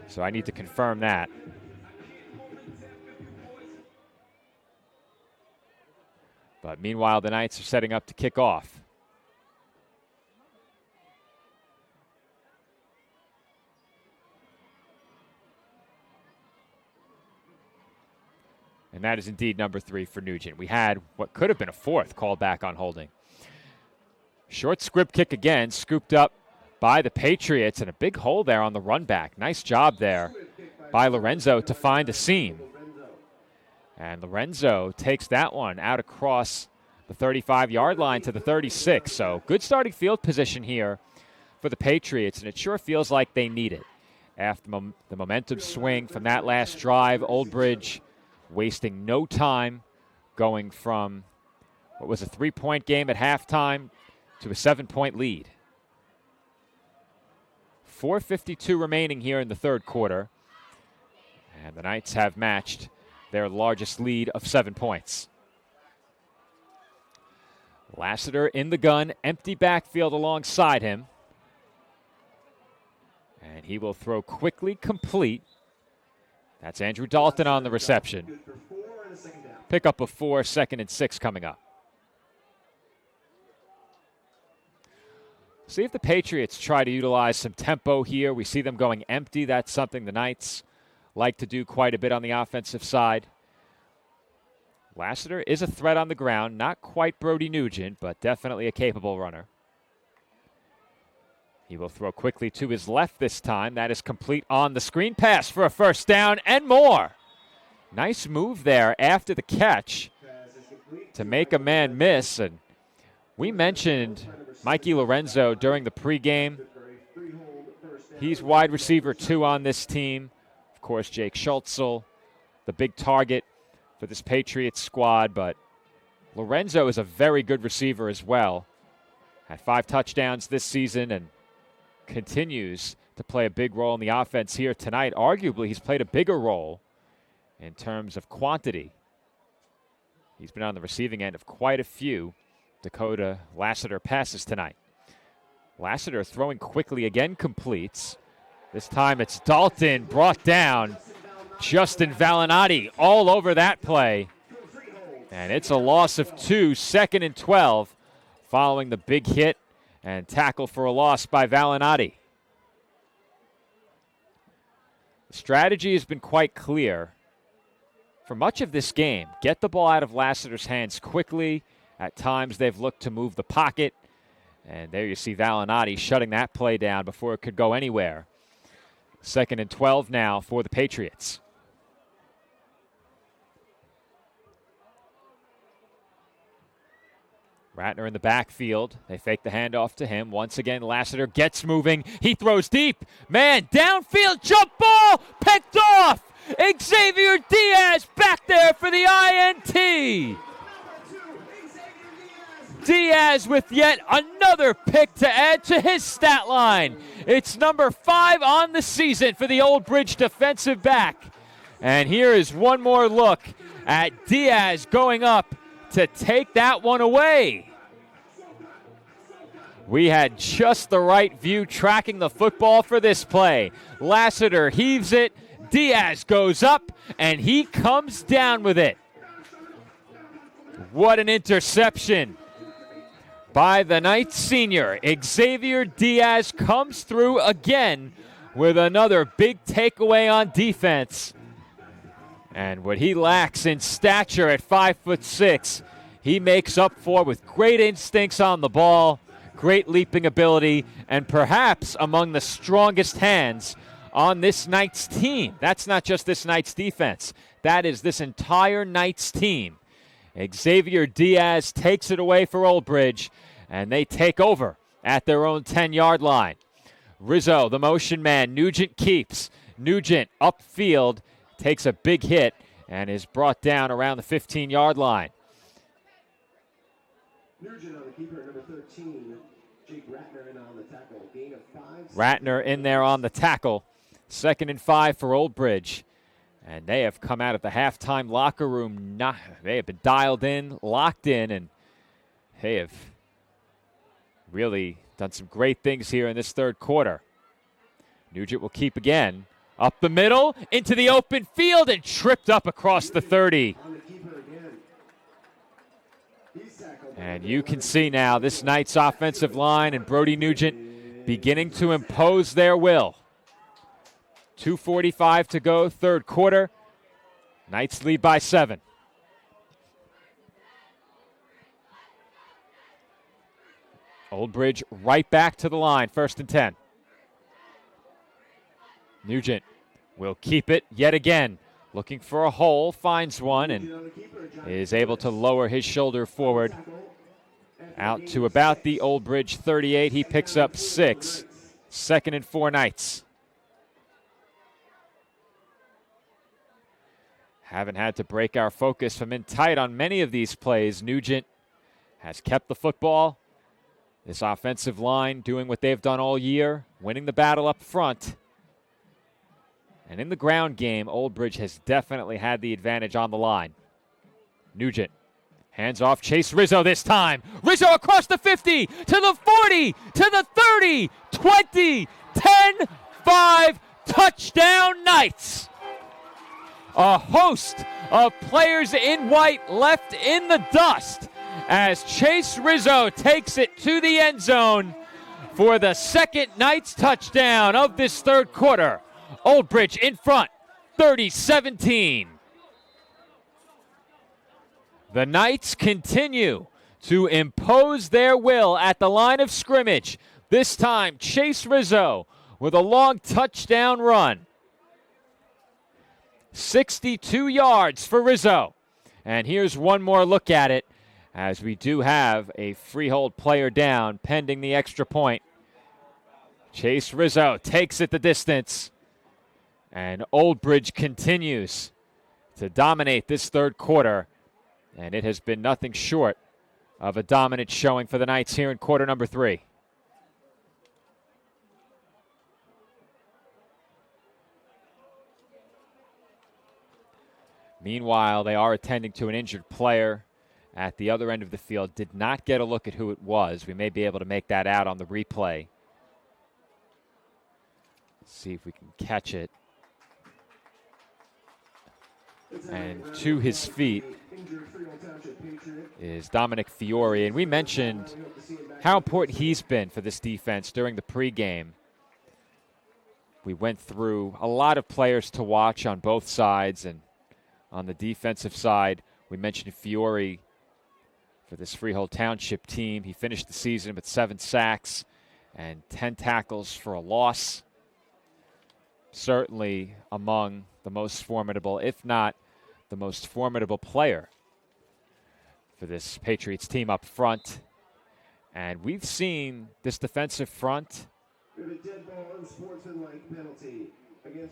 So I need to confirm that. But meanwhile, the Knights are setting up to kick off. And that is indeed number 3 for Nugent. We had what could have been a 4th called back on holding. Short squib kick again, scooped up by the Patriots, and a big hole there on the run back. Nice job there by Lorenzo to find a seam. And Lorenzo takes that one out across the 35-yard line to the 36. So good starting field position here for the Patriots, and it sure feels like they need it. After the momentum swing from that last drive, Old Bridge wasting no time, going from what was a 3-point game at halftime to a 7-point lead. 4:52 remaining here in the third quarter, and the Knights have matched their largest lead of 7 points. Lassiter in the gun, empty backfield alongside him, and he will throw quickly, complete. That's Andrew Dalton on the reception. Pick up a 4, 2nd and 6 coming up. See if the Patriots try to utilize some tempo here. We see them going empty. That's something the Knights like to do quite a bit on the offensive side. Lassiter is a threat on the ground. Not quite Brody Nugent, but definitely a capable runner. He will throw quickly to his left this time. That is complete on the screen pass for a first down and more. Nice move there after the catch to make a man miss. And we mentioned Mikey Lorenzo during the pregame. He's wide receiver 2 on this team. Of course, Jake Schultzel, the big target for this Patriots squad. But Lorenzo is a very good receiver as well. Had 5 touchdowns this season and continues to play a big role in the offense here tonight. Arguably, he's played a bigger role in terms of quantity. He's been on the receiving end of quite a few Dakota Lassiter passes tonight. Lassiter throwing quickly again, completes. This time it's Dalton brought down. Justin Valinati all over that play. And it's a loss of 2, 2nd and 12, following the big hit and tackle for a loss by Valinati. The strategy has been quite clear for much of this game. Get the ball out of Lassiter's hands quickly. At times they've looked to move the pocket. And there you see Valinati shutting that play down before it could go anywhere. 2nd and 12 now for the Patriots. Ratner in the backfield. They fake the handoff to him. Once again, Lassiter gets moving. He throws deep. Man, downfield jump ball. Picked off. Xavier Diaz back there for the INT. Diaz with yet another pick to add to his stat line. It's number 5 on the season for the Old Bridge defensive back. And here is one more look at Diaz going up to take that one away. We had just the right view tracking the football for this play. Lassiter heaves it. Diaz goes up, and he comes down with it. What an interception by the Knights senior. Xavier Diaz comes through again with another big takeaway on defense. And what he lacks in stature at 5'6", he makes up for with great instincts on the ball, great leaping ability, and perhaps among the strongest hands on this Knights team. That's not just this Knights defense. That is this entire Knights team. Xavier Diaz takes it away for Old Bridge, and they take over at their own 10-yard line. Rizzo, the motion man. Nugent keeps. Nugent upfield takes a big hit and is brought down around the 15-yard line. Nugent on the keeper, number 13. Jake Ratner in on the tackle. Gain of 5. Ratner in there on the tackle. 2nd and 5 for Old Bridge. And they have come out of the halftime locker room. They have been dialed in, locked in, and they have really done some great things here in this third quarter. Nugent will keep again. Up the middle, into the open field, and tripped up across the 30. And you can see now this Knights offensive line and Brody Nugent beginning to impose their will. 2:45 to go, third quarter. Knights lead by 7. Old Bridge right back to the line, 1st and 10. Nugent will keep it yet again. Looking for a hole, finds one, and is able to lower his shoulder forward out to about the Old Bridge 38. He picks up 6. 2nd and 4 Knights. Haven't had to break our focus from in tight on many of these plays. Nugent has kept the football. This offensive line doing what they've done all year, winning the battle up front. And in the ground game, Old Bridge has definitely had the advantage on the line. Nugent hands off Chase Rizzo this time. Rizzo across the 50, to the 40, to the 30, 20, 10, 5, touchdown Knights. A host of players in white left in the dust as Chase Rizzo takes it to the end zone for the second Knights touchdown of this third quarter. Old Bridge in front, 30-17. The Knights continue to impose their will at the line of scrimmage. This time, Chase Rizzo with a long touchdown run. 62 yards for Rizzo. And here's one more look at it, as we do have a Freehold player down pending the extra point. Chase Rizzo takes it the distance. And Old Bridge continues to dominate this third quarter. And it has been nothing short of a dominant showing for the Knights here in quarter number 3. Meanwhile, they are attending to an injured player at the other end of the field. Did not get a look at who it was. We may be able to make that out on the replay. Let's see if we can catch it. And to his feet is Dominic Fiore. And we mentioned how important he's been for this defense during the pregame. We went through a lot of players to watch on both sides, and on the defensive side, we mentioned Fiore for this Freehold Township team. He finished the season with 7 sacks and 10 tackles for a loss. Certainly among the most formidable, if not the most formidable player for this Patriots team up front. And we've seen this defensive front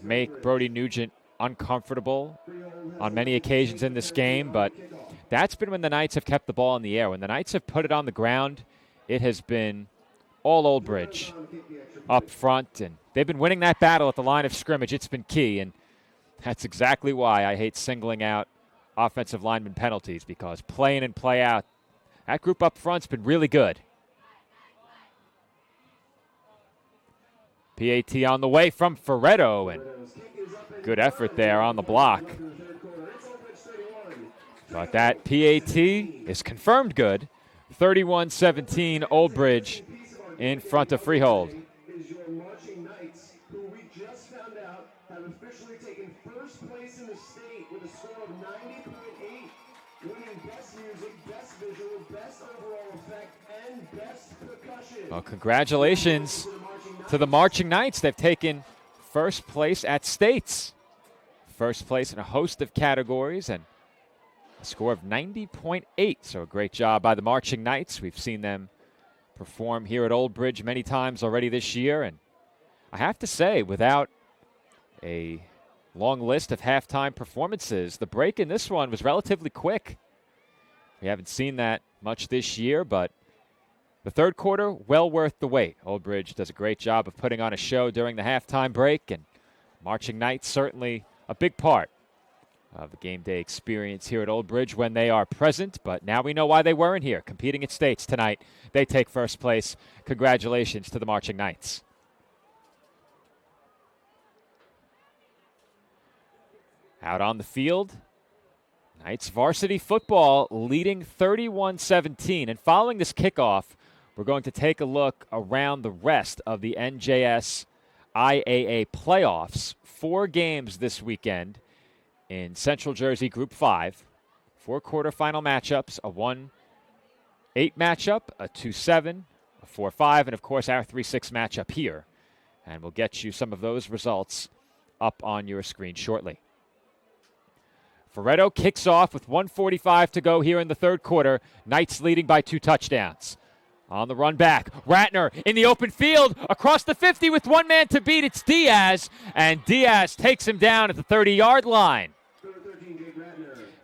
make Brody Nugent uncomfortable on many occasions in this game, but that's been when the Knights have kept the ball in the air. When the Knights have put it on the ground, it has been all Old Bridge up front, and they've been winning that battle at the line of scrimmage. It's been key, and that's exactly why I hate singling out offensive lineman penalties, because play in and play out, that group up front's been really good. PAT on the way from Ferretto, and good effort there on the block. But that PAT is confirmed good. 31-17 Old Bridge in front of Freehold. Is your marching Knights, who we just found out have officially taken first place in the state with a score of 90.8, winning best music, best visual, best overall effect, and best percussion. Well, congratulations to the Marching Knights. They've taken first place at states. First place in a host of categories and a score of 90.8. So a great job by the Marching Knights. We've seen them perform here at Old Bridge many times already this year. And I have to say, without a long list of halftime performances, the break in this one was relatively quick. We haven't seen that much this year, but the third quarter, well worth the wait. Old Bridge does a great job of putting on a show during the halftime break, and Marching Knights certainly a big part of the game day experience here at Old Bridge when they are present. But now we know why they weren't here, competing at states tonight. They take first place. Congratulations to the Marching Knights. Out on the field, Knights varsity football leading 31-17. And following this kickoff, we're going to take a look around the rest of the NJS IAA playoffs. 4 games this weekend in Central Jersey Group 5. 4 quarterfinal matchups, a 1-8 matchup, a 2-7, a 4-5, and of course our 3-6 matchup here. And we'll get you some of those results up on your screen shortly. Ferretto kicks off with 1:45 to go here in the third quarter. Knights leading by 2 touchdowns. On the run back, Ratner in the open field, across the 50 with 1 man to beat. It's Diaz, and Diaz takes him down at the 30-yard line.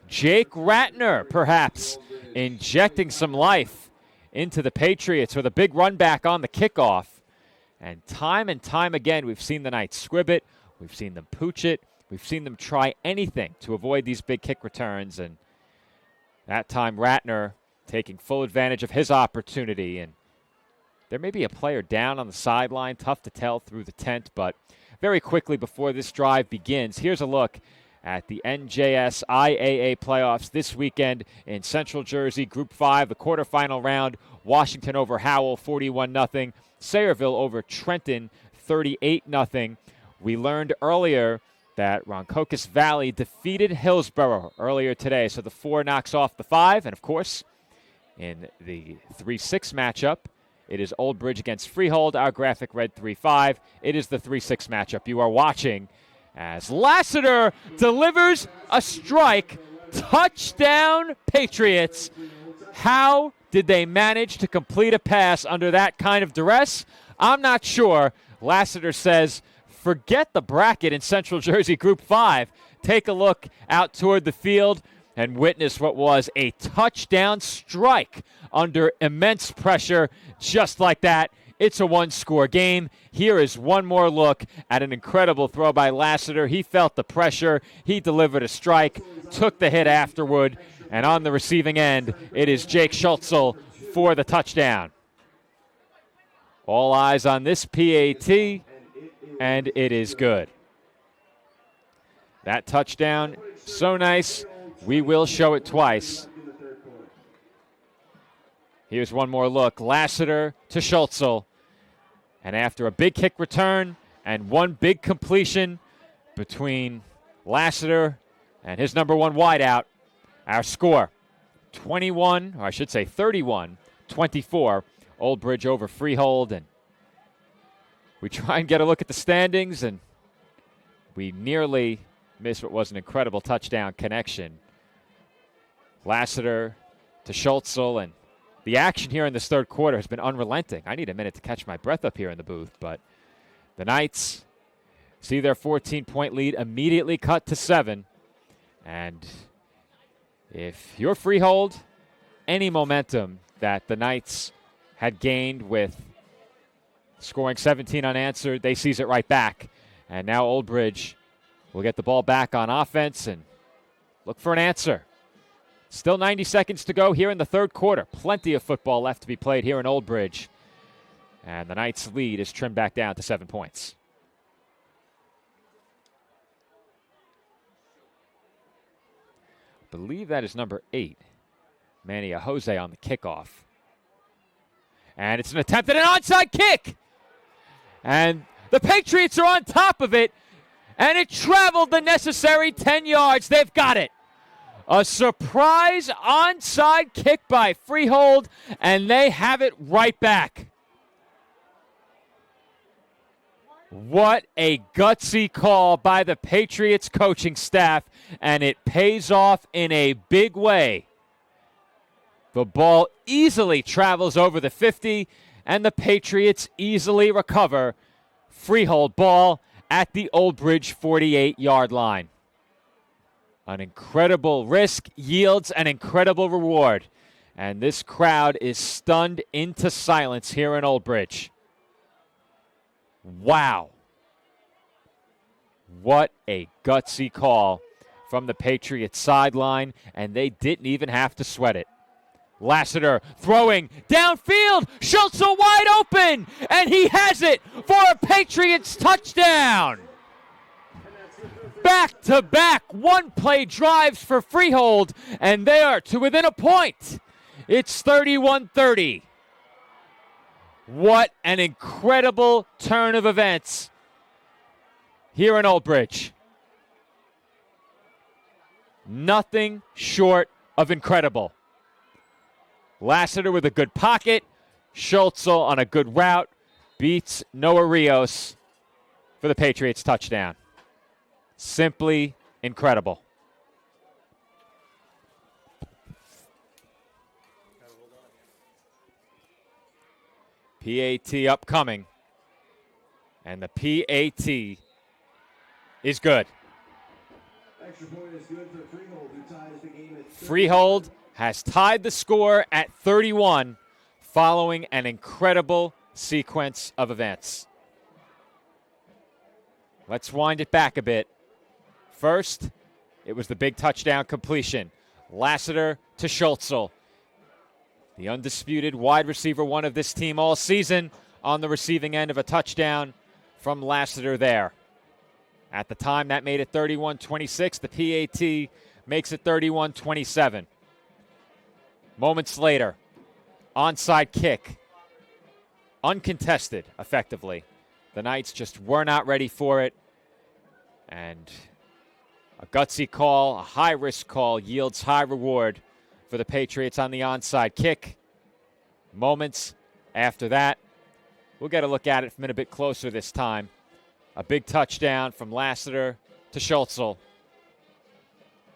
Jake Ratner, perhaps, injecting some life into the Patriots with a big run back on the kickoff. And time again, we've seen the Knights squib it. We've seen them pooch it. We've seen them try anything to avoid these big kick returns. And that time, Ratner taking full advantage of his opportunity. And there may be a player down on the sideline. Tough to tell through the tent. But very quickly before this drive begins, here's a look at the NJS IAA playoffs this weekend in Central Jersey, Group 5, the quarterfinal round. Washington over Howell, 41-0. Sayreville over Trenton, 38-0. We learned earlier that Roncocas Valley defeated Hillsborough earlier today. So the 4 knocks off the 5. And, of course, in the 3-6 matchup, it is Old Bridge against Freehold. Our graphic read 3-5. It is the 3-6 matchup you are watching as Lassiter delivers a strike. Touchdown, Patriots. How did they manage to complete a pass under that kind of duress? I'm not sure. Lassiter says, forget the bracket in Central Jersey Group 5. Take a look out toward the field and witness what was a touchdown strike under immense pressure. Just like that, it's a 1-score game. Here is one more look at an incredible throw by Lassiter. He felt the pressure. He delivered a strike, took the hit afterward, and on the receiving end, it is Jake Schultzel for the touchdown. All eyes on this PAT, and it is good. That touchdown, so nice, we will show it twice. Here's one more look. Lassiter to Schultzel. And after a big kick return and one big completion between Lassiter and his number 1 wideout, our score, 31-24, Old Bridge over Freehold. And we try and get a look at the standings, and we nearly missed what was an incredible touchdown connection. Lassiter to Schultzel, and the action here in this third quarter has been unrelenting. I need a minute to catch my breath up here in the booth, but the Knights see their 14-point lead immediately cut to 7. And if you're Freehold, any momentum that the Knights had gained with scoring 17 unanswered, they seize it right back. And now Old Bridge will get the ball back on offense and look for an answer. Still 90 seconds to go here in the third quarter. Plenty of football left to be played here in Old Bridge. And the Knights' lead is trimmed back down to 7 points. I believe that is number 8. Manny Jose on the kickoff. And it's an attempt at an onside kick. And the Patriots are on top of it. And it traveled the necessary 10 yards. They've got it. A surprise onside kick by Freehold, and they have it right back. What a gutsy call by the Patriots coaching staff, and it pays off in a big way. The ball easily travels over the 50, and the Patriots easily recover. Freehold ball at the Old Bridge 48-yard line. An incredible risk yields an incredible reward, and this crowd is stunned into silence here in Old Bridge. Wow. What a gutsy call from the Patriots sideline, and they didn't even have to sweat it. Lassiter throwing downfield. Schultz wide open, and he has it for a Patriots touchdown. Back-to-back one-play drives for Freehold, and they are to within a point. It's 31-30. What an incredible turn of events here in Old Bridge. Nothing short of incredible. Lassiter with a good pocket. Schultzel on a good route. Beats Noah Rios for the Patriots touchdown. Simply incredible. PAT upcoming. And the PAT is good. Extra point is good for Freehold, who ties the game at Freehold has tied the score at 31 following an incredible sequence of events. Let's wind it back a bit. First, it was the big touchdown completion. Lassiter to Schultzel. The undisputed wide receiver one of this team all season on the receiving end of a touchdown from Lassiter there. At the time, that made it 31-26. The PAT makes it 31-27. Moments later, onside kick. Uncontested, effectively. The Knights just were not ready for it. And a gutsy call, a high-risk call, yields high reward for the Patriots on the onside kick. Moments after that, we'll get a look at it from in a bit closer this time. A big touchdown from Lassiter to Schultzel.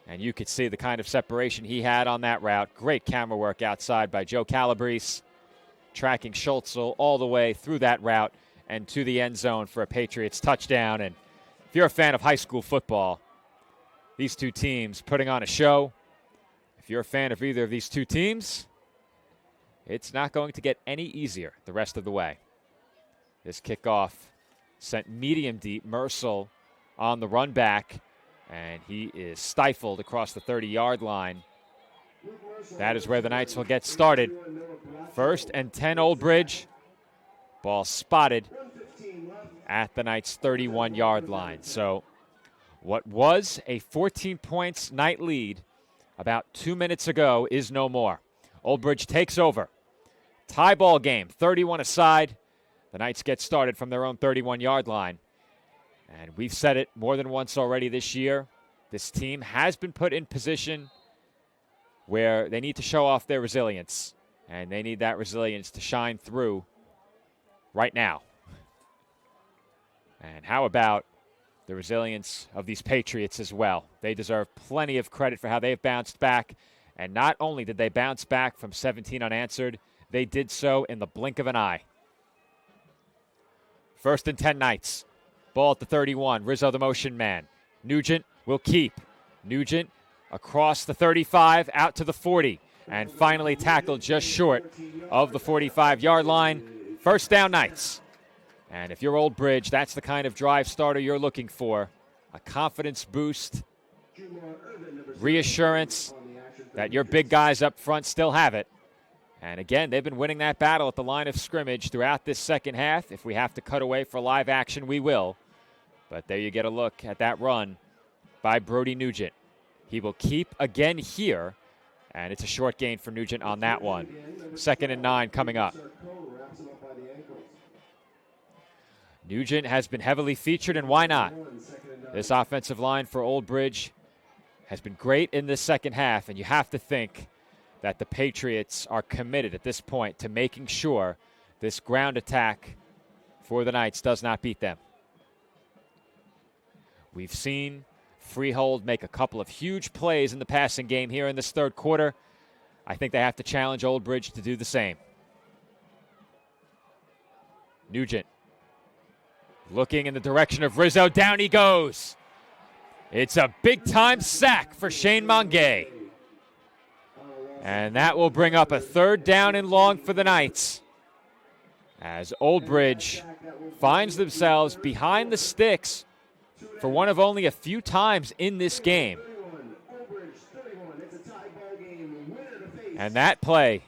And you could see the kind of separation he had on that route. Great camera work outside by Joe Calabrese, tracking Schultzel all the way through that route and to the end zone for a Patriots touchdown. And if you're a fan of high school football, these two teams putting on a show. If you're a fan of either of these two teams, it's not going to get any easier the rest of the way. This kickoff sent medium deep. Mercil on the run back, and he is stifled across the 30-yard line. That is where the Knights will get started. 1st and 10 Old Bridge. Ball spotted at the Knights' 31-yard line. So what was a 14 points Knight lead about 2 minutes ago is no more. Old Bridge takes over. Tie ball game, 31 aside. The Knights get started from their own 31-yard line. And we've said it more than once already this year. This team has been put in position where they need to show off their resilience. And they need that resilience to shine through right now. And how about the resilience of these Patriots as well? They deserve plenty of credit for how they've bounced back. And not only did they bounce back from 17 unanswered, they did so in the blink of an eye. 1st and 10 Knights. Ball at the 31. Rizzo the motion man. Nugent will keep. Nugent across the 35 out to the 40. And finally tackled just short of the 45-yard line. 1st down Knights. And if you're Old Bridge, that's the kind of drive starter you're looking for. A confidence boost. Reassurance that your big guys up front still have it. And again, they've been winning that battle at the line of scrimmage throughout this second half. If we have to cut away for live action, we will. But there you get a look at that run by Brody Nugent. He will keep again here, and it's a short gain for Nugent on that one. 2nd and 9 coming up. Nugent has been heavily featured, and why not? This offensive line for Old Bridge has been great in this second half, and you have to think that the Patriots are committed at this point to making sure this ground attack for the Knights does not beat them. We've seen Freehold make a couple of huge plays in the passing game here in this third quarter. I think they have to challenge Old Bridge to do the same. Nugent looking in the direction of Rizzo. Down he goes. It's a big-time sack for Shane Mangay. And that will bring up a third down and long for the Knights, as Old Bridge finds themselves behind the sticks for one of only a few times in this game. And that play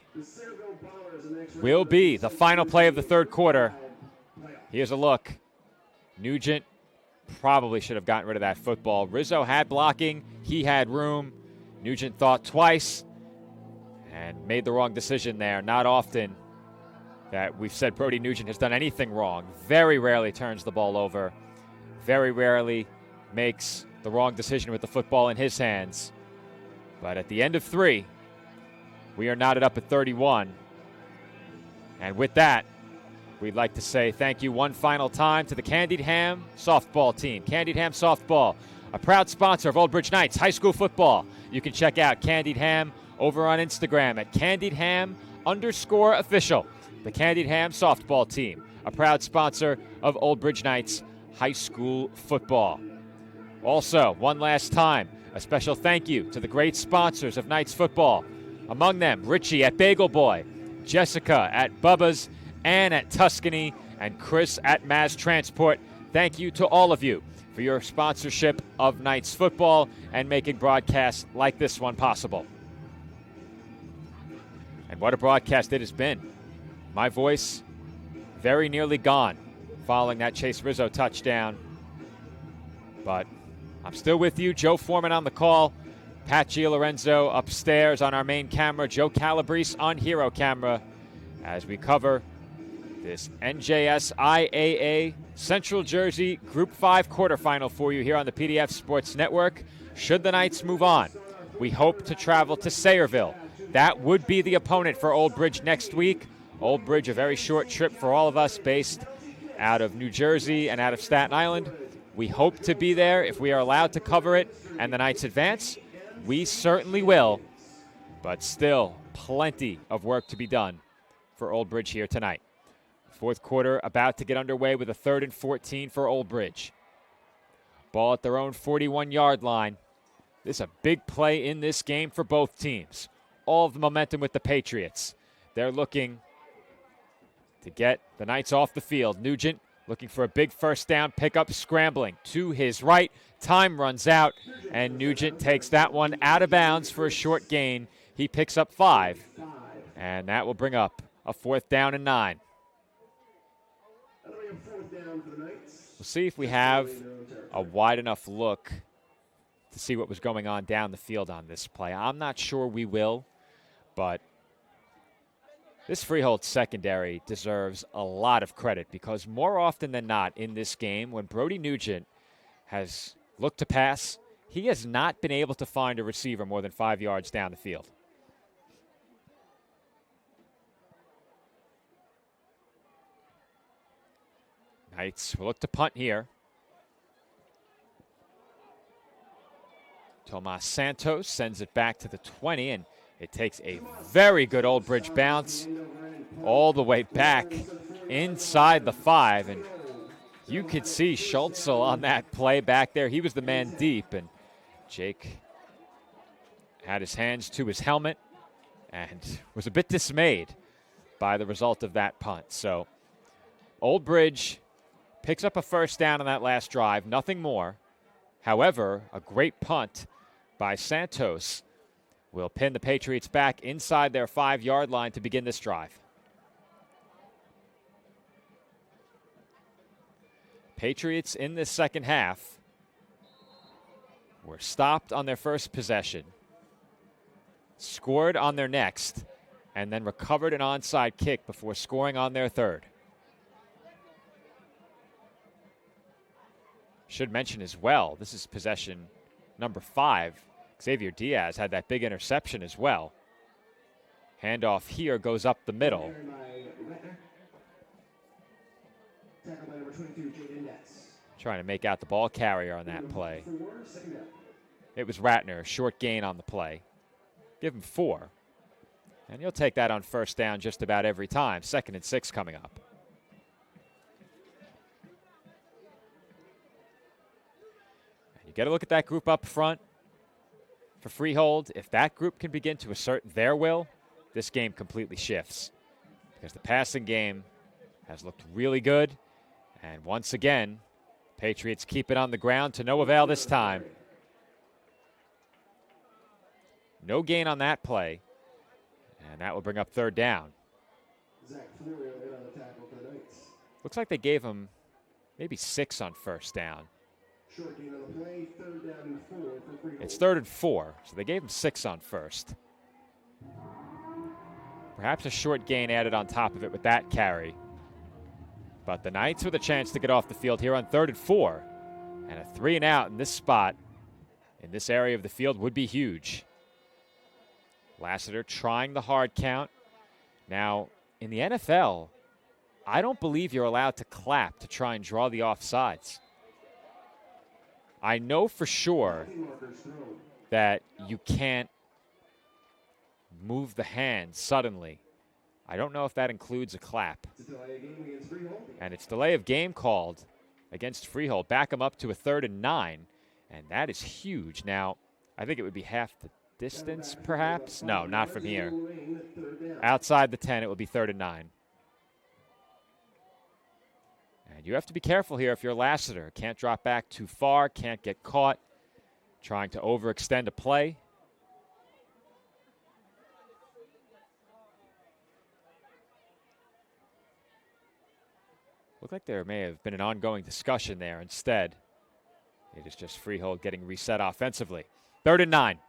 will be the final play of the third quarter. Here's a look. Nugent probably should have gotten rid of that football. Rizzo had blocking. He had room. Nugent thought twice and made the wrong decision there. Not often that we've said Brody Nugent has done anything wrong. Very rarely turns the ball over. Very rarely makes the wrong decision with the football in his hands. But at the end of 3, we are knotted up at 31. And with that, we'd like to say thank you one final time to the Candied Ham softball team. Candied Ham Softball, a proud sponsor of Old Bridge Knights high school football. You can check out Candied Ham over on Instagram at CandiedHam_official. The Candied Ham softball team, a proud sponsor of Old Bridge Knights high school football. Also, one last time, a special thank you to the great sponsors of Knights football. Among them, Richie at Bagel Boy, Jessica at Bubba's, Ann at Tuscany, and Chris at Maz Transport. Thank you to all of you for your sponsorship of Knights football and making broadcasts like this one possible. And what a broadcast it has been. My voice very nearly gone following that Chase Rizzo touchdown. But I'm still with you. Joe Foreman on the call. Pat Gialorenzo upstairs on our main camera. Joe Calabrese on Hero Camera as we cover this NJS IAA Central Jersey Group 5 quarterfinal for you here on the PDF Sports Network. Should the Knights move on, we hope to travel to Sayreville. That would be the opponent for Old Bridge next week. Old Bridge, a very short trip for all of us based out of New Jersey and out of Staten Island. We hope to be there if we are allowed to cover it and the Knights advance. We certainly will, but still plenty of work to be done for Old Bridge here tonight. Fourth quarter about to get underway with a 3rd and 14 for Old Bridge. Ball at their own 41-yard line. This is a big play in this game for both teams. All of the momentum with the Patriots. They're looking to get the Knights off the field. Nugent looking for a big first down pickup, scrambling to his right. Time runs out, and Nugent takes that one out of bounds for a short gain. He picks up 5, and that will bring up a 4th down and 9. We'll see if we have a wide enough look to see what was going on down the field on this play. I'm not sure we will, but this Freehold secondary deserves a lot of credit because more often than not in this game, when Brody Nugent has looked to pass, he has not been able to find a receiver more than 5 yards down the field. Knights will look to punt here. Tomas Santos sends it back to the 20, and it takes a very good Old Bridge bounce all the way back inside the 5. And you could see Schultzel on that play back there. He was the man deep, and Jake had his hands to his helmet and was a bit dismayed by the result of that punt. So Old Bridge picks up a first down on that last drive, nothing more. However, a great punt by Santos will pin the Patriots back inside their 5-yard line to begin this drive. Patriots in this second half were stopped on their first possession, scored on their next, and then recovered an onside kick before scoring on their third. Should mention as well, this is possession number 5. Xavier Diaz had that big interception as well. Handoff here goes up the middle. Trying to make out the ball carrier on that play. It was Ratner, short gain on the play. Give him 4. And you'll take that on first down just about every time. 2nd and 6 coming up. And you got to look at that group up front for Freehold. If that group can begin to assert their will, this game completely shifts. Because the passing game has looked really good. And once again, Patriots keep it on the ground to no avail this time. No gain on that play. And that will bring up 3rd down. Looks like they gave him maybe 6 on first down. It's 3rd and 4, so they gave him 6 on first. Perhaps a short gain added on top of it with that carry. But the Knights with a chance to get off the field here on 3rd and 4. And a 3 and out in this spot, in this area of the field, would be huge. Lassiter trying the hard count. Now, in the NFL, I don't believe you're allowed to clap to try and draw the offsides. I know for sure that you can't move the hand suddenly. I don't know if that includes a clap. And it's delay of game called against Freehold. Back him up to a 3rd and 9. And that is huge. Now, I think it would be half the distance, perhaps? No, not from here. Outside the 10, it will be 3rd and 9. And you have to be careful here if you're Lassiter. Can't drop back too far, can't get caught trying to overextend a play. Looked like there may have been an ongoing discussion there. Instead, it is just Freehold getting reset offensively. 3rd and 9.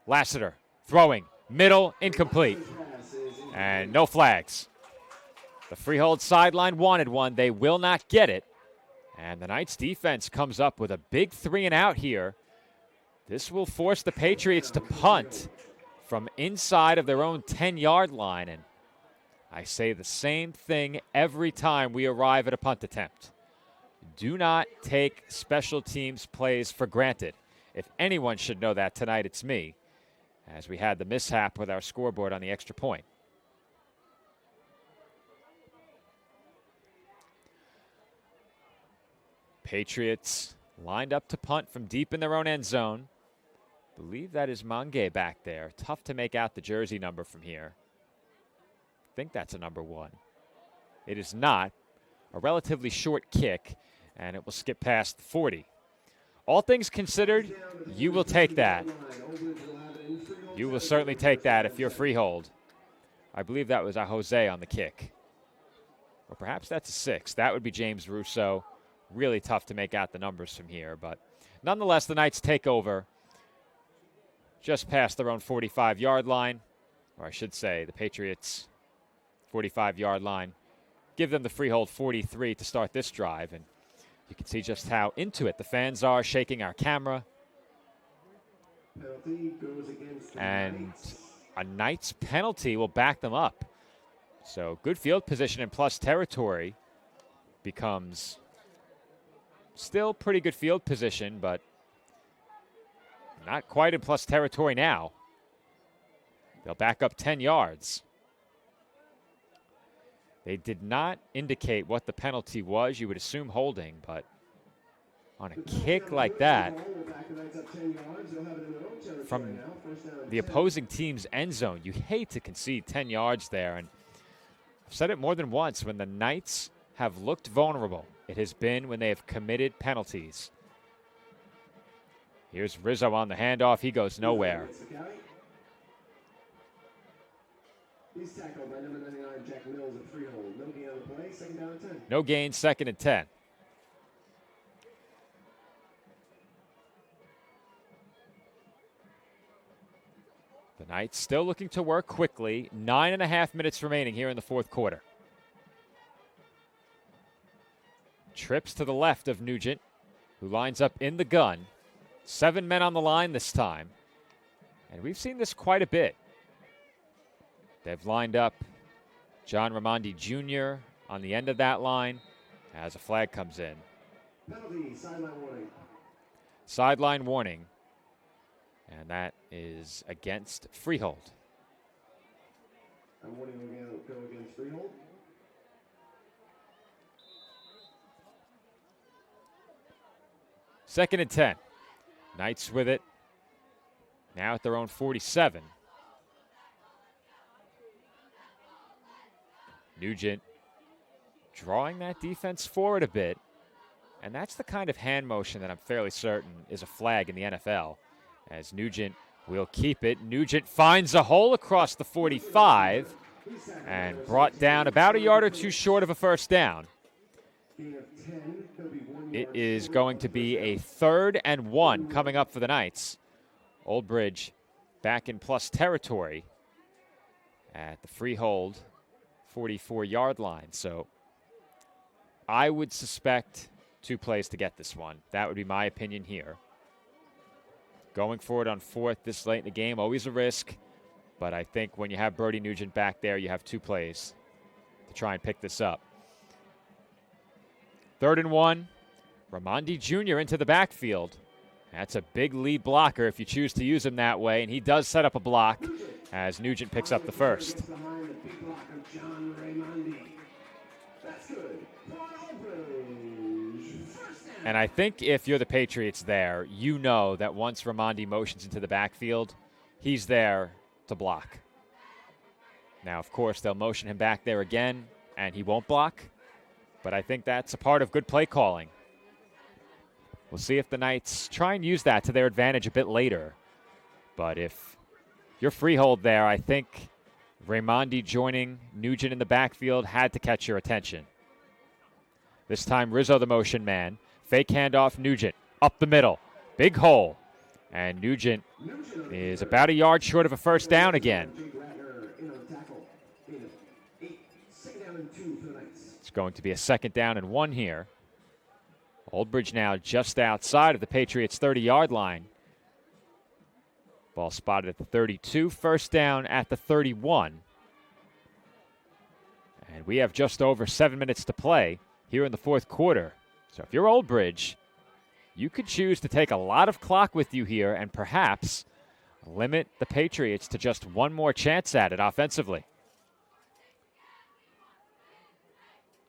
Lassiter throwing. Middle, incomplete. And no flags. The Freehold sideline wanted one. They will not get it. And the Knights defense comes up with a big 3 and out here. This will force the Patriots to punt from inside of their own 10-yard line. And I say the same thing every time we arrive at a punt attempt. Do not take special teams plays for granted. If anyone should know that tonight, it's me, as we had the mishap with our scoreboard on the extra point. Patriots lined up to punt from deep in their own end zone. Believe that is Mange back there. Tough to make out the jersey number from here. I think that's a number 1. It is not. A relatively short kick, and it will skip past 40. All things considered, you will take that. You will certainly take that if you're Freehold. I believe that was a Jose on the kick. Or perhaps that's a 6. That would be James Russo. Really tough to make out the numbers from here. But nonetheless, the Knights take over just past their own 45-yard line. Or I should say the Patriots' 45-yard line. Give them the Freehold 43 to start this drive. And you can see just how into it the fans are, shaking our camera. And a Knights penalty will back them up. So good field position and plus territory becomes still pretty good field position, but not quite in plus territory now. They'll back up 10 yards. They did not indicate what the penalty was. You would assume holding, but on a kick like that from the opposing team's end zone, you hate to concede 10 yards there. And I've said it more than once, when the Knights have looked vulnerable, it has been when they have committed penalties. Here's Rizzo on the handoff. He goes nowhere. He's tackled by number 99, Jack Mills of Freehold. No gain on the play, 2nd down and 10. No gain, 2nd and 10. The Knights still looking to work quickly. 9.5 minutes remaining here in the 4th quarter. Trips to the left of Nugent, who lines up in the gun. 7 men on the line this time. And we've seen this quite a bit. They've lined up John Ramondi Jr. on the end of that line as a flag comes in. Penalty, sideline warning. Sideline warning. And that is against Freehold. And warning will go against Freehold. Second and 10. Knights with it. Now at their own 47. Nugent drawing that defense forward a bit. And that's the kind of hand motion that I'm fairly certain is a flag in the NFL. As Nugent will keep it. Nugent finds a hole across the 45 and brought down about a yard or two short of a first down. It is going to be a 3rd and 1 coming up for the Knights. Old Bridge back in plus territory at the Freehold 44-yard line. So I would suspect 2 plays to get this one. That would be my opinion here. Going for it on 4th this late in the game, always a risk. But I think when you have Brody Nugent back there, you have 2 plays to try and pick this up. 3rd and 1. Ramondi Jr. into the backfield. That's a big lead blocker if you choose to use him that way. And he does set up a block as Nugent picks up the first. And I think if you're the Patriots there, you know that once Ramondi motions into the backfield, he's there to block. Now, of course, they'll motion him back there again, and he won't block. But I think that's a part of good play calling. We'll see if the Knights try and use that to their advantage a bit later. But if you're Freehold there, I think Ramondi joining Nugent in the backfield had to catch your attention. This time, Rizzo the motion man. Fake handoff, Nugent, up the middle. Big hole. And Nugent is about a yard short of a first down again. It's going to be a 2nd down and 1 here. Old Bridge now just outside of the Patriots' 30-yard line. Ball spotted at the 32. First down at the 31. And we have just over 7 minutes to play here in the 4th quarter. So if you're Old Bridge, you could choose to take a lot of clock with you here and perhaps limit the Patriots to just one more chance at it offensively.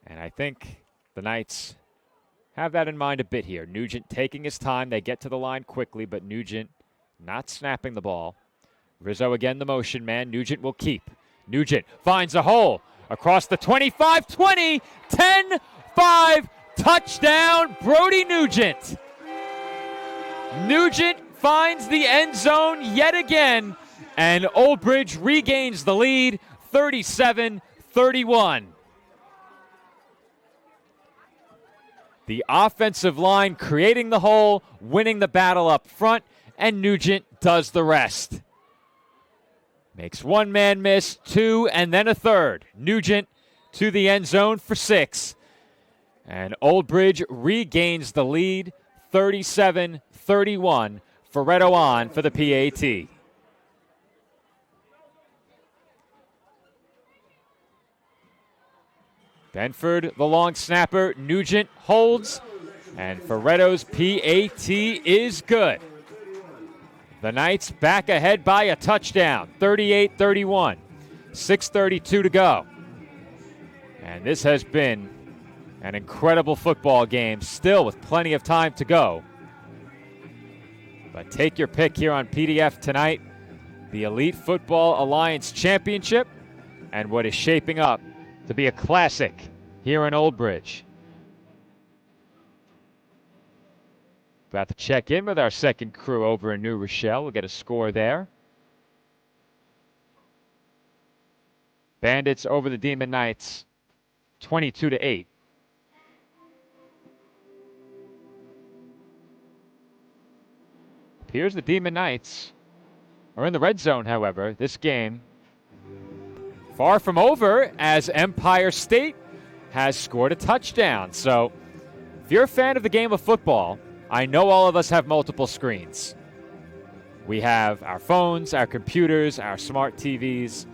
And I think the Knights have that in mind a bit here. Nugent taking his time. They get to the line quickly, but Nugent not snapping the ball. Rizzo again, the motion man. Nugent will keep. Nugent finds a hole across the 25, 20, 10, 5. Touchdown, Brody Nugent. Nugent finds the end zone yet again, and Old Bridge regains the lead, 37-31. The offensive line creating the hole, winning the battle up front, and Nugent does the rest. Makes 1 man miss, 2, and then a 3rd. Nugent to the end zone for 6. And Old Bridge regains the lead, 37-31. Ferretto on for the PAT. Benford, the long snapper. Nugent holds, and Ferretto's PAT is good. The Knights back ahead by a touchdown, 38-31. 6:32 to go. And this has been an incredible football game, still with plenty of time to go. But take your pick here on PDF tonight. The Elite Football Alliance Championship and what is shaping up to be a classic here in Old Bridge. About to check in with our second crew over in New Rochelle. We'll get a score there. Bandits over the Demon Knights, 22-8. Appears the Demon Knights are in the red zone, however. This game far from over as Empire State has scored a touchdown. So if you're a fan of the game of football, I know all of us have multiple screens. We have our phones, our computers, our smart TVs.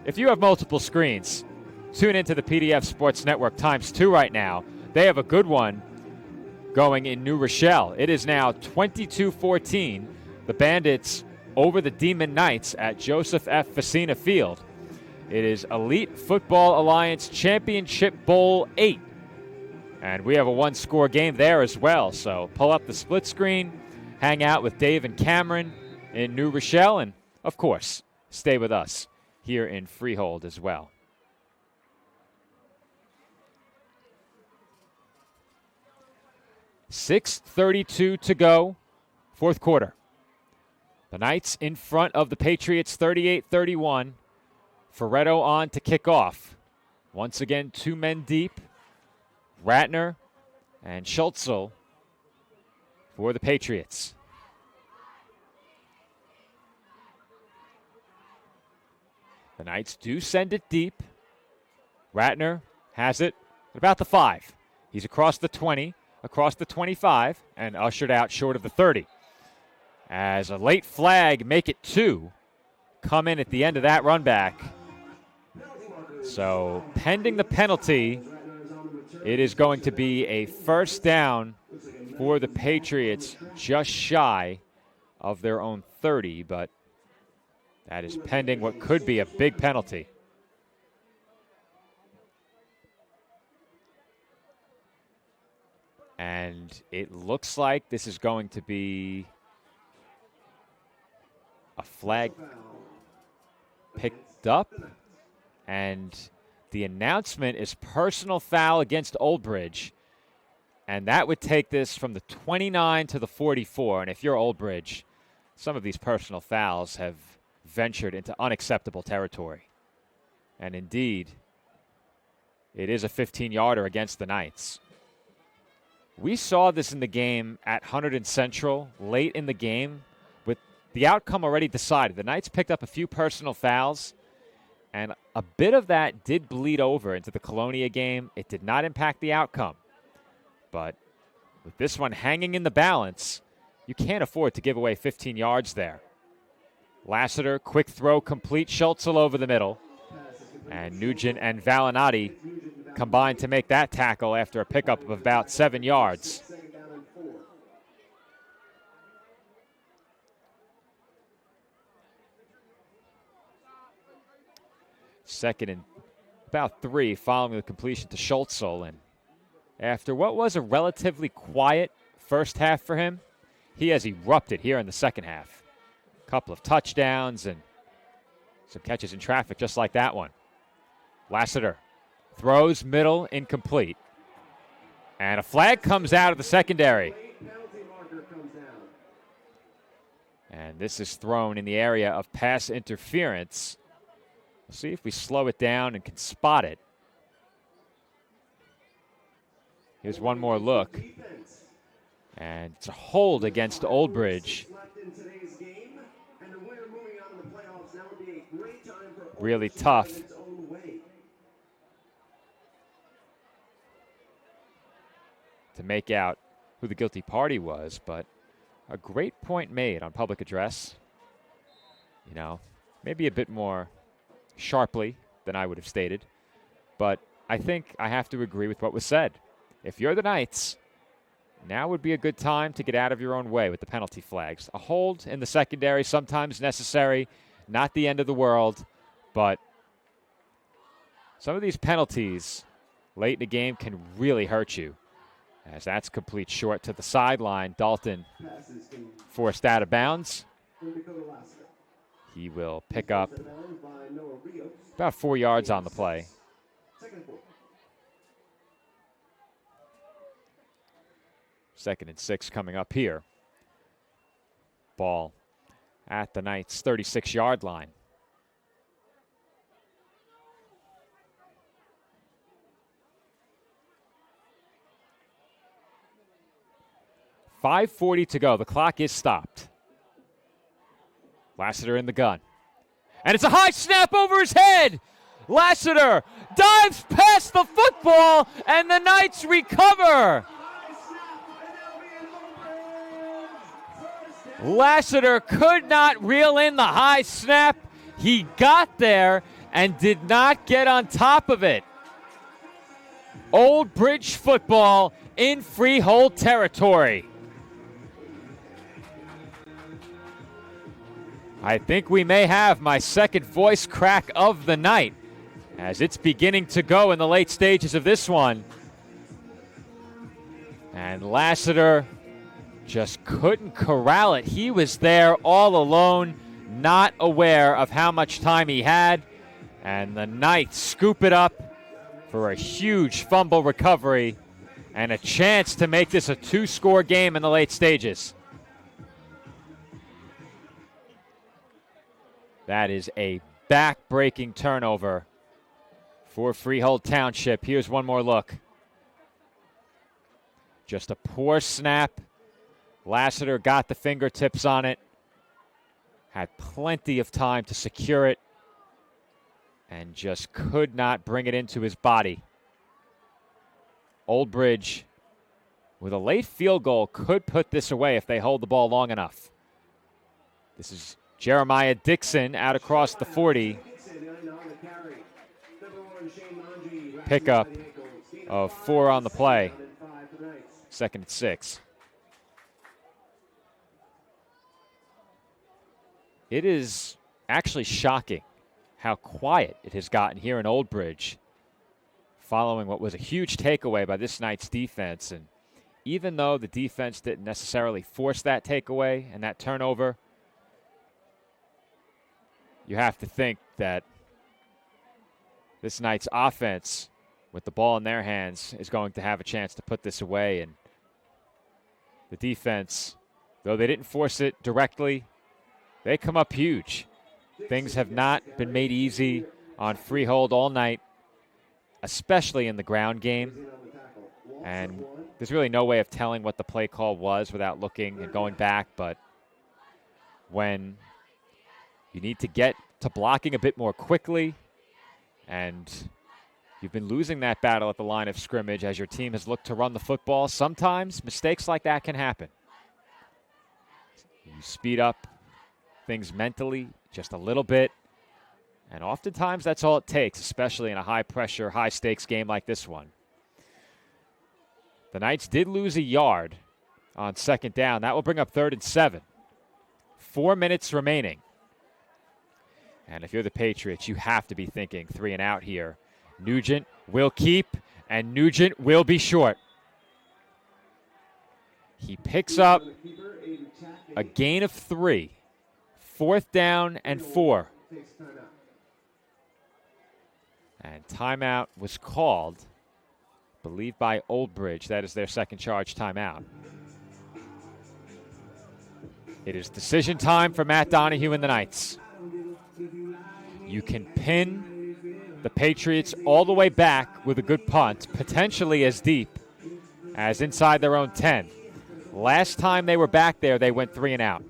If you have multiple screens, tune into the PDF Sports Network ×2 right now. They have a good one going in New Rochelle. It is now 22-14. The Bandits over the Demon Knights at Joseph F. Facina Field. It is Elite Football Alliance Championship Bowl 8. And we have a one-score game there as well. So pull up the split screen, hang out with Dave and Cameron in New Rochelle, and, of course, stay with us here in Freehold as well. .6:32 to go, fourth quarter. The Knights in front of the Patriots 38-31. Ferretto on to kick off. Once again, 2 men deep. Ratner and Schultzel for the Patriots. The Knights do send it deep. Ratner has it at about the 5. He's across the 20, across the 25, and ushered out short of the 30. As a late flag, make it 2, come in at the end of that run back. So pending the penalty, it is going to be a first down for the Patriots, just shy of their own 30, but that is pending what could be a big penalty. And it looks like this is going to be a flag picked up, and the announcement is personal foul against Old Bridge, and that would take this from the 29 to the 44. And if you're Old Bridge, some of these personal fouls have ventured into unacceptable territory. And indeed, it is a 15-yarder against the Knights. We saw this in the game at Hunterdon Central late in the game with the outcome already decided. The Knights picked up a few personal fouls, and a bit of that did bleed over into the Colonia game. It did not impact the outcome. But with this one hanging in the balance, you can't afford to give away 15 yards there. Lassiter, quick throw, complete. Schultzel over the middle. And Nugent and Valinati combined to make that tackle after a pickup of about 7 yards. Second and about 3 following the completion to Schultzel. And after what was a relatively quiet first half for him, he has erupted here in the second half. A couple of touchdowns and some catches in traffic just like that one. Lassiter throws middle, incomplete. And a flag comes out of the secondary. And this is thrown in the area of pass interference. We'll see if we slow it down and can spot it. Here's one more look. And it's a hold against Old Bridge. Really tough to make out who the guilty party was, but a great point made on public address. You know, maybe a bit more sharply than I would have stated, but I think I have to agree with what was said. If you're the Knights, now would be a good time to get out of your own way with the penalty flags. A hold in the secondary, sometimes necessary, not the end of the world, but some of these penalties late in the game can really hurt you. As that's complete short to the sideline, Dalton forced out of bounds. He will pick up about 4 yards on the play. Second and 6 coming up here. Ball at the Knights' 36-yard line. .5:40 to go. The clock is stopped. Lassiter in the gun. And it's a high snap over his head. Lassiter dives past the football, and the Knights recover. Lassiter could not reel in the high snap. He got there and did not get on top of it. Old Bridge football in Freehold territory. I think we may have my second voice crack of the night as it's beginning to go in the late stages of this one. And Lassiter just couldn't corral it. He was there all alone, not aware of how much time he had. And the Knights scoop it up for a huge fumble recovery and a chance to make this a 2-score game in the late stages. That is a back-breaking turnover for Freehold Township. Here's one more look. Just a poor snap. Lassiter got the fingertips on it, had plenty of time to secure it, and just could not bring it into his body. Old Bridge, with a late field goal, could put this away if they hold the ball long enough. This is Jeremiah Dixon out across the 40. Pickup of 4 on the play. Second and 6. It is actually shocking how quiet it has gotten here in Old Bridge following what was a huge takeaway by this night's defense. And even though the defense didn't necessarily force that takeaway and that turnover, you have to think that this night's offense, with the ball in their hands, is going to have a chance to put this away. And the defense, though they didn't force it directly, they come up huge. Things have not been made easy on Freehold all night, especially in the ground game. And there's really no way of telling what the play call was without looking and going back. But when you need to get to blocking a bit more quickly, and you've been losing that battle at the line of scrimmage as your team has looked to run the football, sometimes mistakes like that can happen. You speed up things mentally just a little bit, and oftentimes that's all it takes, especially in a high-pressure, high-stakes game like this one. The Knights did lose a yard on second down. That will bring up 3rd and 7. 4 minutes remaining. And if you're the Patriots, you have to be thinking 3 and out here. Nugent will keep, and Nugent will be short. He picks up a gain of 3. 4th down and 4. And timeout was called, I believe, by Old Bridge. That is their second charge timeout. It is decision time for Matt Donahue and the Knights. You can pin the Patriots all the way back with a good punt, potentially as deep as inside their own 10. Last time they were back there, they went 3 and out.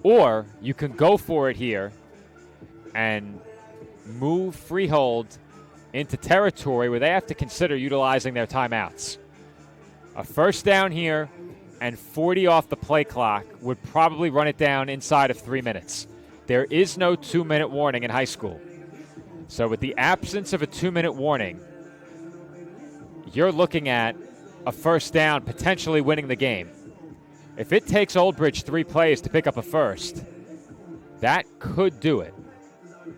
Or you can go for it here and move Freehold into territory where they have to consider utilizing their timeouts. A first down here and 40 off the play clock would probably run it down inside of 3 minutes. There is no 2-minute warning in high school. So with the absence of a 2-minute warning, you're looking at a first down potentially winning the game. If it takes Old Bridge 3 plays to pick up a first, that could do it,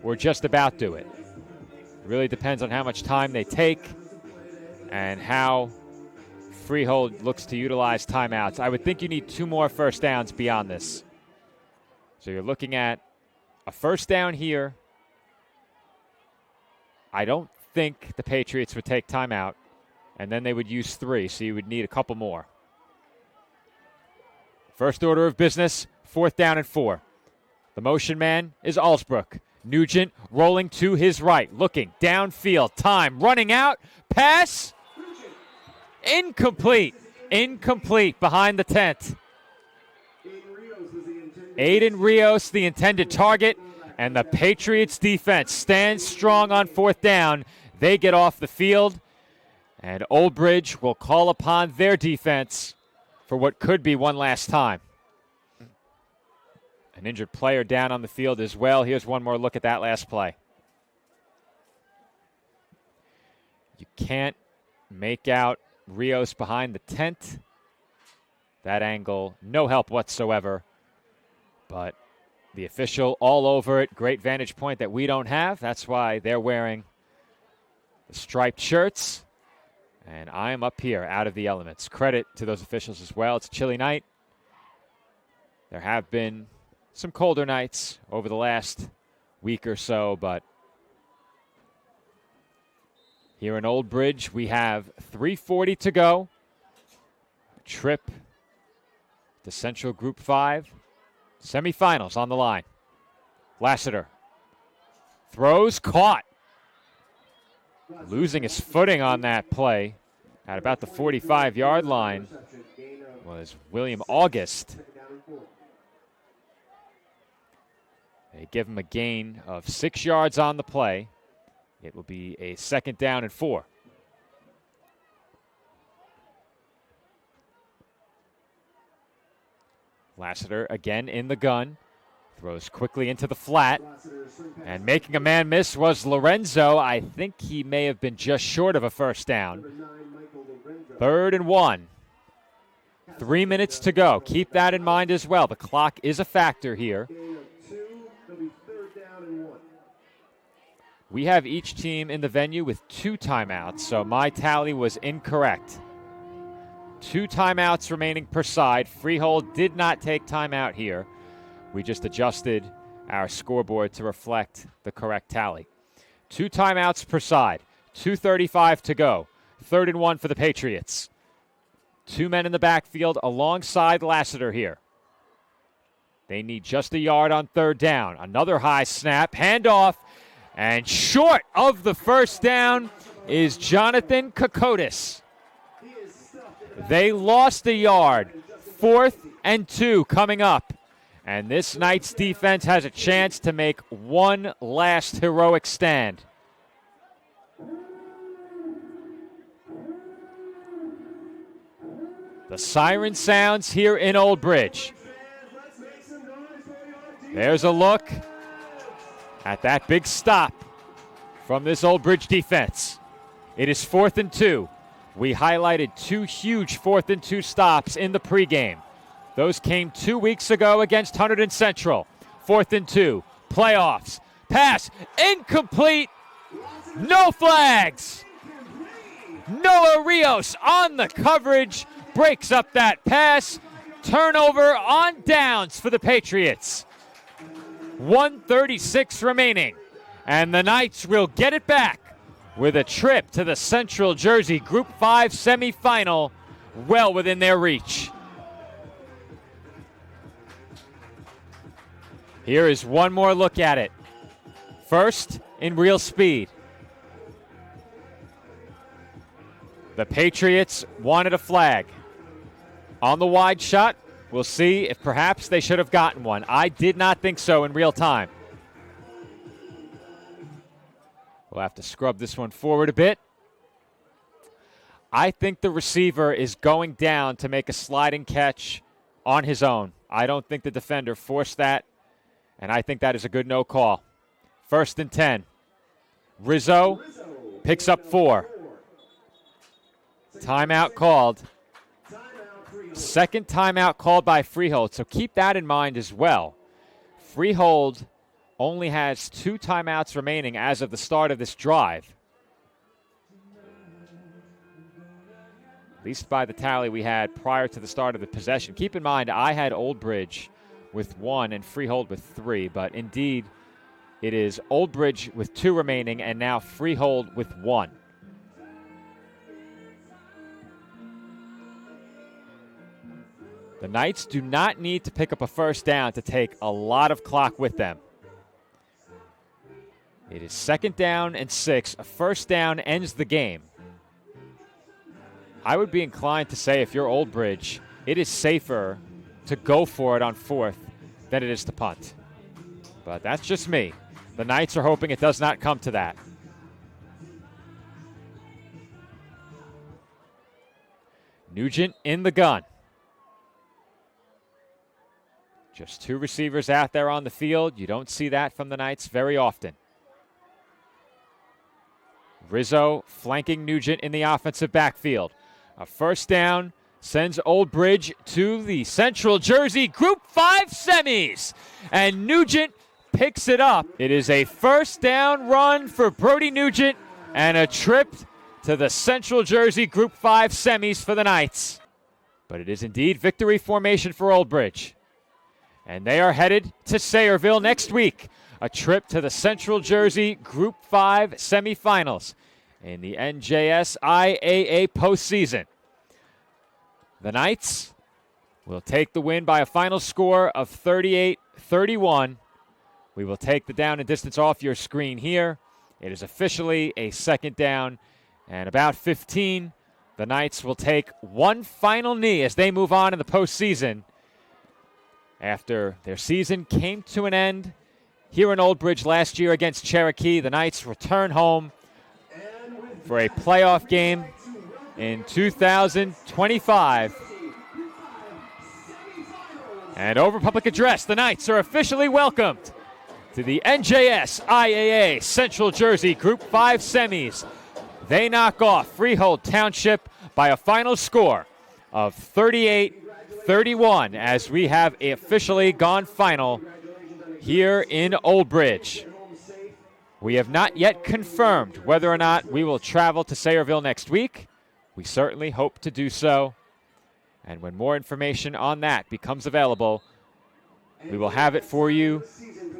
or just about do it. It really depends on how much time they take and how Freehold looks to utilize timeouts. I would think you need 2 more first downs beyond this. So you're looking at a first down here. I don't think the Patriots would take timeout, and then they would use 3, so you would need a couple more. First order of business, 4th down and 4. The motion man is Alsbrook. Nugent rolling to his right, looking downfield. Time running out. Pass. Incomplete. Incomplete behind the tent. Aiden Rios, the intended target, and the Patriots defense stands strong on 4th down. They get off the field, and Old Bridge will call upon their defense for what could be one last time. An injured player down on the field as well. Here's one more look at that last play. You can't make out Rios behind the tent. That angle, no help whatsoever. But the official all over it. Great vantage point that we don't have. That's why they're wearing the striped shirts. And I am up here out of the elements. Credit to those officials as well. It's a chilly night. There have been some colder nights over the last week or so, but here in Old Bridge, we have 3:40 to go. Trip to Central Group 5. Semifinals on the line. Lassiter throws, caught. Losing his footing on that play at about the 45-yard line was William August. They give him a gain of 6 yards on the play. It will be a 2nd down and 4. Lassiter again in the gun. Throws quickly into the flat. And making a man miss was Lorenzo. I think he may have been just short of a 1st down. 3rd and 1. 3 minutes to go. Keep that in mind as well. The clock is a factor here. We have each team in the venue with 2 timeouts, so my tally was incorrect. 2 timeouts remaining per side. Freehold did not take timeout here. We just adjusted our scoreboard to reflect the correct tally. 2 timeouts per side. 2:35 to go. 3rd and 1 for the Patriots. 2 men in the backfield alongside Lassiter here. They need just a yard on 3rd down. Another high snap. Handoff. And short of the 1st down is Jonathan Kokotis. They lost a yard. 4th and 2 coming up. And this Knights defense has a chance to make one last heroic stand. The siren sounds here in Old Bridge. There's a look at that big stop from this Old Bridge defense. It is 4th and 2. We highlighted 2 huge 4th and 2 stops in the pregame. Those came 2 weeks ago against Hunterdon Central. 4th and 2. Playoffs. Pass. Incomplete. No flags. Noah Rios on the coverage. Breaks up that pass. Turnover on downs for the Patriots. 1:36 remaining. And the Knights will get it back with a trip to the Central Jersey Group 5 semifinal well within their reach. Here is one more look at it. First, in real speed. The Patriots wanted a flag. On the wide shot, we'll see if perhaps they should have gotten one. I did not think so in real time. We'll have to scrub this one forward a bit. I think the receiver is going down to make a sliding catch on his own. I don't think the defender forced that, and I think that is a good no call. 1st and 10. Rizzo picks up 4. Timeout called. 2nd timeout called by Freehold, so keep that in mind as well. Freehold only has 2 timeouts remaining as of the start of this drive. At least by the tally we had prior to the start of the possession. Keep in mind, I had Old Bridge with 1 and Freehold with 3, but indeed it is Old Bridge with 2 remaining and now Freehold with 1. The Knights do not need to pick up a 1st down to take a lot of clock with them. It is 2nd down and 6. A 1st down ends the game. I would be inclined to say if you're Old Bridge, it is safer to go for it on 4th than it is to punt. But that's just me. The Knights are hoping it does not come to that. Nugent in the gun. Just 2 receivers out there on the field. You don't see that from the Knights very often. Rizzo flanking Nugent in the offensive backfield. A first down sends Old Bridge to the Central Jersey Group 5 semis. And Nugent picks it up. It is a first down run for Brody Nugent and a trip to the Central Jersey Group 5 semis for the Knights. But it is indeed victory formation for Old Bridge. And they are headed to Sayreville next week. A trip to the Central Jersey Group 5 semifinals in the NJS IAA postseason. The Knights will take the win by a final score of 38-31. We will take the down and distance off your screen here. It is officially a second down and about 15. The Knights will take one final knee as they move on in the postseason. After their season came to an end here in Old Bridge last year against Cherokee, the Knights return home for a playoff game in 2025. And over public address, the Knights are officially welcomed to the NJS IAA Central Jersey Group 5 semis. They knock off Freehold Township by a final score of 38-31 as we have officially gone final here in Old Bridge. We have not yet confirmed whether or not we will travel to Sayreville next week. We certainly hope to do so. And when more information on that becomes available, we will have it for you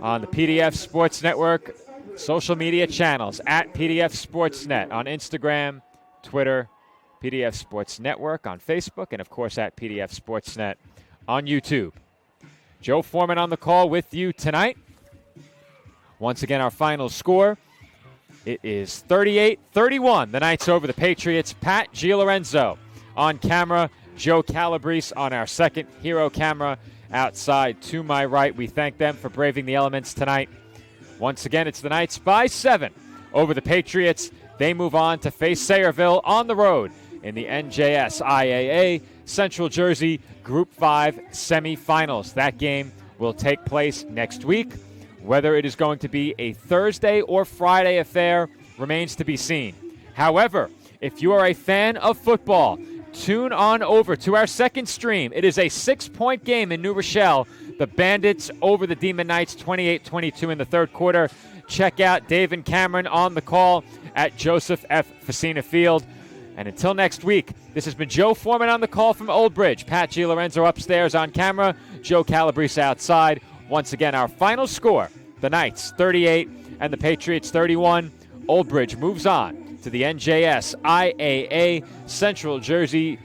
on the PDF Sports Network social media channels at PDF Sportsnet on Instagram, Twitter, PDF Sports Network on Facebook, and of course at PDF Sportsnet on YouTube. Joe Foreman on the call with you tonight. Once again, our final score. It is 38-31. The Knights over the Patriots. Pat Gilorenzo on camera. Joe Calabrese on our second hero camera outside to my right. We thank them for braving the elements tonight. Once again, it's the Knights by 7 over the Patriots. They move on to face Sayreville on the road in the NJS IAA Central Jersey Group 5 semifinals. That game will take place next week. Whether it is going to be a Thursday or Friday affair remains to be seen. However, if you are a fan of football, tune on over to our second stream. It is a 6-point game in New Rochelle. The Bandits over the Demon Knights 28-22 in the third quarter. Check out Dave and Cameron on the call at Joseph F. Facina Field. And until next week, this has been Joe Foreman on the call from Old Bridge. Pat Gilorenzo upstairs on camera. Joe Calabrese outside. Once again, our final score, the Knights 38 and the Patriots 31. Old Bridge moves on to the NJS IAA Central Jersey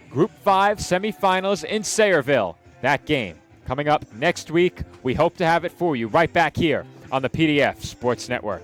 Group 5 semifinals in Sayreville. That game coming up next week. We hope to have it for you right back here on the PDF Sports Network.